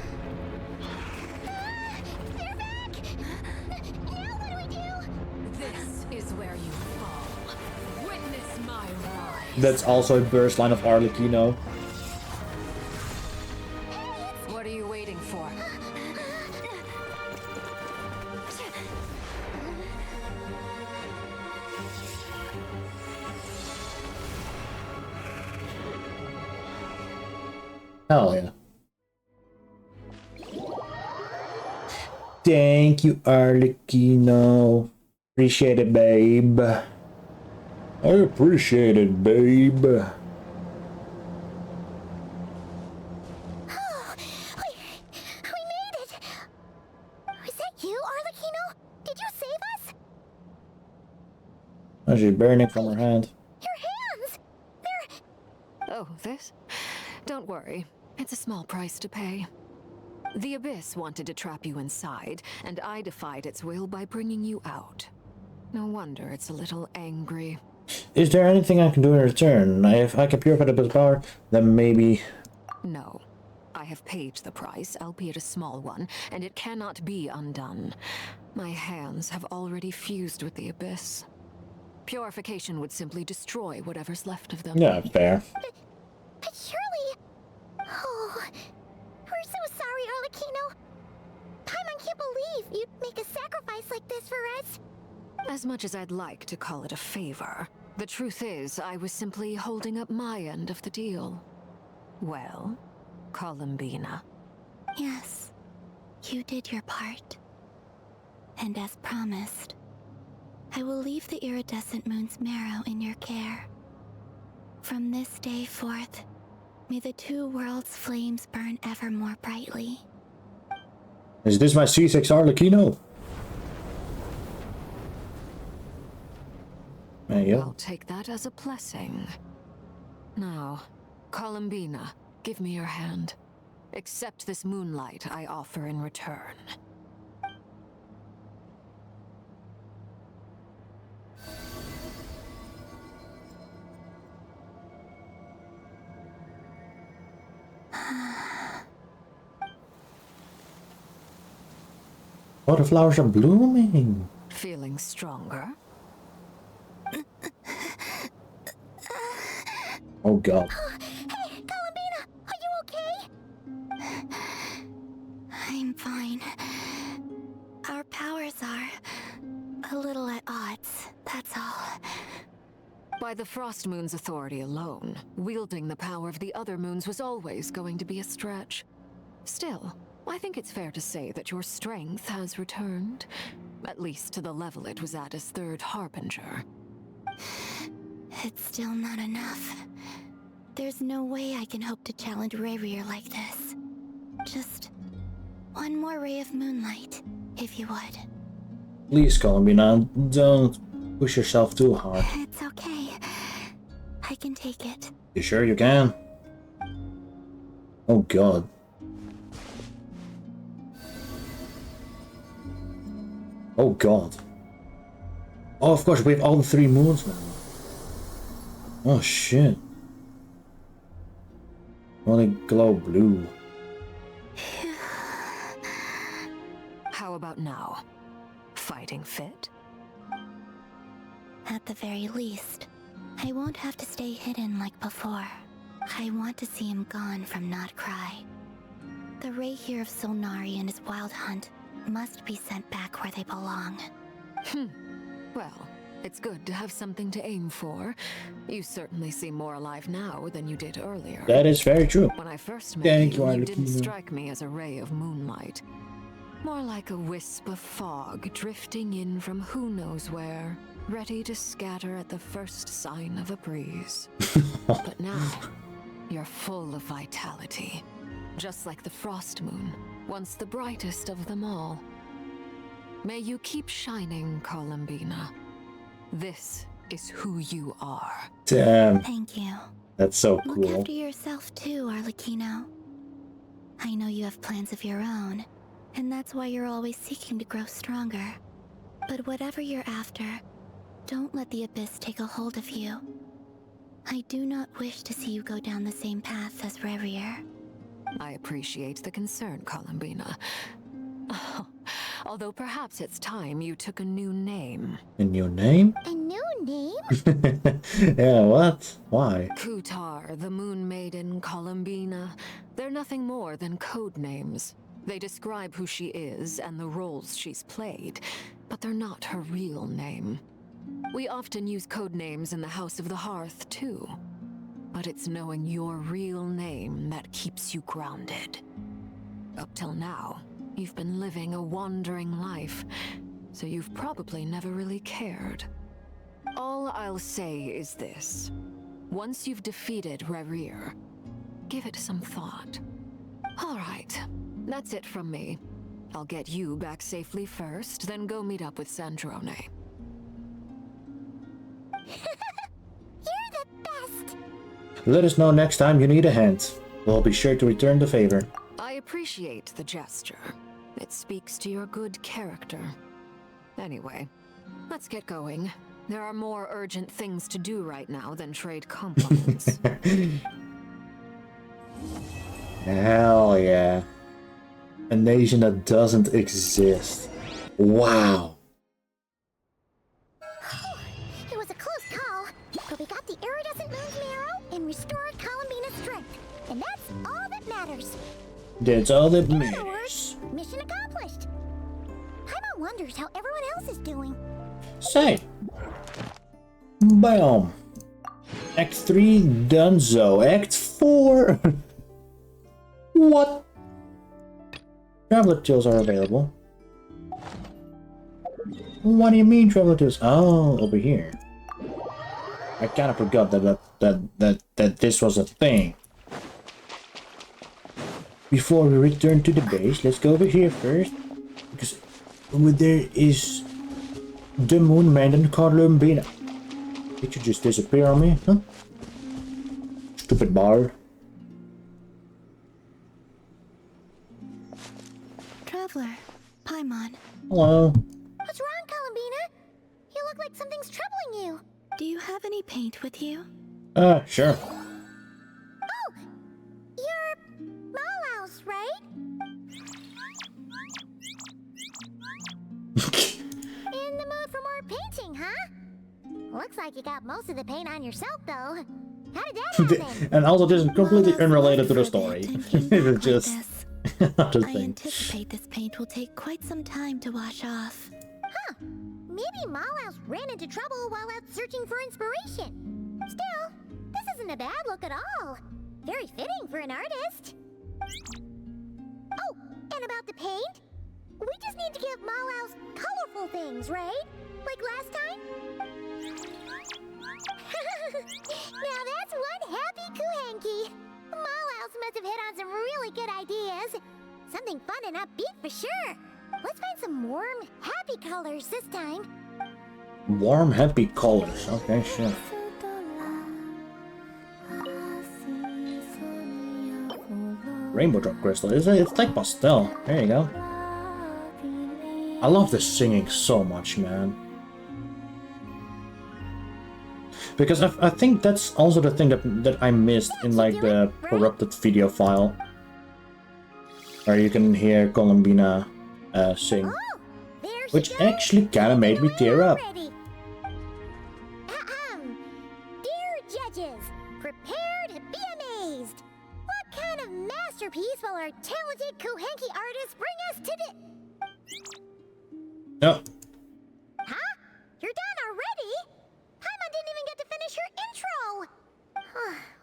This is where you fall. Witness my rise. That's also a burst line of Arlecchino. What are you waiting for? Hell yeah. Thank you, Arlecchino. Appreciate it, babe. I appreciate it, babe. Oh, we made it! Is that you, Arlecchino? Did you save us? Oh, she's burning from her hand. Your hands! Oh, this? Don't worry. It's a small price to pay. The Abyss wanted to trap you inside, and I defied its will by bringing you out. No wonder it's a little angry. Is there anything I can do in return? If I can purify the Abyss power, then maybe... No. I have paid the price, albeit a small one, and it cannot be undone. My hands have already fused with the Abyss. Purification would simply destroy whatever's left of them. Yeah, fair. But surely... Oh... We're so sorry, Arlecchino. Paimon can't believe you'd make a sacrifice like this for us. As much as I'd like to call it a favor, the truth is I was simply holding up my end of the deal. Well, Columbina. Yes, you did your part. And as promised, I will leave the iridescent moon's marrow in your care. From this day forth, may the two worlds' flames burn ever more brightly. Is this my C6 Arlecchino? There you I'll go. take that as a blessing. Now, Columbina, give me your hand. Accept this moonlight I offer in return. Butterflowers are blooming. Feeling stronger? Oh god. Hey, Columbina, are you okay? I'm fine. Our powers are a little at odds, that's all. By the Frost Moon's authority alone, wielding the power of the other moons was always going to be a stretch. Still, I think it's fair to say that your strength has returned, at least to the level it was at as Third Harbinger. It's still not enough. There's no way I can hope to challenge Rayrear like this. Just one more ray of moonlight, if you would. Please, Columbina, don't push yourself too hard. It's okay. I can take it. You sure you can? Oh god. Oh god. Oh, of course, we have all the three moons now. Oh shit. Only glow blue. How about now? Fighting fit? At the very least, I won't have to stay hidden like before. I want to see him gone from Not Cry. The Rayhear of Solnari and his wild hunt must be sent back where they belong. Well, it's good to have something to aim for. You certainly seem more alive now than you did earlier. That is very true. When I first met Thank you, you, you didn't Arlecchino. strike me as a ray of moonlight. More like a wisp of fog drifting in from who knows where. ready to scatter at the first sign of a breeze. But now, you're full of vitality, just like the frost moon, once the brightest of them all. May you keep shining, Columbina. This is who you are. Damn. Thank you. That's so Look cool. after yourself too, Arlecchino. I know you have plans of your own, and that's why you're always seeking to grow stronger. But whatever you're after, don't let the Abyss take a hold of you. I do not wish to see you go down the same path as Revrier. I appreciate the concern, Columbina. Although perhaps it's time you took a new name. A new name? A new name? Yeah, what? Why? Kutar, the Moon Maiden, Columbina. They're nothing more than code names. They describe who she is and the roles she's played, but they're not her real name. We often use code names in the House of the Hearth, too. But it's knowing your real name that keeps you grounded. Up till now, you've been living a wandering life, so you've probably never really cared. All I'll say is this. Once you've defeated Revrier, give it some thought. All right, that's it from me. I'll get you back safely first, then go meet up with Sandrone. You're the best! Let us know next time you need a hand. We'll be sure to return the favor. I appreciate the gesture. It speaks to your good character. Anyway, let's get going. There are more urgent things to do right now than trade compliments. Hell yeah. A nation that doesn't exist. Wow. It was a close call, but we got the iridescent moon's marrow and restored Columbina's strength. And that's all that matters. That's all that In other matters. words, mission accomplished. Paimon wonders how everyone else is doing. Say. Boom. Act 3 donezo. Act 4. What? Traveler tools are available. What do you mean traveler tools? Oh, over here. I kind of forgot that this was a thing. Before we return to the base, let's go over here first. Because over there is the Moon Maiden Columbina. Did you just disappear on me? Huh? Stupid bar. Traveler, Paimon. Hello. What's wrong, Columbina? You look like something's troubling you. Do you have any paint with you? Sure. Oh! You're Malaus, right? In the mood for more painting, huh? Looks like you got most of the paint on yourself, though. How did that happen? And also, this is completely unrelated to the story. It's just another I thing. anticipate this paint will take quite some time to wash off. Huh. Maybe Malaus ran into trouble while out searching for inspiration. Still, this isn't a bad look at all. Very fitting for an artist. Oh, and about the paint? We just need to give Malaus colorful things, right? Like last time? Now that's one happy Kuhenki. Malaus must have hit on some really good ideas. Something fun and upbeat for sure. Let's find some warm, happy colors this time. Warm, happy colors. Okay, sure. Rainbow drop crystal. It's like pastel. There you go. I love this singing so much, man. Because I think that's also the thing that I missed in like the corrupted video file. Where you can hear Columbina sing. Which actually kinda made me tear up. Dear judges, prepare to be amazed. What kind of masterpiece will our talented Kuhenki artists bring us today? Oh. Huh? You're done already? Paimon didn't even get to finish her intro.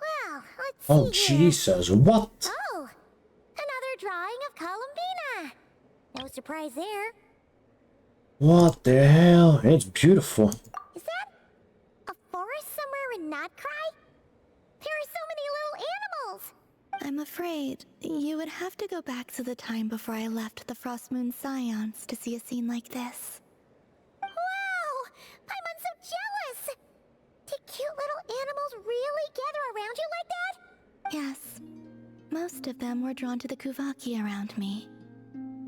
Well, let's see Oh, here. Jesus, what? Oh, another drawing of Columbina. No surprise there. What the hell? It's beautiful. Is There are so many little animals! I'm afraid you would have to go back to the time before I left the Frost Moon Scions to see a scene like this. Wow! Paimon's so jealous! Did cute little animals really gather around you like that? Yes. Most of them were drawn to the Kuvaki around me.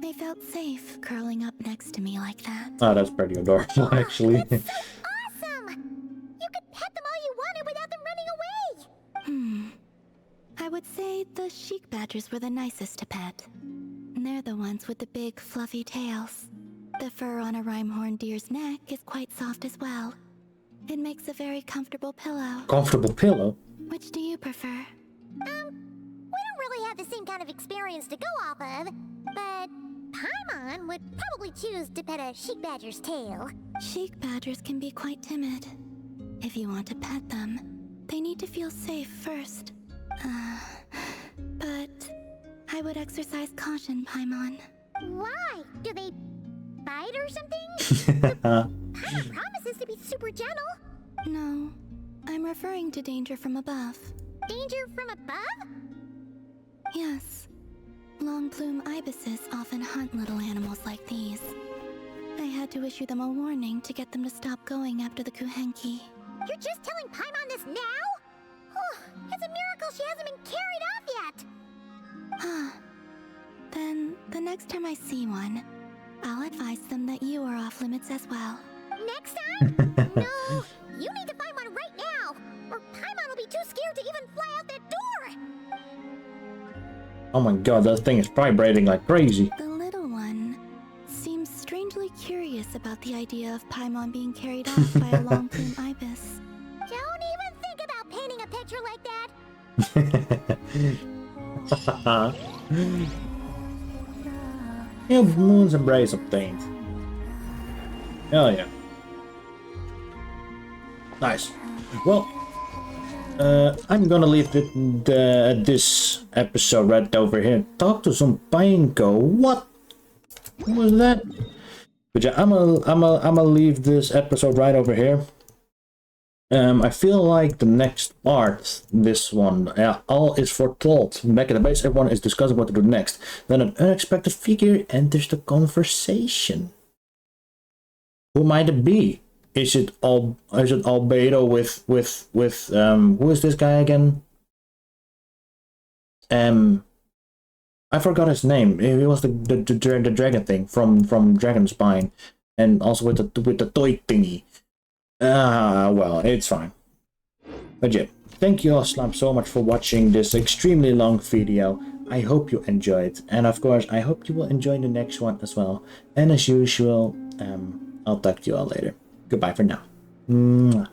They felt safe curling up next to me like that. Oh, that's pretty adorable, actually. Awesome! You could pet them all you wanted without them running away! I would say the sheik badgers were the nicest to pet. They're the ones with the big, fluffy tails. The fur on a rimehorn deer's neck is quite soft as well. It makes a very comfortable pillow. Comfortable pillow? Which do you prefer? We don't really have the same kind of experience to go off of, but Paimon would probably choose to pet a sheik badger's tail. Sheik badgers can be quite timid. If you want to pet them, they need to feel safe first. But I would exercise caution, Paimon. Why? Do they bite or something? Paimon promises to be super gentle. No, I'm referring to danger from above. Danger from above? Yes. Long plume ibises often hunt little animals like these. I had to issue them a warning to get them to stop going after the Kuhenki. You're just telling Paimon this now? Oh, it's a miracle she hasn't been carried off yet! Then, the next time I see one, I'll advise them that you are off limits as well. Next time? No! You need to find one right now! Or Paimon will be too scared to even fly out that door! Oh my god, that thing is vibrating like crazy. The little one seems strangely curious about the idea of Paimon being carried off by a long plume ibis. Don't even think about painting a picture like that! Yeah, moon's embrace obtained. Hell yeah. Nice. Well, I'm gonna leave this episode right over here. Talk to some Panko. What was that? But yeah, I'm gonna leave this episode right over here. I feel like the next part, this one, all is foretold. Back at the base, everyone is discussing what to do next. Then an unexpected figure enters the conversation. Who might it be? Is it Albedo with who is this guy again? I forgot his name. He was the dragon thing from Dragon Spine, and also with the toy thingy. Well, it's fine. But yeah, thank you all so much for watching this extremely long video. I hope you enjoyed, and of course, I hope you will enjoy the next one as well. And as usual, I'll talk to you all later. Goodbye for now. Mwah.